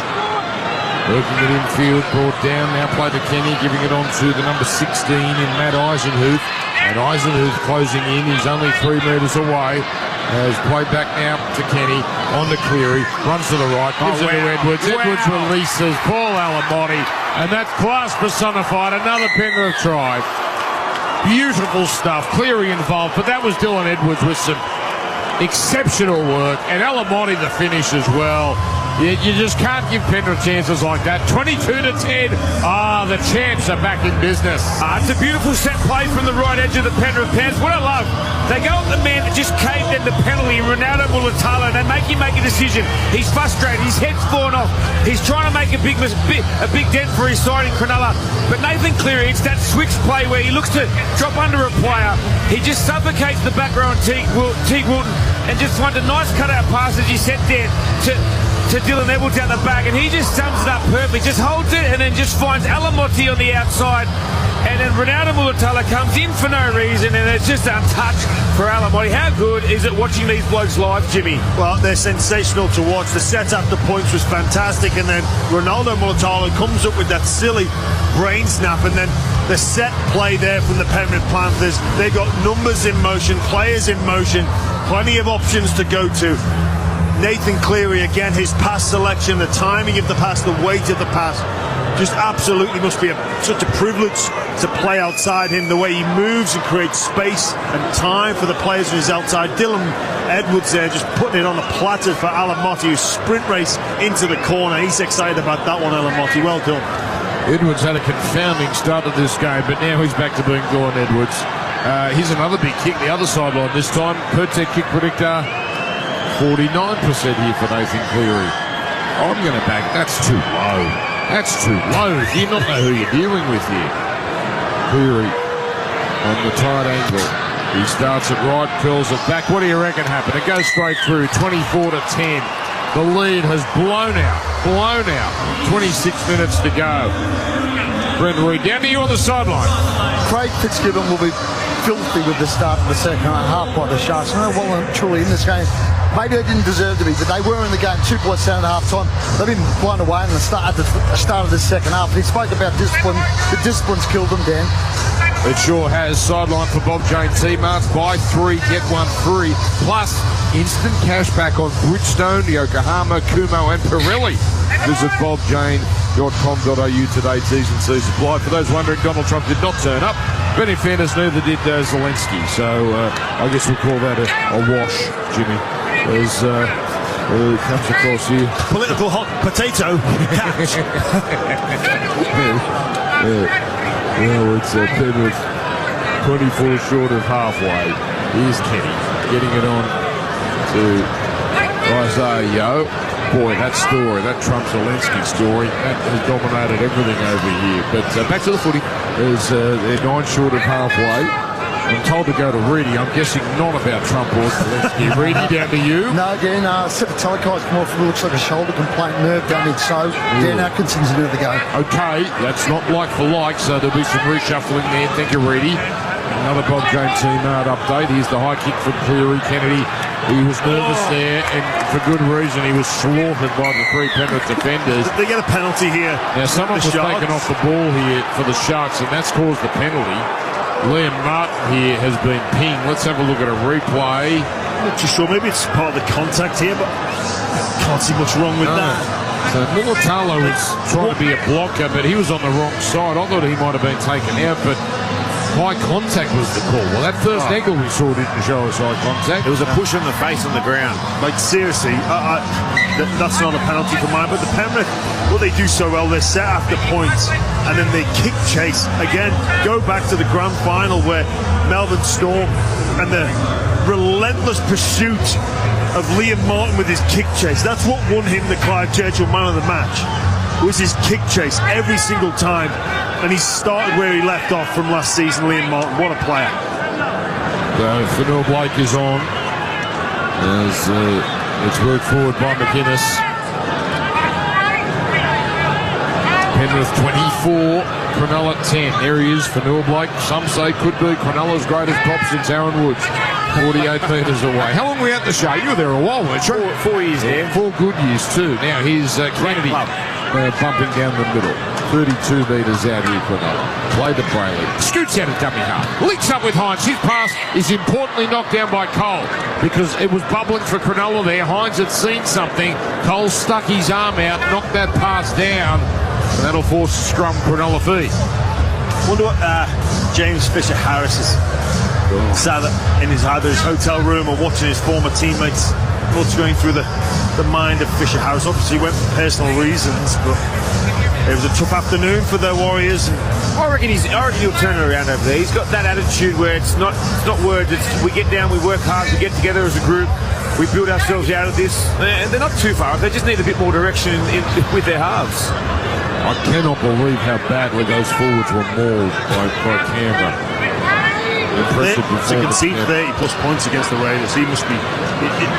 S16: Working it infield, brought down, now play to Kenny, giving it on to the number 16 in Matt Eisenhuth. And Eisenhuth closing in, he's only 3 metres away. Has played back now to Kenny, on to Cleary, runs to the right, gives it to Edwards. Edwards releases Paul Alamotti, and that's class personified. Another Penrith try. Beautiful stuff. Cleary involved, but that was Dylan Edwards with some exceptional work, and Alamotti the finish as well. You just can't give Penrith chances like that. 22-10. The champs are back in business.
S4: It's a beautiful set play from the right edge of the Penrith Panthers. What I love, they go at the man that just caved in the penalty, Ronaldo Mulatalo. They make him make a decision. He's frustrated. His head's fallen off. He's trying to make a big dent for his side in Cronulla. But Nathan Cleary, it's that switch play where he looks to drop under a player. He just suffocates the back row on Teague Wilton and just finds a nice cutout pass as he set there to Dylan Edwards out the back, and he just sums it up perfectly, just holds it and then just finds Alamotti on the outside, and then Ronaldo Mulatalo comes in for no reason, and it's just untouched for Alamotti. How good is it watching these blokes live, Jimmy?
S3: Well, they're sensational to watch. The set after points was fantastic, and then Ronaldo Mulatalo comes up with that silly brain snap, and then the set play there from the Penrith Panthers. They got numbers in motion, players in motion, plenty of options to go to. Nathan Cleary, again, his pass selection, the timing of the pass, the weight of the pass, just absolutely must be such a privilege to play outside him, the way he moves and creates space and time for the players on his outside. Dylan Edwards there just putting it on a platter for Alamotti, who sprint race into the corner. He's excited about that one, Alamotti. Well done. Edwards had a confounding start to this game, but now he's back to being Dylan Edwards. Here's another big kick, the other sideline this time. Pertec kick predictor, 49% here for Nathan Cleary. I'm going to back. That's too low. That's too low. Do you not know who you're dealing with here? Cleary on the tight angle. He starts it right, curls it back. What do you reckon happened? It goes straight through, 24-10. The lead has blown out. 26 minutes to go. Brent Reid, down to you on the sideline.
S5: Craig Fitzgibbon will be filthy with the start of the second half by the Sharks. I know well and truly in this game, maybe they didn't deserve to be, but they were in the game. 2 points down at half time. They've been blown away in the start of the second half. He spoke about discipline. The discipline's killed them, Dan.
S16: It sure has. Sideline for Bob Jane T-Marts. Buy 3, get 1 free. Plus, instant cash back on Bridgestone, Yokohama, Kumo and Pirelli. Visit bobjane.com.au today. T's and C's apply. For those wondering, Donald Trump did not turn up, but in fairness, neither did Zelensky. So I guess we'll call that a wash, Jimmy. As it comes across here.
S3: Political hot potato catch.
S16: Well, it's Penrith 24 short of halfway. Here's Kenny getting it on to Isaiah Yeo. Boy, that story, that Trump Zelensky story, that has dominated everything over here. But back to the footy. They're 9 short of halfway. I'm told to go to Reedy. I'm guessing not about Trump or Zelensky. Reedy, down to you.
S5: No, again, Sepatelikai's come off. Looks like a shoulder complaint, nerve damage. So Dan Atkinson's into the game.
S16: Okay, that's not like for like, so there'll be some reshuffling there. Thank you, Reedy. Another Bob James Emaard update. Here's the high kick from Cleary. Kennedy, he was nervous there, and for good reason. He was slaughtered by the three Penrith defenders.
S3: They get a penalty here.
S16: Now, someone was taken off the ball here for the Sharks, and that's caused the penalty. Liam Martin here has been pinged. Let's have a look at a replay.
S3: Not too sure. Maybe it's part of the contact here, but can't see much wrong with that.
S16: So Mulatalo was trying to be a blocker, but he was on the wrong side. I thought he might have been taken out, but high contact was the call. Well, that first angle we saw didn't show us high contact.
S4: It was a push on the face on the ground.
S3: Like, seriously, that's not a penalty for mine. But the Penrith, what they do so well, they're set after points, and then they kick chase. Again, go back to the grand final where Melbourne Storm and the relentless pursuit of Liam Martin with his kick chase. That's what won him the Clive Churchill Man of the Match, was his kick chase every single time. And he started where he left off from last season, Liam Martin. What a player.
S16: Fanua Blake is on as it's worked forward by McInnes. Penrith 24, Cronulla 10. There he is, Fanua Blake. Some say could be Cronulla's greatest prop since Aaron Woods. 48 metres away. How long were we at the show? You were there a while, weren't you?
S4: 4 years there.
S16: 4 good years too. Now here's Kennedy bumping down the middle. 32 metres out here, Cronulla. Play to Brayley. Scoots out of dummy half. Links up with Hines. His pass is importantly knocked down by Cole because it was bubbling for Cronulla there. Hines had seen something. Cole stuck his arm out, knocked that pass down, and that'll force a scrum Cronulla feed.
S3: Wonder what James Fisher-Harris is sat in either his hotel room or watching his former teammates. What's going through the mind of Fisher-Harris? Obviously, he went for personal reasons, but it was a tough afternoon for the Warriors.
S4: I reckon he'll turn it around over there. He's got that attitude where it's not words. It's we get down, we work hard, we get together as a group, we build ourselves out of this. And they're not too far. They just need a bit more direction with their halves.
S16: I cannot believe how badly those forwards were mauled by Canberra.
S3: To concede 30 plus points against the Raiders, he must be.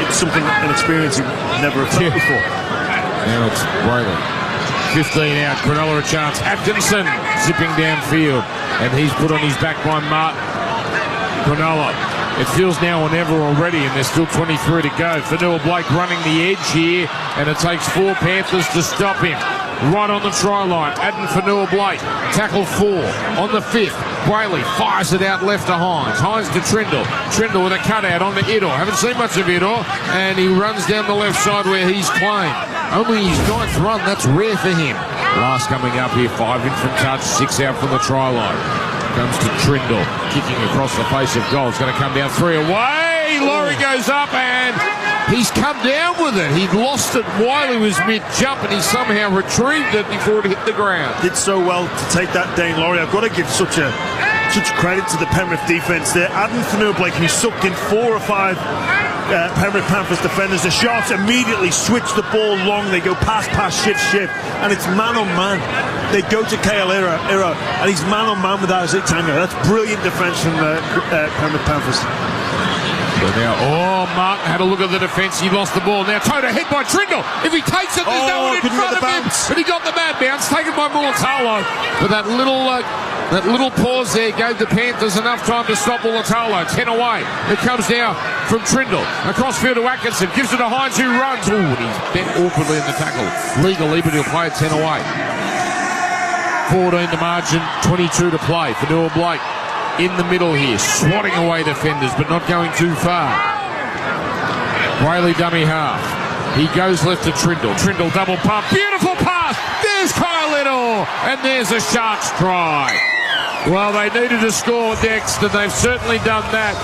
S3: It's something, an experience he never have felt before.
S16: Now it's Brayley. 15 out, Cronulla a chance. Atkinson zipping downfield, and he's put on his back by Martin. Cronulla, it feels now or never already, and there's still 23 to go. Fanua Blake running the edge here, and it takes 4 Panthers to stop him. Right on the try line, Aden Fanua Blake, tackle 4 on the 5th. Brayley fires it out left to Hines. Hines to Trindle. Trindle with a cutout on the Idor. Haven't seen much of Idor, and he runs down the left side where he's claimed. Only his 9th run, that's rare for him. Last coming up here, 5 in from touch, 6 out from the try line. Comes to Trindle, kicking across the face of goal. It's going to come down 3 away. Laurie goes up and he's come down with it. He'd lost it while he was mid-jump and he somehow retrieved it before it hit the ground.
S3: Did so well to take that, Dane Laurie. I've got to give such credit to the Penrith defence there. Aden Fanua Blake, who sucked in 4 or 5 Penrith Panthers defenders. The Sharks immediately switch the ball long. They go pass, shift, and it's man on man. They go to Kale Iro, and he's man on man with Isaac Tango. That's brilliant defence from the Penrith Panthers.
S16: So now, Martin had a look at the defence. He lost the ball. Now, Toto hit by Trindle. If he takes it, there's no one in front of him. But he got the bad bounce, taken by Mulatalo. But that little pause there gave the Panthers enough time to stop Mulatalo. 10 away. It comes now from Trindle. Across field to Atkinson. Gives it to Hines, who runs. Ooh, and he's bent awkwardly in the tackle. Legally, but he'll play it 10 away. 14 to margin, 22 to play. Fanua Blake in the middle here, swatting away defenders, but not going too far. Brayley dummy half. He goes left to Trindle. Trindle double pump. Beautiful pass. There's Kyle Little. And there's a Sharks try. Well, they needed to score next, and they've certainly done that.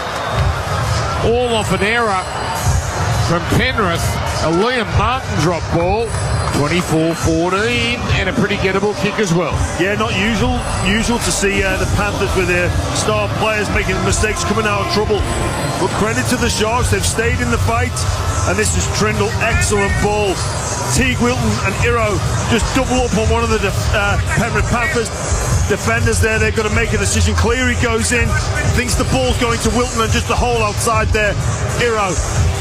S16: All off an error from Penrith. A Liam Martin drop ball. 24-14 and a pretty gettable kick as well.
S3: Yeah, not usual to see the Panthers with their star players making mistakes, coming out of trouble. But credit to the Sharks, they've stayed in the fight. And this is Trindle, excellent ball. Teague Wilton and Iro just double up on one of the Penrith Panthers. defenders there. They've got to make a decision. Cleary goes in, thinks the ball's going to Wilton and just the hole outside there. Iro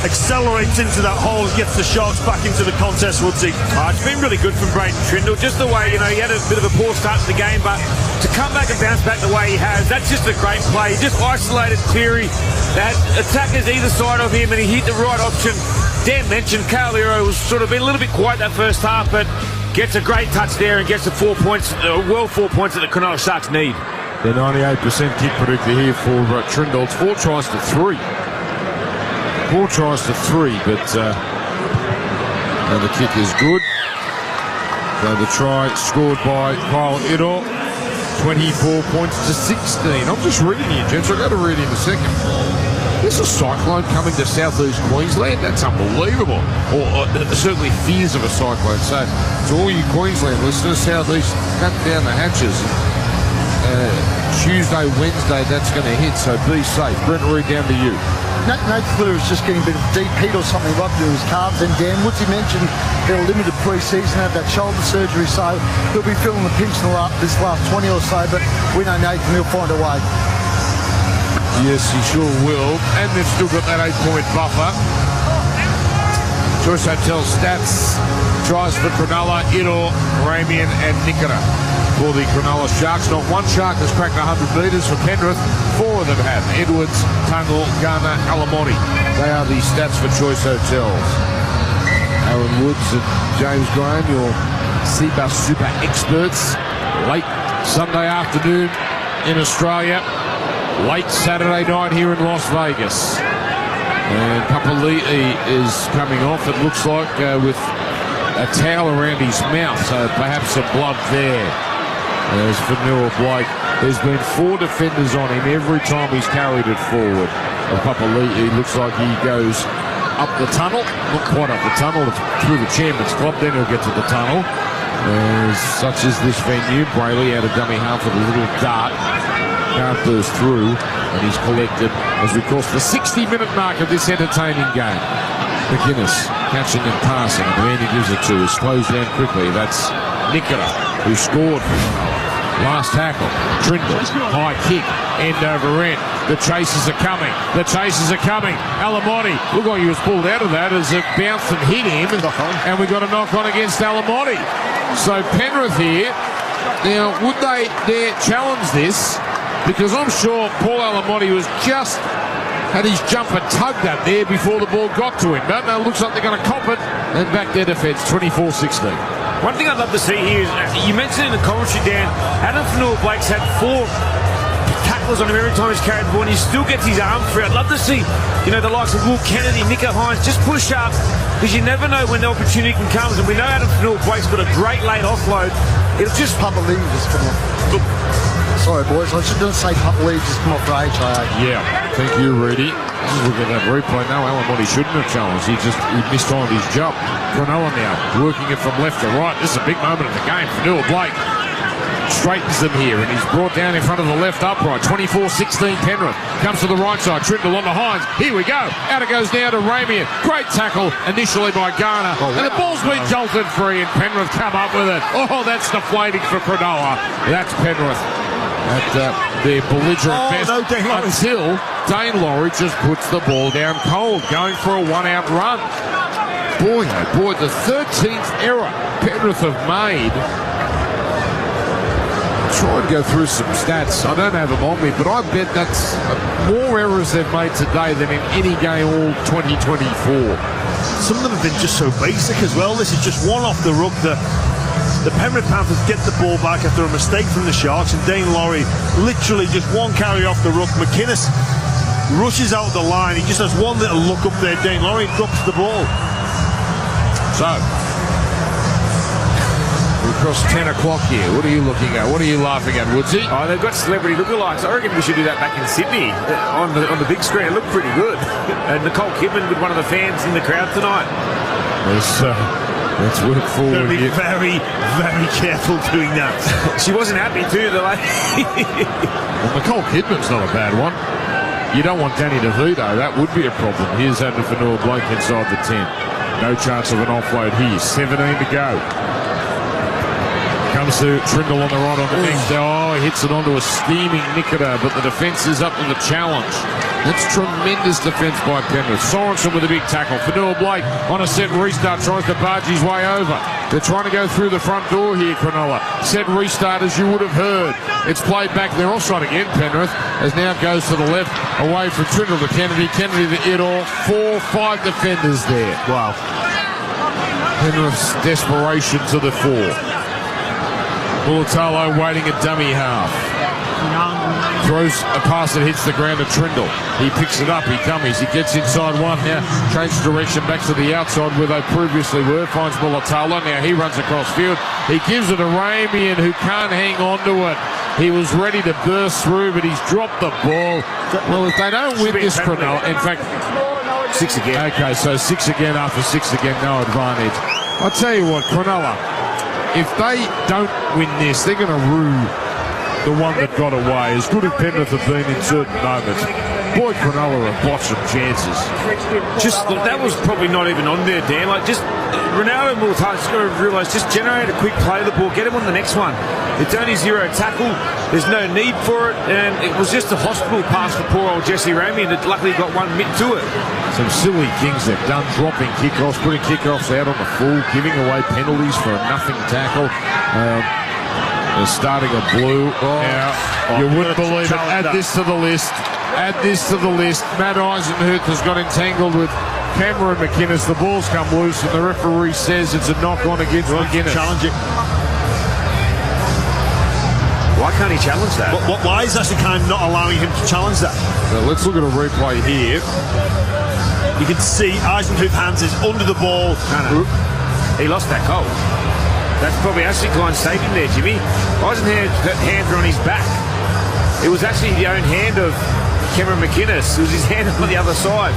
S3: accelerates into that hole and gets the Sharks back into the contest, Woodsy.
S4: It's been really good from Braden Trindle. Just the way, he had a bit of a poor start to the game, but to come back and bounce back the way he has, that's just a great play. He just isolated Cleary. They had attackers either side of him, and he hit the right option. Dan mentioned Kyle Iro was sort of been a little bit quiet that first half, but gets a great touch there and gets the 4 points, 4 points that the Cronulla Sharks need.
S16: The 98% kick predictor here for Trindle. It's 4 tries to 3. 4 tries to 3, but the kick is good. So the try scored by Kyle Iro, 24 points to 16. I'm just reading here, gents. I'll go to read in a second. There's a cyclone coming to southeast Queensland. That's unbelievable. Or certainly fears of a cyclone. So to all you Queensland listeners, southeast, cut down the hatches. Tuesday, Wednesday, that's going to hit, so be safe. Brent Reid, down to you.
S5: Nate Cleary is just getting a bit of deep heat or something rubbed into his calves. And Dan Woodsy mentioned they're limited pre-season, had that shoulder surgery, so he'll be feeling the pinch this last 20 or so, but we know Nathan, he'll find a way.
S16: Yes, he sure will. And they've still got that 8-point buffer. Choice Hotel stats. Tries for Cronulla, Iro, Ramian and Nikora. For the Cronulla Sharks, not one Shark has cracked 100 metres. For Penrith, 4 of them have. Edwards, Tungle, Garner, Alamotti. They are the stats for Choice Hotels. Aaron Woods and James Graham, your Seabus super experts. Late Sunday afternoon in Australia. Late Saturday night here in Las Vegas. And Papali'i is coming off, it looks like, with a towel around his mouth, so perhaps some blood there. As for Noah Blake, there's been 4 defenders on him every time he's carried it forward. And Papali'i looks like he goes up the tunnel, not quite up the tunnel, it's through the Chairman's Club, then he'll get to the tunnel. Such as this venue, Brayley had a dummy half with a little dart. Can't burst through, and he's collected as we cross the 60-minute mark of this entertaining game. McInnes catching and passing, and the man he gives it to is closed down quickly. That's Nikora, who scored. Last tackle, Trindle, high kick, end over end. The chasers are coming. The chasers are coming. Alamotti, looked like he was pulled out of that as it bounced and hit him, and we got a knock on against Alamotti. So Penrith here. Now, would they dare challenge this? Because I'm sure Paul Alamotti was just had his jumper tugged at there before the ball got to him. But no, it looks like they're going to cop it and back their defence, 24-16.
S4: One thing I'd love to see here is, you mentioned in the commentary, Dan, Adam Fanua-Blake's had 4 tackles on him every time he's carried the ball, and he still gets his arm free. I'd love to see, the likes of Will Kennedy, Nico Hines, just push up, because you never know when the opportunity can come. And we know Adam Fanua-Blake's got a great late offload. It'll just
S5: Papali'i just come off. Sorry, boys. I should just say Papali'i just come off for HIA.
S16: Yeah, thank you, Rudy. Just look at that replay. No, Alamotti shouldn't have challenged. He missed on his jump. Cronulla now working it from left to right. This is a big moment in the game for Noah Blake. Straightens them here, and he's brought down in front of the left upright. 24-16 Penrith. Comes to the right side. Trindle on to Hines. Here we go. Out it goes now to Ramian. Great tackle initially by Garner. And the ball's been jolted free, and Penrith come up with it. Oh, that's deflating for Cronulla. That's Penrith at their belligerent best.
S3: No,
S16: until Dane Laurie just puts the ball down cold, going for a 1-out run. Boy, oh boy, the 13th error Penrith have made. Try and go through some stats. I don't have them on me, but I bet that's more errors they've made today than in any game all 2024.
S3: Some of them have been just so basic as well. This is just one off the ruck. The Penrith Panthers get the ball back after a mistake from the Sharks, and Dane Laurie literally just one carry off the ruck. McInnes rushes out the line. He just has one little look up there. Dane Laurie drops the ball.
S16: So we cross 10 o'clock here. What are you looking at? What are you laughing at, Woodsy?
S4: Oh, they've got celebrity lookalikes. I reckon we should do that back in Sydney on the big screen. It looked pretty good. And Nicole Kidman with one of the fans in the crowd tonight.
S16: Let's work forward.
S3: Be very, very careful doing that.
S4: She wasn't happy too, the lady.
S16: Well, Nicole Kidman's not a bad one. You don't want Danny DeVito. That would be a problem. Here's Adam Fanua-Blake inside the 10. No chance of an offload here. 17 to go. comes to Trindle on the right on the next. Oh, he hits it onto a steaming Nikita, but the defence is up to the challenge. That's tremendous defence by Penrith. Sorensen with a big tackle. Fanua Blake on a set restart tries to barge his way over. They're trying to go through the front door here, Cronulla. Set restart, as you would have heard. It's played back. They're offside again, Penrith, as now goes to the left, away from Trindle to Kennedy. Kennedy to Idol. 4-5 defenders there.
S3: Wow.
S16: Penrith's desperation to the fore. Mulatalo waiting at dummy half. Throws a pass that hits the ground to Trindle. He picks it up, he dummies, he gets inside one now, changes direction back to the outside where they previously were, finds Mulatalo, now he runs across field, he gives it to Ramian who can't hang on to it. He was ready to burst through, but he's dropped the ball. Well, if they don't win this, Cronulla, in fact,
S4: 6 again.
S16: Okay, so 6 again after 6 again, no advantage. I'll tell you what, Cronulla, if they don't win this, they're going to rue the one that got away. As good as Penrith have been in certain moments, boy, Cronulla have botched some chances.
S4: Just look, that was probably not even on there, Dan. Like, just Ronaldo Mulatalo's got to realise, just generate a quick play of the ball, get him on the next one. It's only 0 tackle. There's no need for it, and it was just a hospital pass for poor old Jesse Ramian that luckily got one mitt to it.
S16: Some silly things they've done, dropping kickoffs, putting kickoffs out on the full, giving away penalties for a nothing tackle. They're starting a blue. You wouldn't believe it. Add this to the list. Add this to the list. Matt Eisenhuth has got entangled with Cameron McInnes. The ball's come loose, and the referee says it's a knock-on against McInnes.
S3: Challenge it.
S4: Why can't he challenge that?
S3: Why is Ashley Kine not allowing him to challenge that?
S16: So let's look at a replay here.
S3: You can see Eisenhuth hands is under the ball.
S4: No. He lost that goal. That's probably Ashley Kine saved him there, Jimmy. Eisenhuth's hands are on his back. It was actually the own hand of Cameron McInnes. It was his hand on the other side.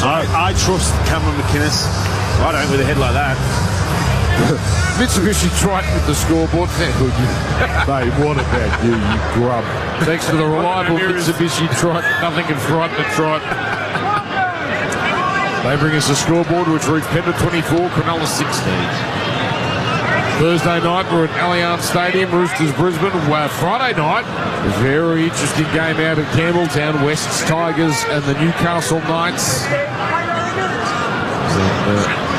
S3: I trust Cameron McInnes.
S4: I don't with a head like that.
S16: Mitsubishi Triton with the scoreboard. Thank you. Mate, what about you grub? Thanks to the reliable Mitsubishi Triton. Nothing can frighten a Triton. They bring us a scoreboard which reads Penrith 24, Cronulla 16. Thursday night, we're at Allianz Stadium, Roosters Brisbane. Friday night, a very interesting game out at Campbelltown, West's Tigers and the Newcastle Knights.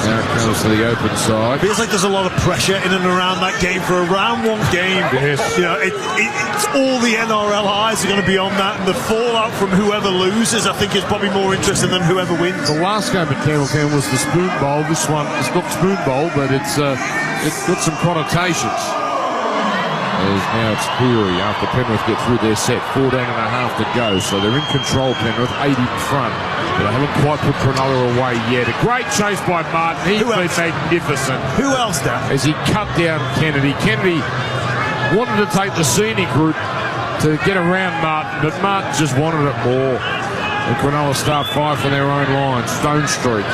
S16: Now it comes to the open side.
S3: Feels like there's a lot of pressure in and around that game for a round one game.
S16: Yes.
S3: You know, it's all the NRL eyes are going to be on that, and the fallout from whoever loses, I think, is probably more interesting than whoever wins.
S16: The last game at Campbelltown was the Spoon Bowl. This one, it's not Spoon Bowl, but it's got some connotations. Now it's Cleary after Penrith get through their set. 14 and a half to go, so they're in control, Penrith, 8 in front. But they haven't quite put Cronulla away yet. A great chase by Martin. He's been magnificent.
S3: Who else, Dan?
S16: As he cut down Kennedy. Kennedy wanted to take the scenic route to get around Martin, but Martin just wanted it more. And Cronulla start 5 from their own line. Stone Street.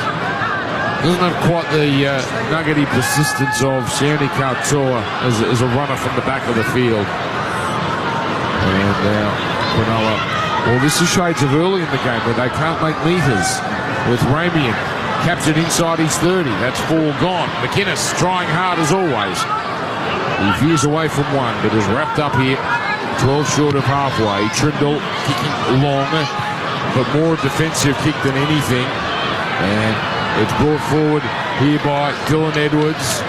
S16: Doesn't have quite the nuggety persistence of Sione Katoa as a runner from the back of the field. And now Cronulla. Well, this is shades of early in the game where they can't make metres. With Ramian captured inside his 30. That's 4 gone. McInnes trying hard as always. He veers away from one, but is wrapped up here. 12 short of halfway. Trindle kicking long, but more defensive kick than anything. And it's brought forward here by Dylan Edwards.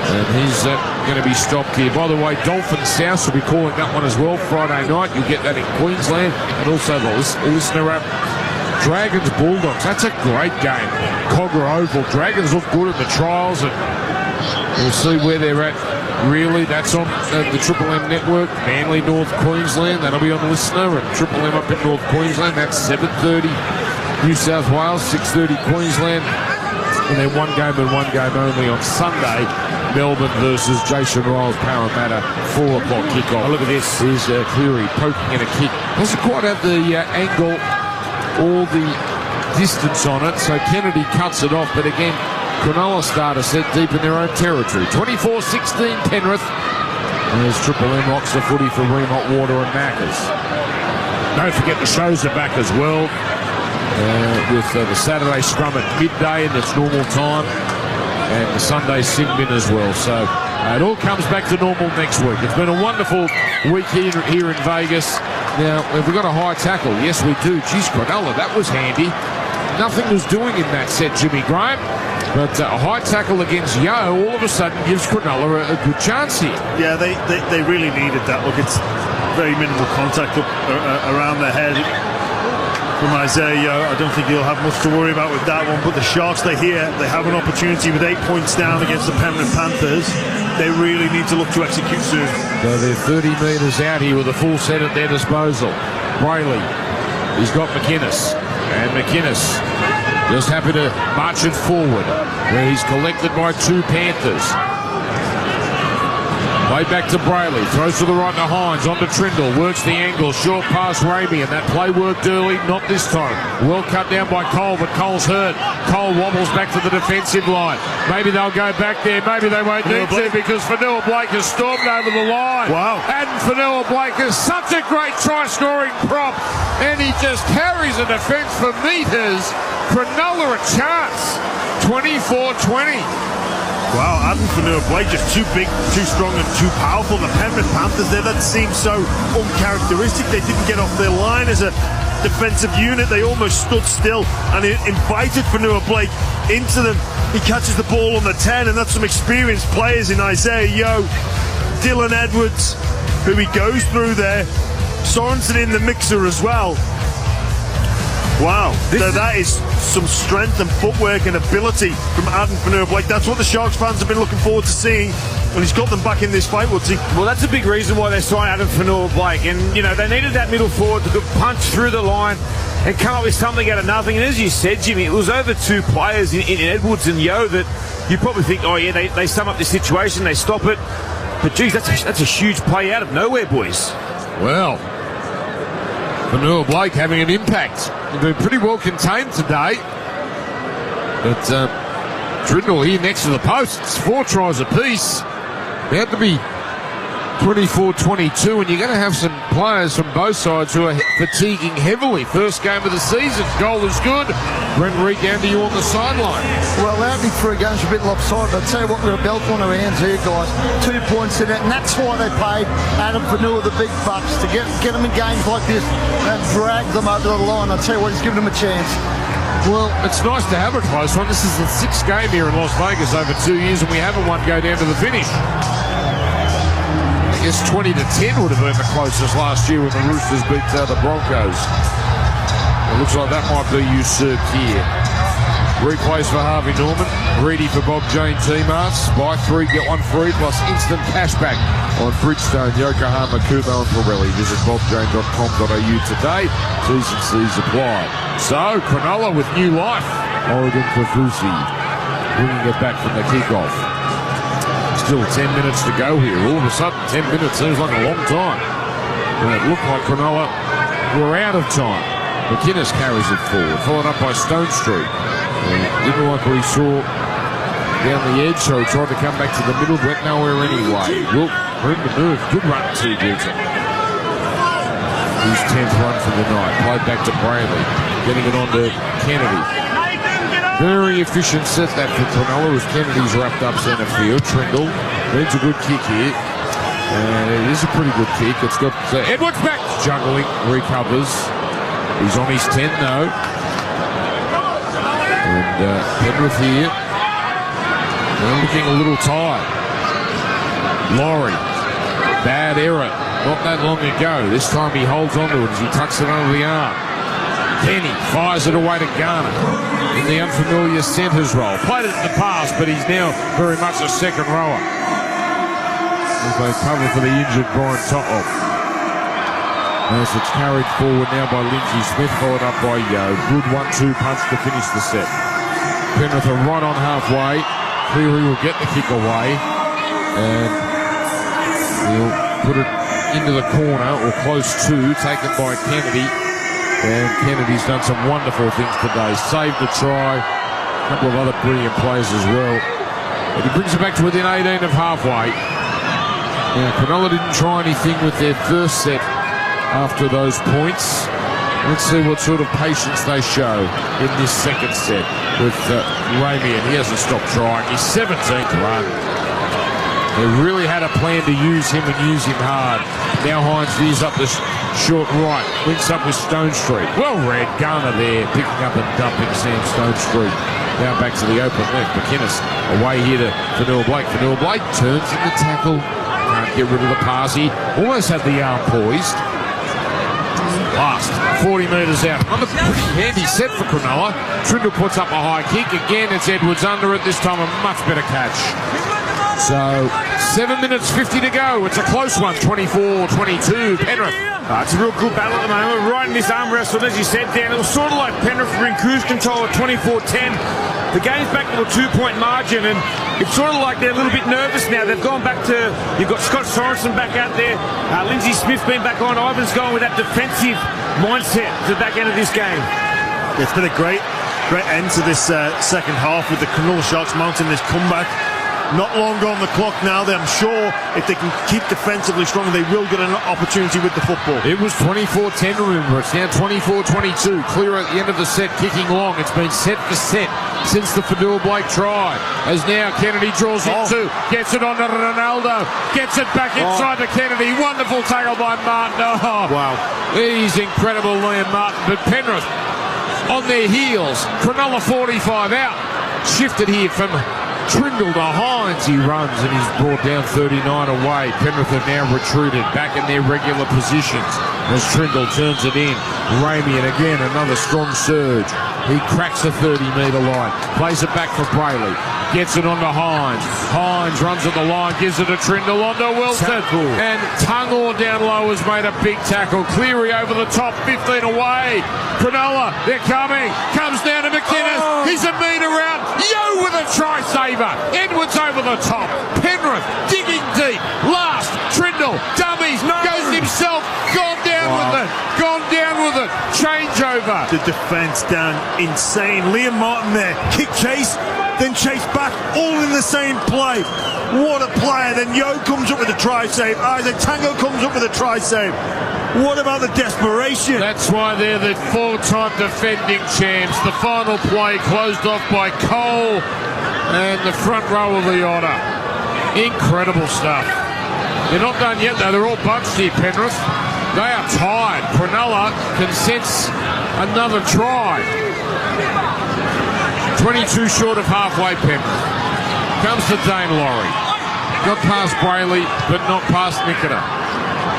S16: And he's going to be stopped here. By the way, Dolphins South will be calling that one as well Friday night. You'll get that in Queensland. And also the listener app. Dragons Bulldogs. That's a great game. Cogra Oval. Dragons look good at the trials. And we'll see where they're at. Really, that's on the Triple M network. Manly, North Queensland. That'll be on the listener. And Triple M up in North Queensland. That's 7:30. New South Wales, 6:30 Queensland. And then one game and one game only on Sunday. Melbourne versus Jason Ryles Parramatta, 4 o'clock kickoff.
S4: Oh, look at this.
S16: Here's Cleary poking in a kick. Doesn't quite have the angle or the distance on it, so Kennedy cuts it off. But again, Cronulla start a set deep in their own territory. 24-16 Penrith. And there's Triple M rocks the footy for Ream Hot Water and Maccas. Don't forget the shows are back as well. With the Saturday scrum at midday in its normal time, and the Sunday sin bin as well. So It all comes back to normal next week. It's been a wonderful week here in Vegas. Now, have we got a high tackle? Yes, we do. Geez, Cronulla, that was handy. Nothing was doing in that set, Jimmy Graham. But a high tackle against Yo all of a sudden gives Cronulla a good chance here.
S3: Yeah, they really needed that. Look, it's very minimal contact up around the head from Isaiah Yo. I don't think he'll have much to worry about with that one. But the Sharks, they have an opportunity with 8 points down against the Penrith Panthers. They really need to look to execute soon.
S16: So they're 30 metres out here with a full set at their disposal. Brayley, he's got McInnes. And McInnes just happy to march it forward, where he's collected by 2 Panthers. Play back to Brayley, throws to the right to Hines, on to Trindle, works the angle, short pass Ramey, and that play worked early, not this time. Well cut down by Cole, but Cole's hurt. Cole wobbles back to the defensive line. Maybe they'll go back there, maybe they won't need to, because Fanua Blake has stormed over the line.
S3: Wow.
S16: And Fanua Blake is such a great try-scoring prop, and he just carries a defence for metres. Cronulla a chance, 24-20.
S3: Wow, Adam Fanua-Blake just too big, too strong and too powerful. The Penrith Panthers there, that seems so uncharacteristic. They didn't get off their line as a defensive unit. They almost stood still and it invited Fanua-Blake into them. He catches the ball on the 10, and that's some experienced players in Isaiah Yo, Dylan Edwards, who he goes through there. Sorensen in the mixer as well. Wow, that is some strength and footwork and ability from Adam Fanua-Blake. That's what the Sharks fans have been looking forward to seeing, and he's got them back in this fight, Woodsy.
S4: Well, that's a big reason why they signed Adam Fanua-Blake. And, you know, they needed that middle forward to punch through the line and come up with something out of nothing. And as you said, Jimmy, it was over 2 players in Edwards and Yo that you probably think, oh, yeah, they sum up the situation, they stop it. But, geez, that's a huge play out of nowhere, boys.
S16: Well, Fanua-Blake having an impact. He's been pretty well contained today. But Trindle here next to the posts, 4 tries apiece. They have to be 24-22, and you're going to have some players from both sides who are fatiguing heavily. First game of the season, goal is good. Brent Reed down to you on the sideline.
S5: Well, our big 3 games are a bit lopsided. I'll tell you what, we've got a belt on our hands here, guys. 2 points in it, and that's why they paid Adam Fanua the big bucks, to get them in games like this and drag them over the line. I'll tell you what, he's given them a chance.
S16: Well, it's nice to have a close one. This is the 6th game here in Las Vegas over 2 years, and we haven't one go down to the finish. I guess 20-10 would have been the closest last year when the Roosters beat the Broncos. It looks like that might be usurped here. Replays for Harvey Norman. Greedy for Bob Jane T-Marts. Buy 3, get 1 free, plus instant cashback on Bridgestone, Yokohama, Kubo and Pirelli. Visit bobjane.com.au today. T's and C's apply. So, Cronulla with new life. Oregon Kafusi bringing it back from the kickoff. Still 10 minutes to go here. All of a sudden, 10 minutes seems like a long time. And it looked like Cronulla were out of time. McInnes carries it forward, followed up by Stone Street. Didn't like what he saw down the edge, so he tried to come back to the middle, went nowhere anyway. Wilk, room to move. Good run, T. Gibson. His 10th run for the night. Played back to Brayley, getting it on to Kennedy. Very efficient set that for Cronulla as Kennedy's wrapped up centre field. Trindle needs a good kick here. And it is a pretty good kick. It's got Edwards back. Juggling, recovers. He's on his 10 though. And Penrith here. They're looking a little tired. Laurie. Bad error. Not that long ago. This time he holds onto it as he tucks it under the arm. Kenny fires it away to Garner in the unfamiliar centres role. Played it in the past, but he's now very much a second rower. They cover for the injured Brian Totloff. As it's carried forward now by Lindsay Smith, followed up by Yo. Good 1-2 punch to finish the set. Penrith are right on halfway. Cleary will get the kick away. And he'll put it into the corner, or close to, taken by Kennedy. And Kennedy's done some wonderful things today. Saved a try. A couple of other brilliant plays as well. But he brings it back to within 18 of halfway. Now, Cronulla didn't try anything with their first set after those points. Let's see what sort of patience they show in this second set with Ramey, and he hasn't stopped trying. His 17th run. They really had a plan to use him and use him hard. Now Hines veers up the short right, links up with Stone Street. Well read, Garner there, picking up and dumping Sam Stone Street. Now back to the open left. McInnes away here to Fanua Blake. Fanua Blake turns in the tackle. Can't get rid of the pass. He almost had the arm poised. Last 40 metres out. Another pretty handy set for Cronulla. Trindle puts up a high kick. Again, it's Edwards under it. This time a much better catch. So 7 minutes 50 to go. It's a close one. 24-22. Penrith.
S4: It's a real good battle at the moment. Right in this arm wrestle, as you said, Dan. It was sort of like Penrith were in cruise control at 24-10. The game's back to a 2-point margin, and it's sort of like they're a little bit nervous now. They've gone back to, you've got Scott Sorensen back out there, Lindsay Smith been back on, Ivan's going with that defensive mindset to the back end of this game.
S3: It's been a great end to this second half with the Cronulla Sharks mounting this comeback. Not long on the clock now. I'm sure if they can keep defensively strong, they will get an opportunity with the football.
S16: It was 24-10, remember. It's now 24-22. Clear at the end of the set, kicking long. It's been set for set since the Fanua Blake try. As now Kennedy draws into, gets it on to Ronaldo, gets it back inside to Kennedy. Wonderful tackle by Martin. Oh, wow. He's incredible, Liam Martin. But Penrith on their heels. Cronulla 45 out. Shifted here from Trindle to Hines. He runs and he's brought down 39 away. Penrith have now retreated back in their regular positions as Trindle turns it in. Ramey, and again another strong surge. He cracks the 30-metre line, plays it back for Brayley, gets it onto Hines. Hines runs at the line, gives it to Trindle, onto Wilson, and Tungor down low has made a big tackle. Cleary over the top, 15 away. Cronulla, they're coming, comes down to McInnes. He's a metre out. Yo with a try saver. Edwards over the top. Penrith digging deep. Last, Trindle, dummies, goes himself, gone down with it. Gone down with it. Changeover.
S3: The defence down insane. Liam Martin there. Kick chase, then chase back, all in the same play. What a player. Then Yo comes up with a try save. Isaac Tango comes up with a try save. What about the desperation?
S16: That's why they're the four-time defending champs. The final play closed off by Cole and the front row of the order. Incredible stuff. They're not done yet, though. They're all bunched here, Penrith. They are tied. Cronulla can sense another try. 22 short of halfway, Penrith. Comes to Dane Laurie. Got past Brayley, but not past Nikita.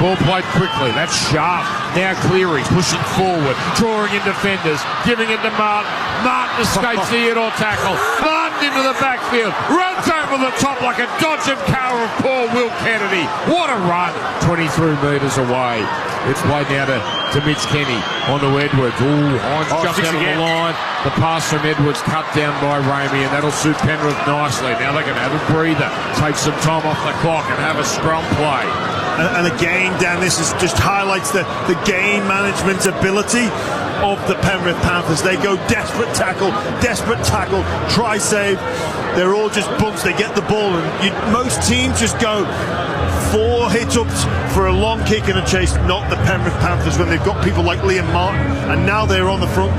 S16: Ball played quickly. That's sharp. Now Cleary pushing forward, drawing in defenders, giving it to Martin. Martin escapes the head-on tackle. Martin into the backfield. Runs over the top like a dodgem car of poor Will Kennedy. What a run. 23 metres away. It's played now to Mitch Kenny. Onto Edwards. Ooh, Hines jumps out of the line. The pass from Edwards cut down by Ramey, and that'll suit Penrith nicely. Now they can have a breather, take some time off the clock and have a scrum play.
S3: And again, Dan, this just highlights the game management ability of the Penrith Panthers. They go desperate tackle, try save. They're all just bunts. They get the ball, and most teams just go 4 hit-ups for a long kick and a chase. Not the Penrith Panthers when they've got people like Liam Martin, and now they're on the front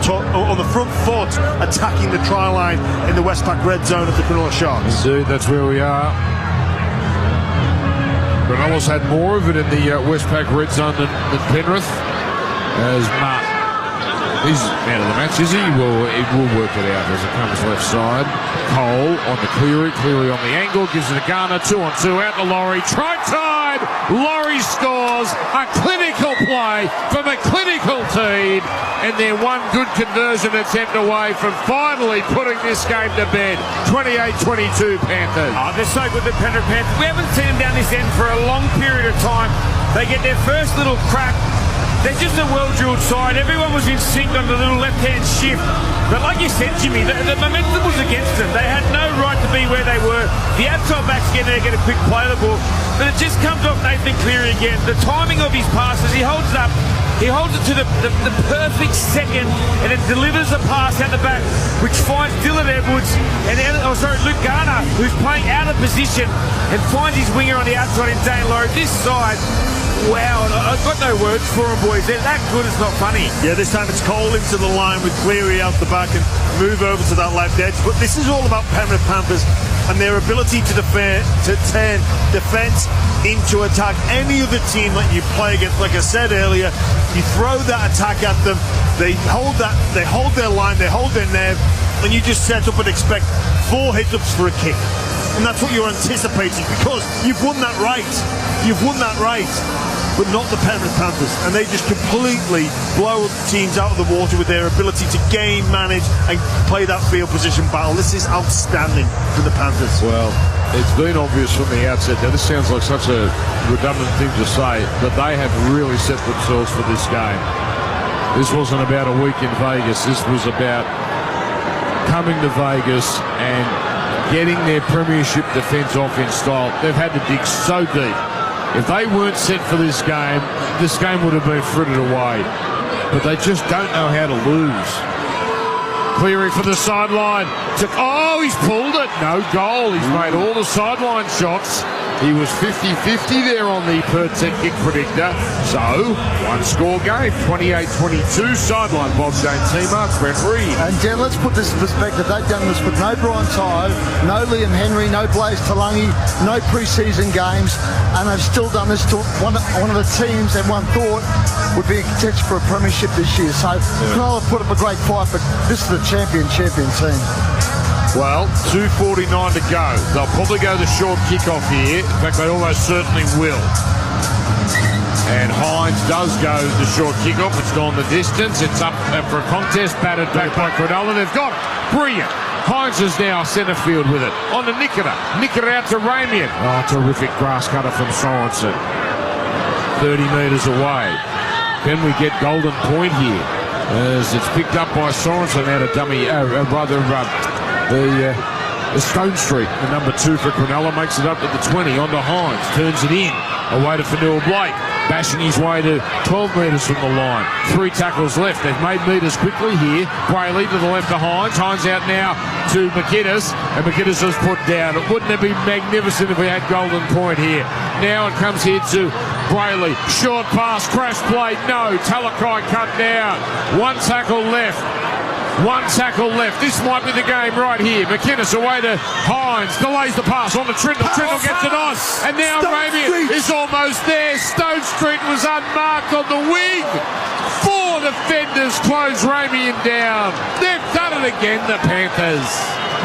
S3: foot, attacking the try line in the Westpac red zone of the Cronulla Sharks.
S16: Indeed, that's where we are. Cronulla's had more of it in the Westpac red zone than Penrith. As Martin, he's out of the match, is he? Well, it will work it out as it comes left side. Cole on the Cleary on the angle, gives it to Garner, 2-on-2, out to Laurie, try tied, Laurie scores, a clinical play from a clinical team, and they're one good conversion attempt away from finally putting this game to bed. 28-22 Panthers.
S4: Oh, they're so good, the Penrith Panthers. We haven't seen them down this end for a long period of time. They get their first little crack. They're just a well-drilled side. Everyone was in sync on the little left-hand shift. But like you said, Jimmy, the momentum was against them. They had no right to be where they were. The outside backs get there, get a quick play of the ball. But it just comes off Nathan Cleary again. The timing of his passes, he holds it up. He holds it to the perfect second and then delivers a pass out the back, which finds Dylan Edwards and Luke Garner, who's playing out of position, and finds his winger on the outside in Dane Laurie. This side, wow, I've got no words for them, boys. They're that good, it's not funny.
S3: Yeah, this time it's Cole into the line with Cleary out the back and move over to that left edge. But this is all about Penrith Panthers and their ability to turn defence into attack. Any other team that you play against, like I said earlier, you throw that attack at them, they hold their line, they hold their nerve, and you just set up and expect 4 hit-ups for a kick. And that's what you're anticipating, because you've won that right. You've won that right. But not the Penrith Panthers. And they just completely blow teams out of the water with their ability to game, manage, and play that field position battle. This is outstanding for the Panthers.
S16: Well, it's been obvious from the outset. Now, this sounds like such a redundant thing to say, but they have really set themselves for this game. This wasn't about a week in Vegas. This was about coming to Vegas and getting their premiership defence off in style. They've had to dig so deep. If they weren't set for this game would have been frittered away. But they just don't know how to lose. Cleary for the sideline. He's pulled it. No goal. He's made all the sideline shots. He was 50-50 there on the per 10 kick predictor. So, one score game, 28-22, sideline Bob Jane T-Mark, Brent Reed.
S5: And Dan, let's put this in perspective. They've done this with no Brian Tyre, no Liam Henry, no Blaze Talangi, no pre-season games, and they've still done this to one of the teams everyone thought would be in contention for a premiership this year. So, Cronulla put up a great fight, but this is the champion team.
S16: Well, 2:49 to go. They'll probably go the short kickoff here. In fact, they almost certainly will. And Hines does go the short kickoff. It's gone the distance. It's up for a contest, batted back by Cronulla. They've got it. Brilliant. Hines is now centre field with it. On to Nikita. Nikita out to Ramian. Oh, terrific grass cutter from Sorensen. 30 metres away. Can we get golden point here? As it's picked up by Sorensen out of dummy, the Stone Street, the number 2 for Cronulla, makes it up to the 20, onto Hines, turns it in, away to Fanua Blake, bashing his way to 12 metres from the line. 3 tackles left. They've made metres quickly here. Brayley to the left of Hines. Hines out now to McInnes, and McInnes has put down. Wouldn't it be magnificent if we had golden point here? Now it comes here to Brayley. Short pass, crash play. No. Talakai cut down. 1 tackle left. 1 tackle left. This might be the game right here. McInnes away to Hines. Delays the pass on to Trindle. Trindle gets it on. And now Ramian is almost there. Stone Street was unmarked on the wing. 4 defenders close Ramian down. They've done it again, the Panthers.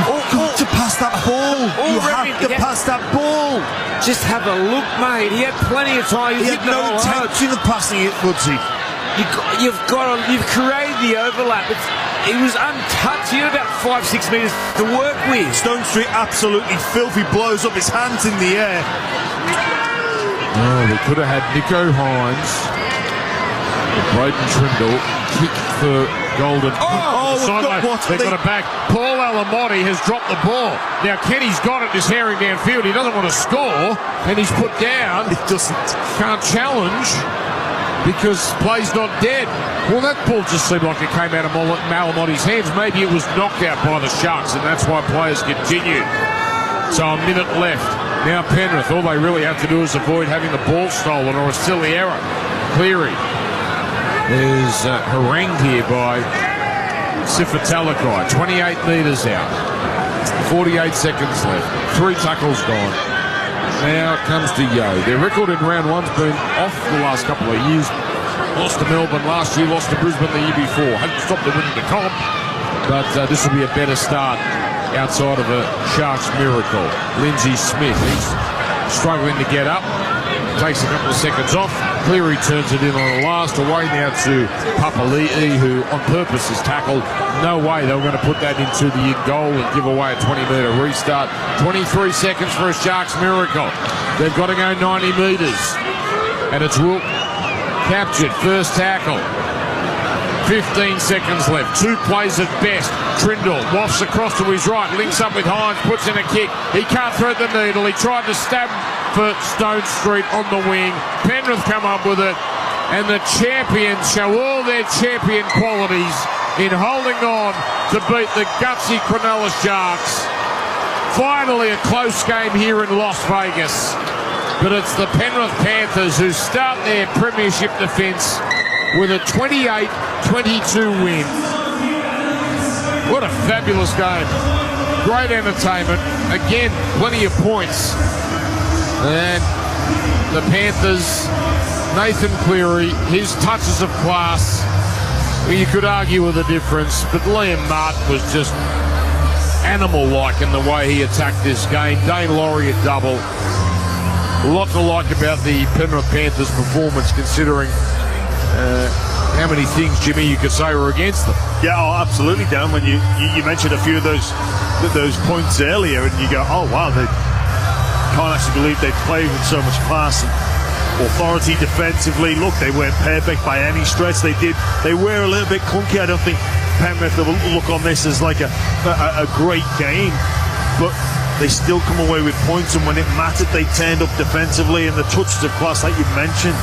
S3: Got to pass that ball. You have to pass that ball.
S4: Just have a look, mate. He had plenty of time.
S3: He had no intention of passing it, Woodsy.
S4: You've created the overlap. He was untouched. He had about 5-6 metres to work with.
S3: Stone Street absolutely filthy, blows up his hands in the air.
S16: Oh, we could have had Nico Hines, Braden Trindle, kick for golden. They've got it back. Paul Alamotti has dropped the ball. Now Kenny's got it, is herring downfield. He doesn't want to score, and he's put down.
S3: It doesn't.
S16: Can't challenge because play's not dead. Well, that ball just seemed like it came out of Malamotti's hands. Maybe it was knocked out by the Sharks, and that's why players continue. So a minute left. Now Penrith, all they really have to do is avoid having the ball stolen or a silly error. Cleary is harangued here by Sifatalakai. 28 metres out. 48 seconds left. 3 tackles gone. Now comes to Yo. Their record in round 1's been off the last couple of years. Lost to Melbourne last year, lost to Brisbane the year before. Hadn't stopped them winning the comp, but this will be a better start outside of a Sharks miracle. Lindsay Smith, he's struggling to get up. Takes a couple of seconds off. Cleary turns it in on the last. Away now to Papali'i, who on purpose is tackled. No way they were going to put that into the in goal and give away a 20-metre restart. 23 seconds for a Sharks miracle. They've got to go 90 metres. And it's Wilk captured. First tackle. 15 seconds left. 2 plays at best. Trindle wafts across to his right. Links up with Hines. Puts in a kick. He can't thread the needle. He tried to stab for Stone Street on the wing. Penrith come up with it. And the champions show all their champion qualities in holding on to beat the gutsy Cronulla Sharks. Finally a close game here in Las Vegas. But it's the Penrith Panthers who start their premiership defence with a 28-22 win. What a fabulous game. great entertainment. Again, plenty of points. And the Panthers, Nathan Cleary, his touches of class. You could argue with a difference, but Liam Martin was just animal-like in the way he attacked this game. Dane Laurie a double. A lot to like about the Penrith Panthers' performance, considering how many things, Jimmy, you could say were against them.
S3: Yeah, absolutely, Dan. When you mentioned a few of those points earlier, and you go, oh wow, they can't actually believe they played with so much class and authority defensively. Look, they weren't perfect by any stretch. They were a little bit clunky. I don't think Penrith will look on this as like a great game, but they still come away with points, and when it mattered, they turned up defensively, and the touches of class, like you mentioned,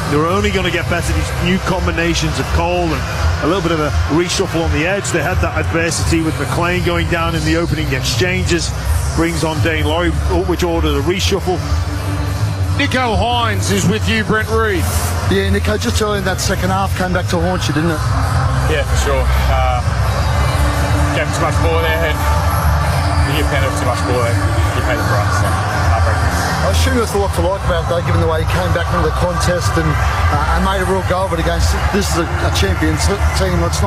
S3: they were only going to get better. These new combinations of Cole and a little bit of a reshuffle on the edge. They had that adversity with McLean going down in the opening exchanges. Brings on Dane Laurie, which ordered a reshuffle.
S16: Nico Hines is with you, Brent Reid.
S5: Yeah, Nico, just early in that second half came back to haunt you, didn't it?
S13: Yeah, for sure. Gave too much ball there, and you give Penrith too much ball there. You pay the price. So,
S5: I assume there's a lot to like about it, though, given the way he came back into the contest and made a real go of it against. This is a champions team. Let's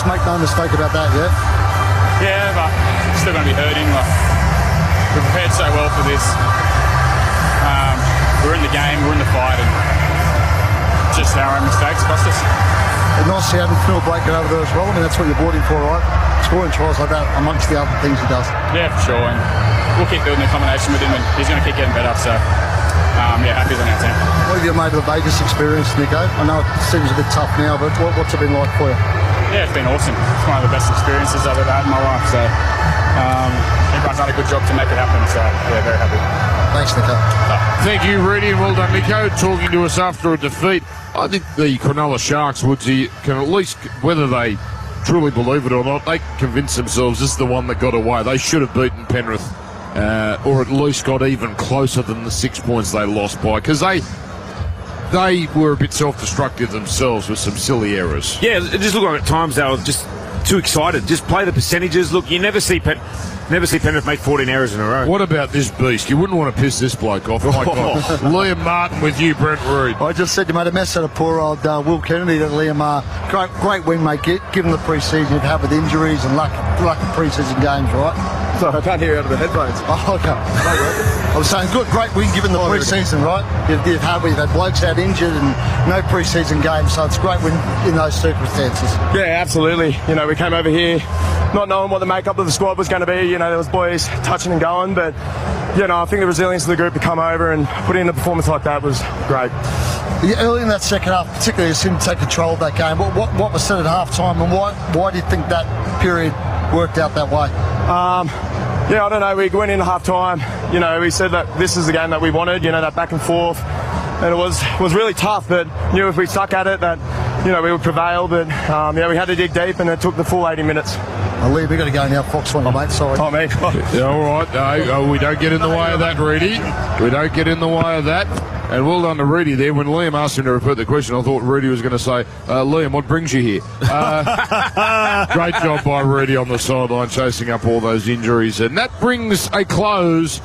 S5: make no mistake about that, yeah?
S13: Yeah, but still going to be hurting. Like, we're prepared so well for this. We're in the game, we're in the fight, and just our own mistakes cost us.
S5: And nice to see Phil Blake get over there as well. I mean, that's what you're brought in for, right? Scoring tries like that amongst the other things he does.
S13: Yeah, for sure. And we'll keep building a combination with him, and he's going to keep getting better. So, yeah, happy with our team.
S5: What have you made of the Vegas experience, Nico? I know it seems a bit tough now, but what's it been like for you?
S13: Yeah, it's been awesome. It's one of the best experiences I've ever had in my life. So, everyone's done a good job to make it happen. So, yeah, very happy.
S5: Thanks, Nico.
S16: Thank you, Reedy, and well done, Nico, talking to us after a defeat. I think the Cronulla Sharks, Woodsy, can at least, whether they truly believe it or not, they can convince themselves this is the one that got away. They should have beaten Penrith, or at least got even closer than the 6 points they lost by, because they were a bit self-destructive themselves with some silly errors.
S4: Yeah, it just looked like at times they were just too excited. Just play the percentages. Look, you never see Penrith make 14 errors in a row.
S16: What about this beast? You wouldn't want to piss this bloke off. My God. Liam Martin with you, Brent Reid.
S5: I just said you made a mess out of poor old Will Kennedy. That Liam, great win, mate. Given the pre-season you've had with injuries and luck in pre-season games, right?
S12: Sorry, I can't hear you out of the headphones.
S5: Oh, okay. I was saying, great win given the pre-season, right? We've had blokes out injured and no pre-season games, so it's a great win in those circumstances.
S12: Yeah, absolutely. You know, we came over here not knowing what the makeup of the squad was going to be. You know, there was boys touching and going, but, you know, I think the resilience of the group to come over and put in a performance like that was great.
S5: Yeah, early in that second half, particularly as him take control of that game, what was said at half-time, and why do you think that period worked out that way?
S12: Yeah, I don't know. We went in half-time. You know, we said that this is the game that we wanted, you know, that back and forth. And it was really tough, but knew if we stuck at it that, you know, we would prevail. But, yeah, we had to dig deep, and it took the full 80 minutes.
S5: Lee, we've got to go now. Fox one, mate. Sorry.
S12: Oh, mate.
S16: Yeah, all right. No, we don't get in the way of that, Reedy. We don't get in the way of that. And well done to Reedy there. When Liam asked him to repeat the question, I thought Reedy was going to say, Liam, what brings you here? Great job by Reedy on the sideline, chasing up all those injuries. And that brings a close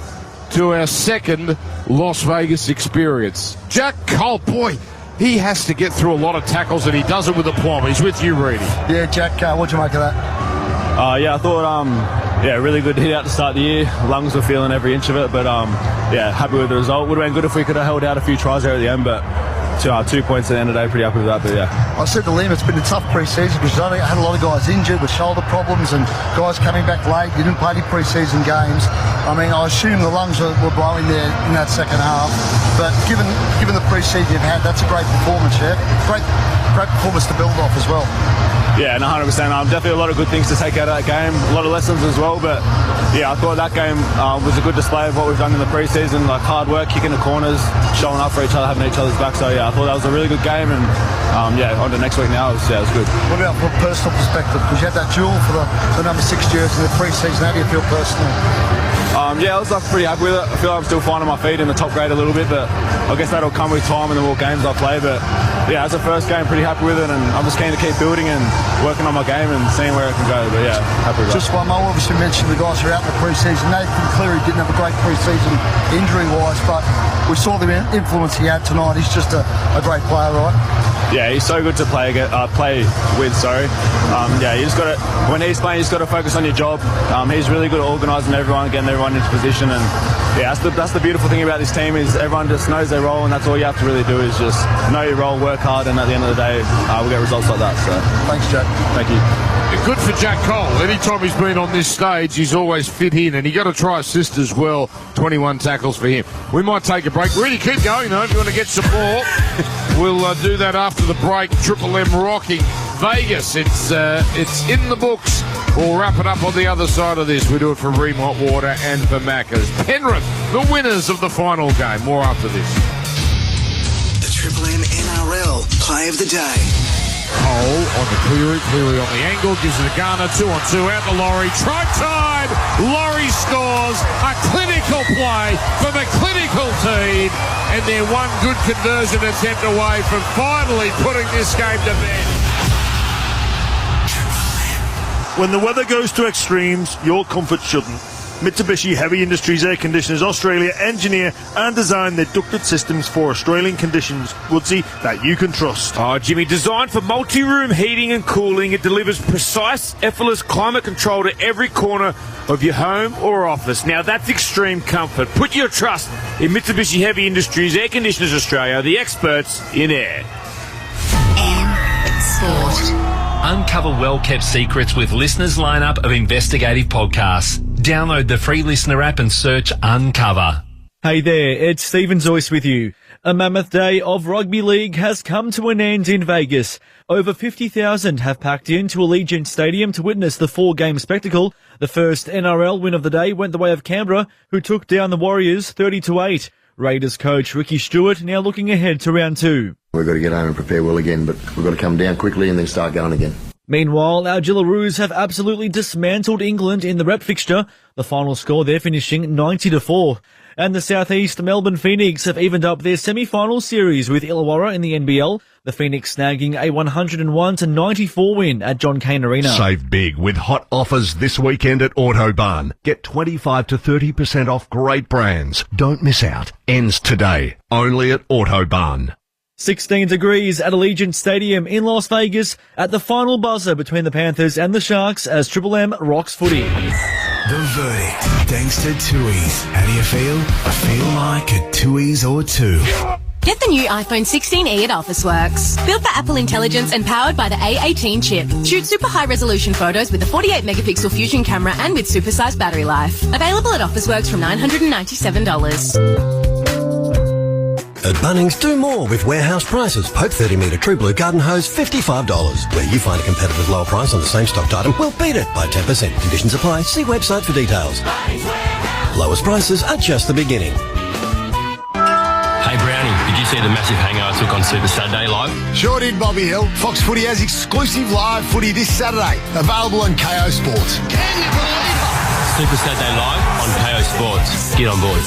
S16: to our second Las Vegas experience. Jack Cole, boy, he has to get through a lot of tackles, and he does it with aplomb. He's with you, Reedy.
S5: Yeah, Jack, what'd you make of that?
S14: Yeah, I thought, really good hit out to start the year. Lungs were feeling every inch of it, but yeah, happy with the result. Would have been good if we could have held out a few tries there at the end, but 2 points at the end of the day, pretty happy with that, but yeah.
S5: I said to Liam, it's been a tough pre-season because I had a lot of guys injured with shoulder problems and guys coming back late. You didn't play any pre-season games. I mean, I assume the lungs were blowing there in that second half, but given the pre-season you've had, that's a great performance, yeah? Great performance to build off as well.
S14: Yeah, and 100%. Definitely a lot of good things to take out of that game, a lot of lessons as well, but yeah, I thought that game was a good display of what we've done in the pre-season, like hard work, kicking the corners, showing up for each other, having each other's back. So yeah, I thought that was a really good game, and yeah, on to next week now, it was good.
S5: What about from a personal perspective? Because you had that duel for the number 6 jersey in the pre-season. How do you feel personally?
S14: Yeah, I was pretty happy with it. I feel like I'm still finding my feet in the top grade a little bit, but I guess that'll come with time and the more games I play. But yeah, as a first game, pretty happy with it, and I'm just keen to keep building and working on my game and seeing where I can go. But yeah, happy with that.
S5: Just one more, obviously mentioned the guys who are out in the pre-season. Nathan Cleary didn't have a great pre-season injury-wise, but we saw the influence he had tonight. He's just a great player, right?
S14: Yeah, he's so good to play with. Yeah, you just got to, when he's playing, you just got to focus on your job. He's really good at organising everyone, getting everyone into position, and yeah, that's the beautiful thing about this team is everyone just knows their role, and that's all you have to really do is just know your role, work hard, and at the end of the day, we'll get results like that. So
S5: thanks, Jack.
S14: Thank you.
S16: Good for Jack Cole. Anytime he's been on this stage, he's always fit in, and he got a try assist as well. 21 tackles for him. We might take a break. Really keep going though if you want to get some more. We'll do that after the break. Triple M rocking Vegas. It's in the books. We'll wrap it up on the other side of this. We do it for Ream Hot Water and for Macca's. Penrith, the winners of the final game. More after this.
S22: The Triple M NRL Play of the Day.
S16: Hole on the Cleary on the angle, gives it a Garner, 2-on-2 out the Laurie, try time, Laurie scores, a clinical play from a clinical team, and they're one good conversion attempt away from finally putting this game to bed.
S3: When the weather goes to extremes, your comfort shouldn't. Mitsubishi Heavy Industries Air Conditioners Australia engineer and design their ducted systems for Australian conditions, Woodsy, that you can trust.
S4: Oh, Jimmy, designed for multi-room heating and cooling, it delivers precise, effortless climate control to every corner of your home or office. Now, that's extreme comfort. Put your trust in Mitsubishi Heavy Industries Air Conditioners Australia, the experts in air.
S11: Sport. Uncover well-kept secrets with listeners' lineup of investigative podcasts. Download the free listener app and search Uncover.
S6: Hey there, it's Stephen Zoyce with you. A mammoth day of rugby league has come to an end in Vegas. Over 50,000 have packed into Allegiant Stadium to witness the four-game spectacle. The first NRL win of the day went the way of Canberra, who took down the Warriors 30-8. Raiders coach Ricky Stewart now looking ahead to round two.
S10: We've got to get home and prepare well again, but we've got to come down quickly and then start going again.
S6: Meanwhile, our Gillaroos have absolutely dismantled England in the rep fixture. The final score there finishing 90-4. And the Southeast Melbourne Phoenix have evened up their semi-final series with Illawarra in the NBL. The Phoenix snagging a 101-94 win at John Cain Arena.
S15: Save big with hot offers this weekend at Autobarn. Get 25 to 30% off great brands. Don't miss out. Ends today. Only at Autobarn.
S6: 16 degrees at Allegiant Stadium in Las Vegas at the final buzzer between the Panthers and the Sharks as Triple M rocks footy.
S22: The verdict, thanks to Tui's. How do you feel? I feel like a Tui's or two.
S17: Get the new iPhone 16e at Officeworks. Built for Apple Intelligence and powered by the A18 chip. Shoot super high resolution photos with a 48 megapixel Fusion camera and with supersized battery life. Available at Officeworks from $997.
S18: At Bunnings, do more with warehouse prices. Pope 30-metre True Blue Garden Hose, $55. Where you find a competitive lower price on the same stocked item, we'll beat it by 10%. Conditions apply. See website for details. Lowest prices are just the beginning.
S24: Hey Brownie, did you see the massive hangover I took on Super Saturday Live?
S19: Sure did, Bobby Hill. Fox Footy has exclusive live footy this Saturday. Available on KO Sports.
S24: Super Saturday Live on KO Sports. Get on board.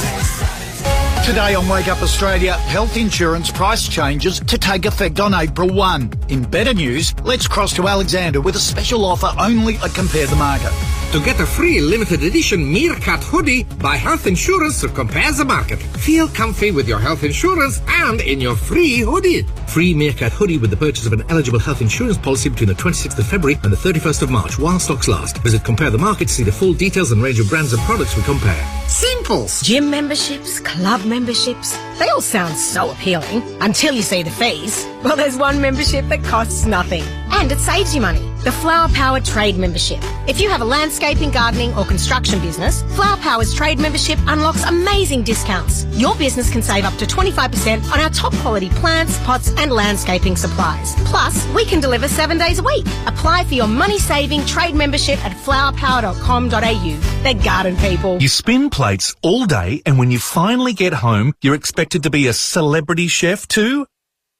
S25: Today on Wake Up Australia, health insurance price changes to take effect on April 1. In better news, let's cross to Alexander with a special offer only at Compare the Market.
S26: To get a free limited edition Meerkat hoodie, buy health insurance to Compare the Market. Feel comfy with your health insurance and in your free hoodie. Free Meerkat hoodie with the purchase of an eligible health insurance policy between the 26th of February and the 31st of March while stocks last. Visit Compare the Market to see the full details and range of brands and products we compare.
S27: Simples. Gym memberships, club memberships, they all sound so appealing until you see the fees. Well, there's one membership that costs nothing and it saves you money. The Flower Power Trade Membership. If you have a landscaping, gardening or construction business, Flower Power's Trade Membership unlocks amazing discounts. Your business can save up to 25% on our top quality plants, pots and landscaping supplies. Plus, we can deliver 7 days a week. Apply for your money-saving trade membership at flowerpower.com.au. They're garden people.
S30: You spin plates all day and when you finally get home, you're expected to be a celebrity chef too?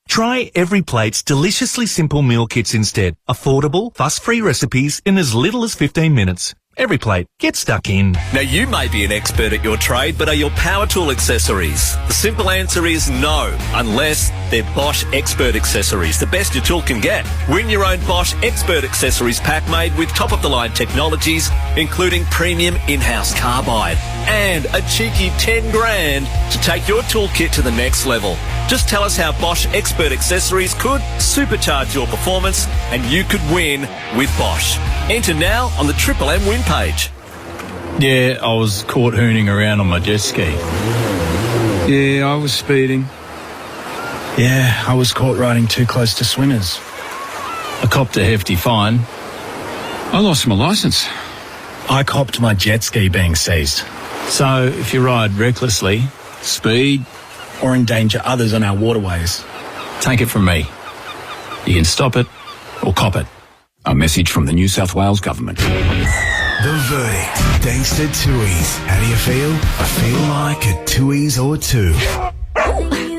S30: Try Every Plate's deliciously simple meal kits instead. Affordable, fuss-free recipes in as little as 15 minutes. Every plate, get stuck in.
S1: Now, you may be an expert at your trade, but are your power tool accessories? The simple answer is no, unless they're Bosch Expert Accessories, the best your tool can get. Win your own Bosch Expert Accessories pack made with top-of-the-line technologies, including premium in-house carbide and a cheeky 10 grand to take your toolkit to the next level. Just tell us how Bosch Expert Accessories could supercharge your performance and you could win with Bosch. Enter now on the Triple M win page.
S2: Yeah, I was caught hooning around on my jet ski.
S7: Yeah, I was speeding. Yeah, I was caught riding too close to swimmers.
S2: I copped a hefty fine.
S7: I lost my licence. I copped my jet ski being seized.
S2: So, if you ride recklessly, speed,
S7: or endanger others on our waterways,
S2: take it from me. You can stop it or cop it.
S8: A message from the New South Wales Government.
S22: The verdict, thanks to Tui's. How do you feel? I feel like a Tui's or two.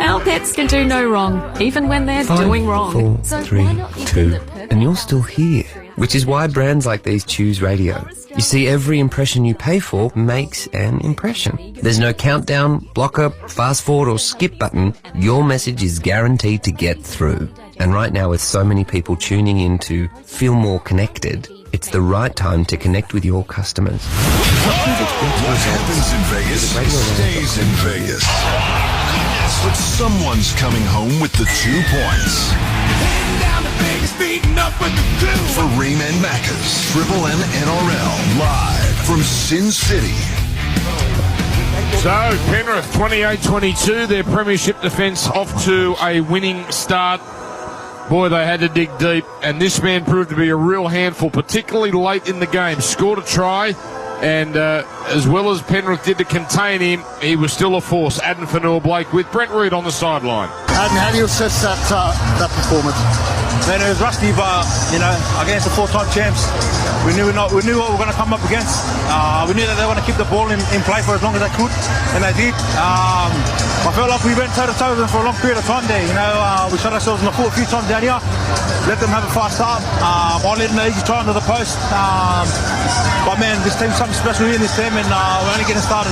S9: Our pets can do no wrong, even when they're doing wrong.
S20: 4, 3, 2, and you're still here. Which is why brands like these choose radio. You see, every impression you pay for makes an impression. There's no countdown, blocker, fast forward or skip button. Your message is guaranteed to get through. And right now, with so many people tuning in to feel more connected, it's the right time to connect with your customers.
S21: What happens in Vegas stays in Vegas. But someone's coming home with the 2 points. For Ream and Macca's, Triple M NRL, live from Sin City.
S16: So, Penrith 28-22, their premiership defence off to a winning start. Boy, they had to dig deep, and this man proved to be a real handful, particularly late in the game. Scored a try, and as well as Penrith did to contain him, he was still a force. Adam Fanua-Blake with Brent Reid on the sideline.
S5: Adam, how do you assess that performance?
S23: Man, it was rusty, but against the 4-time champs, we knew what we were going to come up against. We knew that they were going to keep the ball in play for as long as they could, and they did. I felt like we went toe-to-toe with them for a long period of time there. We shot ourselves in the foot a few times down here, let them have a fast start. I let an easy try under the post. But man, this team's something special here in this team, and we're only getting started.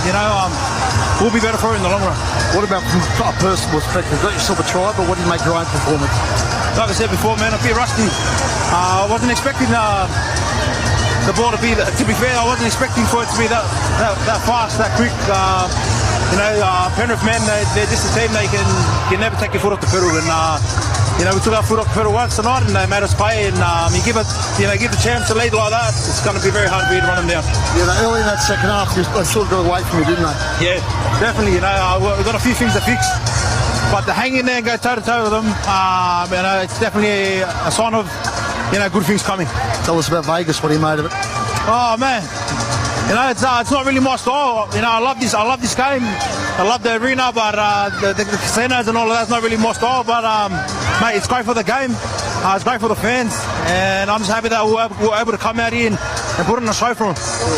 S23: We'll be better for it in the long run.
S5: What about from a personal perspective? You got yourself a try, but what did you make your own performance?
S23: Like I said before, man, a bit rusty. I wasn't expecting the ball to be fair, I wasn't expecting for it to be that fast, that quick. Penrith, man, they're just a team. They can never take your foot off the pedal, and we took our foot off the pedal once tonight, and they made us pay. And you give the chance to lead like that, it's going to be very hard for you to run them down.
S5: Yeah, early in that second half, they sort of got away from you, didn't they?
S23: Yeah, definitely. We've got a few things to fix. But to hang in there and go toe-to-toe with them, it's definitely a sign of, good things coming.
S5: Tell us about Vegas. What do you made of it?
S23: Oh, man. It's not really my style. I love this game. I love the arena, but the casinos and all of that's not really my style. But, mate, it's great for the game. It's great for the fans. And I'm just happy that we're able to come out here and put on a show for them.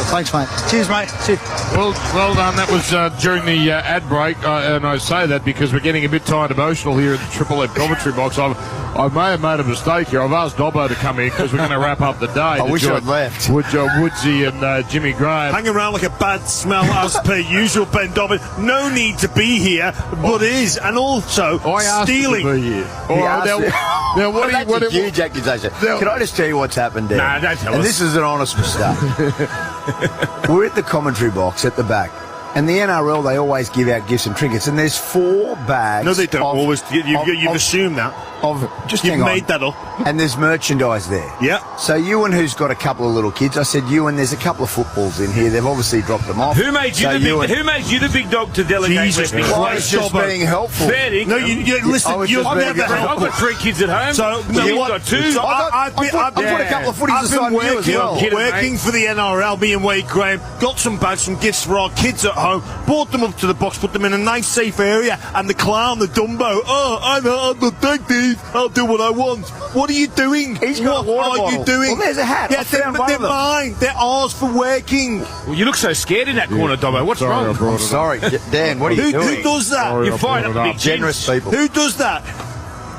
S5: Thanks, mate.
S23: Cheers, mate. Cheers.
S16: Well done. That was during the ad break, and I say that because we're getting a bit tired emotional here at the Triple M commentary box. I may have made a mistake here. I've asked Dobbo to come in because we're going to wrap up the day.
S19: I wish I'd left.
S16: Woodsy and Jimmy Graham.
S3: Hang around like a bad smell as per usual, Ben Dobbin. No need to be here, but is, and also stealing.
S19: What a huge accusation. Can I just tell you what's happened there?
S16: Nah, don't tell us.
S19: And this is an honest mistake. We're at the commentary box at the back. And the NRL, they always give out gifts and trinkets. And there's 4 bags.
S3: No, they don't always. You've assumed that. You've made that up.
S19: And there's merchandise there.
S3: Yeah.
S19: So Ewan, who's got a couple of little kids, I said, Ewan, there's a couple of footballs in here. They've obviously dropped them off.
S4: Who made you the big dog to delegate?
S3: Jesus,
S19: I was just being helpful.
S3: No, listen. You're never helpful.
S4: I've got 3 kids at home.
S3: So
S4: you've got 2.
S19: So I've put a couple of footies aside you as well.
S3: Working for the NRL, me and Wade Graham, got some bags, some gifts for our kids at home, brought them up to the box, put them in a nice safe area, and the clown, the Dumbo, I'm the detective, I'll do what I want. What are you doing?
S19: He's got a water bottle.
S3: What are you doing?
S19: Well, there's a hat.
S3: Yeah, they're mine. They're ours for working.
S4: Well, you look so scared in that corner, Dobbo. What's wrong?
S19: I'm sorry. Dan, what are you doing?
S3: Who does that?
S4: You're fine up the big
S19: generous people.
S3: Who does that?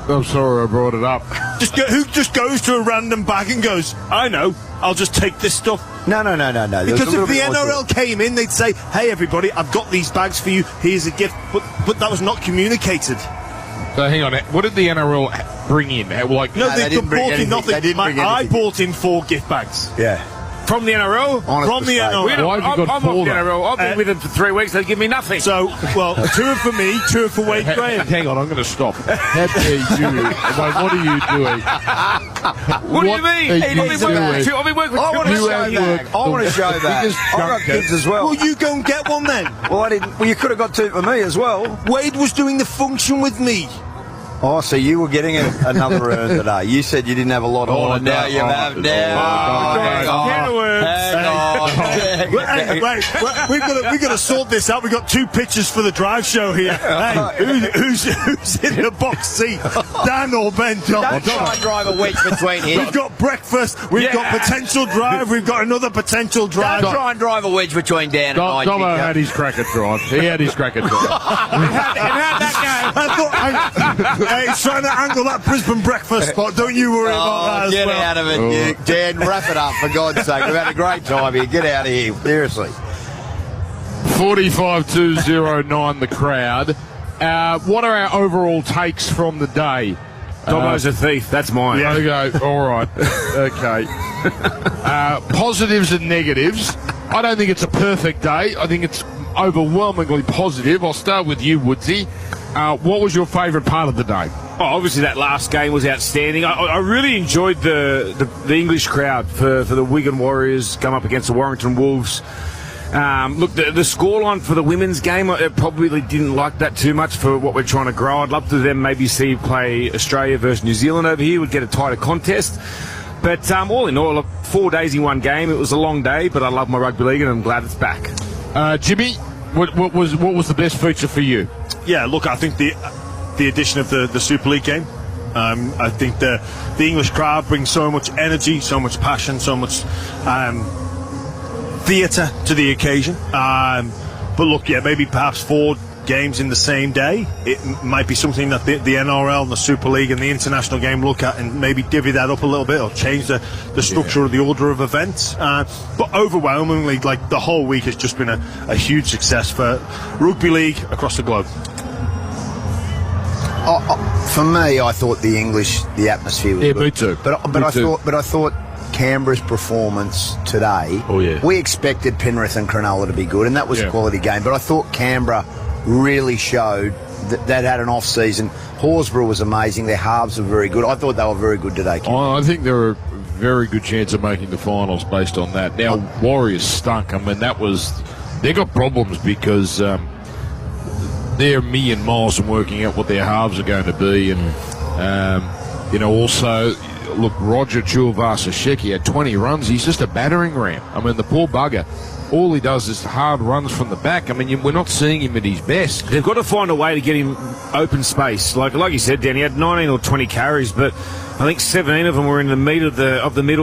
S16: I'm sorry I brought it up.
S3: Who just goes to a random bag and goes, I know, I'll just take this stuff.
S19: No.
S3: Because if the NRL came in, they'd say, "Hey, everybody, I've got these bags for you. Here's a gift." But that was not communicated.
S16: So hang on, what did the NRL bring in?
S3: They brought in nothing. I bought in 4 gift bags.
S19: Yeah.
S4: From the NRL?
S3: From the NRL.
S16: Why have you got
S4: I'm
S16: 4
S4: off the
S16: then?
S4: NRL. I've been with them for 3 weeks. They give me nothing.
S3: So, 2 are for me, 2 are for Wade Graham.
S16: Hang on, I'm going to stop. How dare you? Mate, what are you doing?
S4: What do you mean? I've been working with
S19: I want to show that. I've got kids as well.
S3: Well, you go and get one then.
S19: Well, I didn't. Well, you could have got 2 for me as well.
S3: Wade was doing the function with me.
S19: Oh, so you were getting another urn today. You said you didn't have a lot on, and now you have. Hang on.
S3: Wait, we've got to sort this out. We've got 2 pictures for the drive show here. Hey, who's in the box seat? Dan or Ben?
S6: Don't try and drive a wedge between him.
S3: We've got breakfast. We've got potential drive. We've got another potential drive.
S6: Don't try and drive a wedge between Dan and I.
S16: Domo had his cracker drive. He had his cracker drive.
S4: How'd that go?
S3: I thought, he's trying to angle that Brisbane breakfast spot. Don't you worry about that as
S6: Get
S3: well.
S6: out of it, Dan. Wrap it up, for God's sake. We've had a great time here. Get out of here. Seriously.
S16: 45-209 the crowd. What are our overall takes from the day?
S4: Domo's a thief. That's mine.
S16: Yeah. Okay, all right. Okay. Positives and negatives. I don't think it's a perfect day. I think it's overwhelmingly positive. I'll start with you, Woodsy. What was your favourite part of the day?
S4: Oh, obviously that last game was outstanding. I really enjoyed the English crowd for the Wigan Warriors come up against the Warrington Wolves. Look, the scoreline for the women's game, I probably didn't like that too much for what we're trying to grow. I'd love to then maybe see play Australia versus New Zealand over here. We'd get a tighter contest. But all in all, 4 days in one game. It was a long day, but I love my rugby league and I'm glad it's back.
S16: Jimmy, what was the best feature for you?
S3: Yeah, look, I think the addition of the Super League game. I think the English crowd brings so much energy, so much passion, so much theatre to the occasion. But look, yeah, maybe perhaps 4 games in the same day. It might be something that the NRL and the Super League and the international game look at and maybe divvy that up a little bit or change the structure of the order of events. But overwhelmingly, like, the whole week has just been a huge success for rugby league across the globe.
S19: For me, I thought the atmosphere was good.
S16: Me too.
S19: But I thought Canberra's performance today.
S16: Oh yeah.
S19: We expected Penrith and Cronulla to be good, and that was a quality game. But I thought Canberra really showed that had an off season. Horsburgh was amazing. Their halves were very good. I thought they were very good today.
S16: I think there were a very good chance of making the finals based on that. Now Warriors stunk. I mean, they got problems because. They're a million miles from working out what their halves are going to be, and also look, Roger Tuivasa-Sheck had 20 runs. He's just a battering ram. I mean, the poor bugger, all he does is hard runs from the back. I mean, we're not seeing him at his best.
S4: They've got to find a way to get him open space. Like you said, Dan, he had 19 or 20 carries, but I think 17 of them were in the middle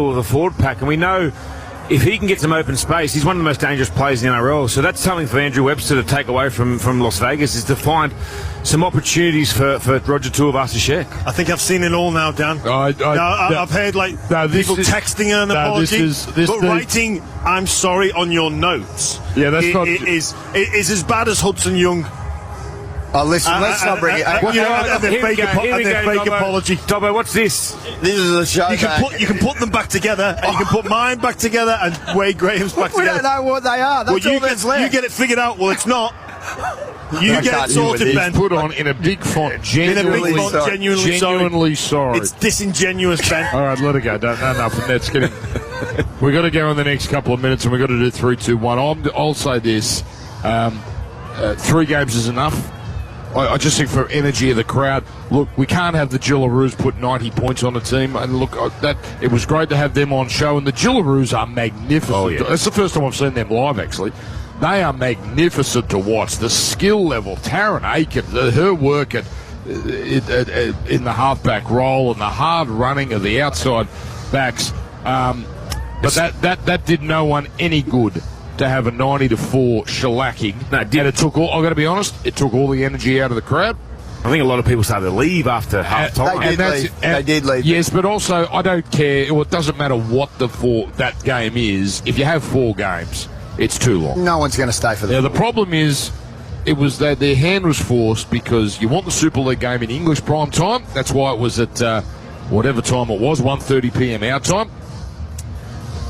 S4: of the forward pack, and we know. If he can get some open space, he's one of the most dangerous players in the NRL. So that's something for Andrew Webster to take away from Las Vegas, is to find some opportunities for Roger Tuivasa-Sheck.
S3: I think I've seen it all now, Dan. I've heard people texting an apology, writing "I'm sorry" on your notes.
S16: Yeah, that's
S3: is as bad as Hudson Young.
S19: Oh, listen, let's not bring it.
S3: Fake apology.
S4: Dobbo, what's this?
S19: This is a show.
S3: You can put them back together, and you can put mine back together, and Wade Graham's back together.
S19: We don't know what they are. That's all that's left.
S3: You get it figured out. Well, it's not. You get it sorted, Ben.
S16: Put on in a big font. Genuinely sorry.
S3: It's disingenuous, Ben.
S16: All right, let it go. Enough. And that's getting. We've got to go in the next couple of minutes, and we've got to do 3, 2, 1. I'll say this: 3 games is enough. I just think for energy of the crowd, look, we can't have the Jillaroos put 90 points on a team. And look, it was great to have them on show. And the Jillaroos are magnificent.
S4: Oh, yeah.
S16: That's the first time I've seen them live, actually. They are magnificent to watch. The skill level, Taryn Aiken, her work in the halfback role and the hard running of the outside backs. But that did no one any good. To have a 90-4 shellacking.
S4: No,
S16: and it took all, I've got to be honest, it took all the energy out of the crowd.
S4: I think a lot of people started to leave after half time.
S6: They did leave.
S16: Yes, but also I don't care. Well, it doesn't matter what that game is. If you have 4 games, it's too long.
S6: No one's going to stay for
S16: Now, the problem is, it was that their hand was forced because you want the Super League game in English prime time. That's why it was at whatever time it was, 1:30 p.m. our time.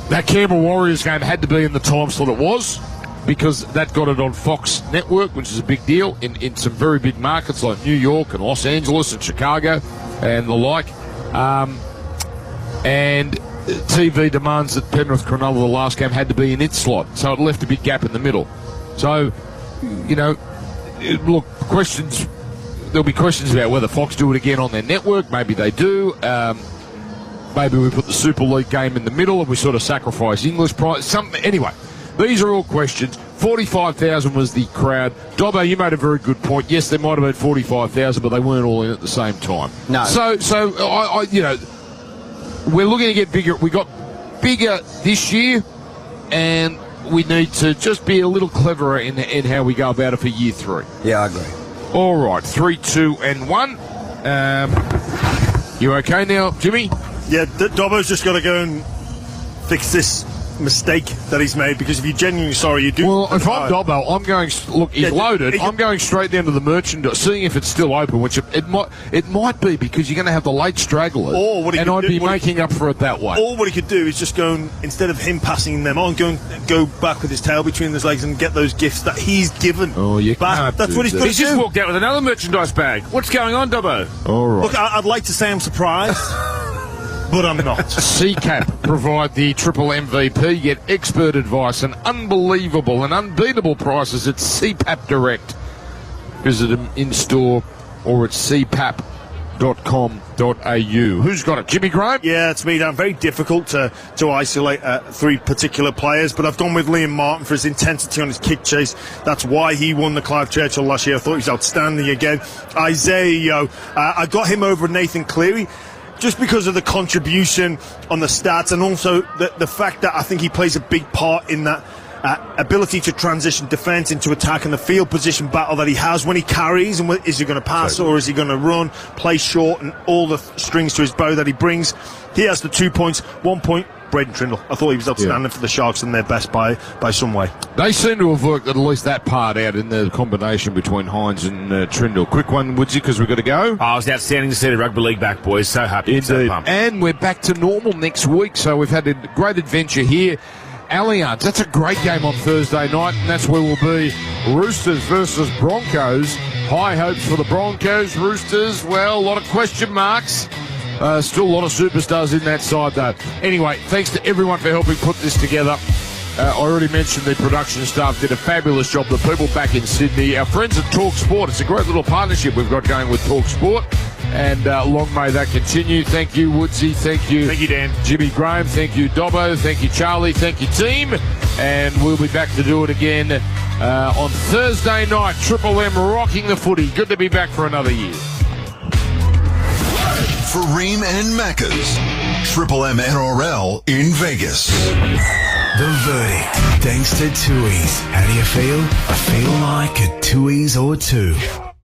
S16: That Canberra Warriors game had to be in the time slot it was, because that got it on Fox Network, which is a big deal in some very big markets like New York and Los Angeles and Chicago and the like. And TV demands that Penrith Cronulla, the last game, had to be in its slot, so it left a big gap in the middle. So, look, there'll be questions about whether Fox do it again on their network. Maybe they do. Maybe we put the Super League game in the middle and we sort of sacrifice English prize. Anyway, these are all questions. 45,000 was the crowd. Dobbo, you made a very good point. Yes, there might have been 45,000, but they weren't all in at the same time.
S6: No.
S16: So we're looking to get bigger. We got bigger this year, and we need to just be a little cleverer in how we go about it for year 3.
S6: Yeah, I agree.
S16: All right, 3, 2, and 1. You okay now, Jimmy?
S3: Yeah, Dobbo's just got to go and fix this mistake that he's made, because if you're genuinely sorry, you do.
S16: Well, if I'm Dobbo, I'm going. Look, he's loaded. I'm going straight down to the merchandise, seeing if it's still open, which it might be, because you're going to have the late stragglers, and I'd be making up for it that way.
S3: Or what he could do is just go and, instead of him passing them on, go back with his tail between his legs and get those gifts that he's given.
S16: Oh, you
S3: back. That's what he's done.
S4: He's just walked out with another merchandise bag. What's going on, Dobbo?
S16: All right.
S3: Look, I'd like to say I'm surprised. But I'm not.
S16: CCAP provide the triple MVP. Get expert advice and unbelievable and unbeatable prices at CPAP Direct. Visit them in store or at cpap.com.au. Who's got it? Jimmy Graham?
S3: Yeah, it's me, Dan. Very difficult to isolate 3 particular players, but I've gone with Liam Martin for his intensity on his kick chase. That's why he won the Clive Churchill last year. I thought he was outstanding again. Isaiah, I got him over Nathan Cleary, just because of the contribution on the stats, and also the fact that I think he plays a big part in that ability to transition defence into attack and the field position battle that he has when he carries. And is he going to pass or is he going to run, play short, and all the strings to his bow that he brings. He has the 2 points. 1 point, Braden Trindle. I thought he was outstanding for the Sharks, and their best by some way.
S16: They seem to have worked at least that part out in the combination between Hines and Trindle. Quick one, Woodsy, because we've got to go.
S4: Oh, it was outstanding to see the rugby league back, boys. So happy.
S16: Indeed.
S4: So pumped.
S16: And we're back to normal next week, so we've had a great adventure here. Allianz, that's a great game on Thursday night, and that's where we'll be. Roosters versus Broncos. High hopes for the Broncos. Roosters, well, a lot of question marks. Still a lot of superstars in that side, though. Anyway, thanks to everyone for helping put this together. I already mentioned the production staff did a fabulous job. The people back in Sydney, our friends at Talk Sport. It's a great little partnership we've got going with Talk Sport, and long may that continue. Thank you, Woodsy. Thank you,
S4: Dan.
S16: Jimmy Graham. Thank you, Dobbo. Thank you, Charlie. Thank you, team. And we'll be back to do it again on Thursday night. Triple M rocking the footy. Good to be back for another year.
S21: For Ream and Macca's, Triple M NRL in Vegas.
S22: The verdict, thanks to Tui's. How do you feel? I feel like a Tui's or two.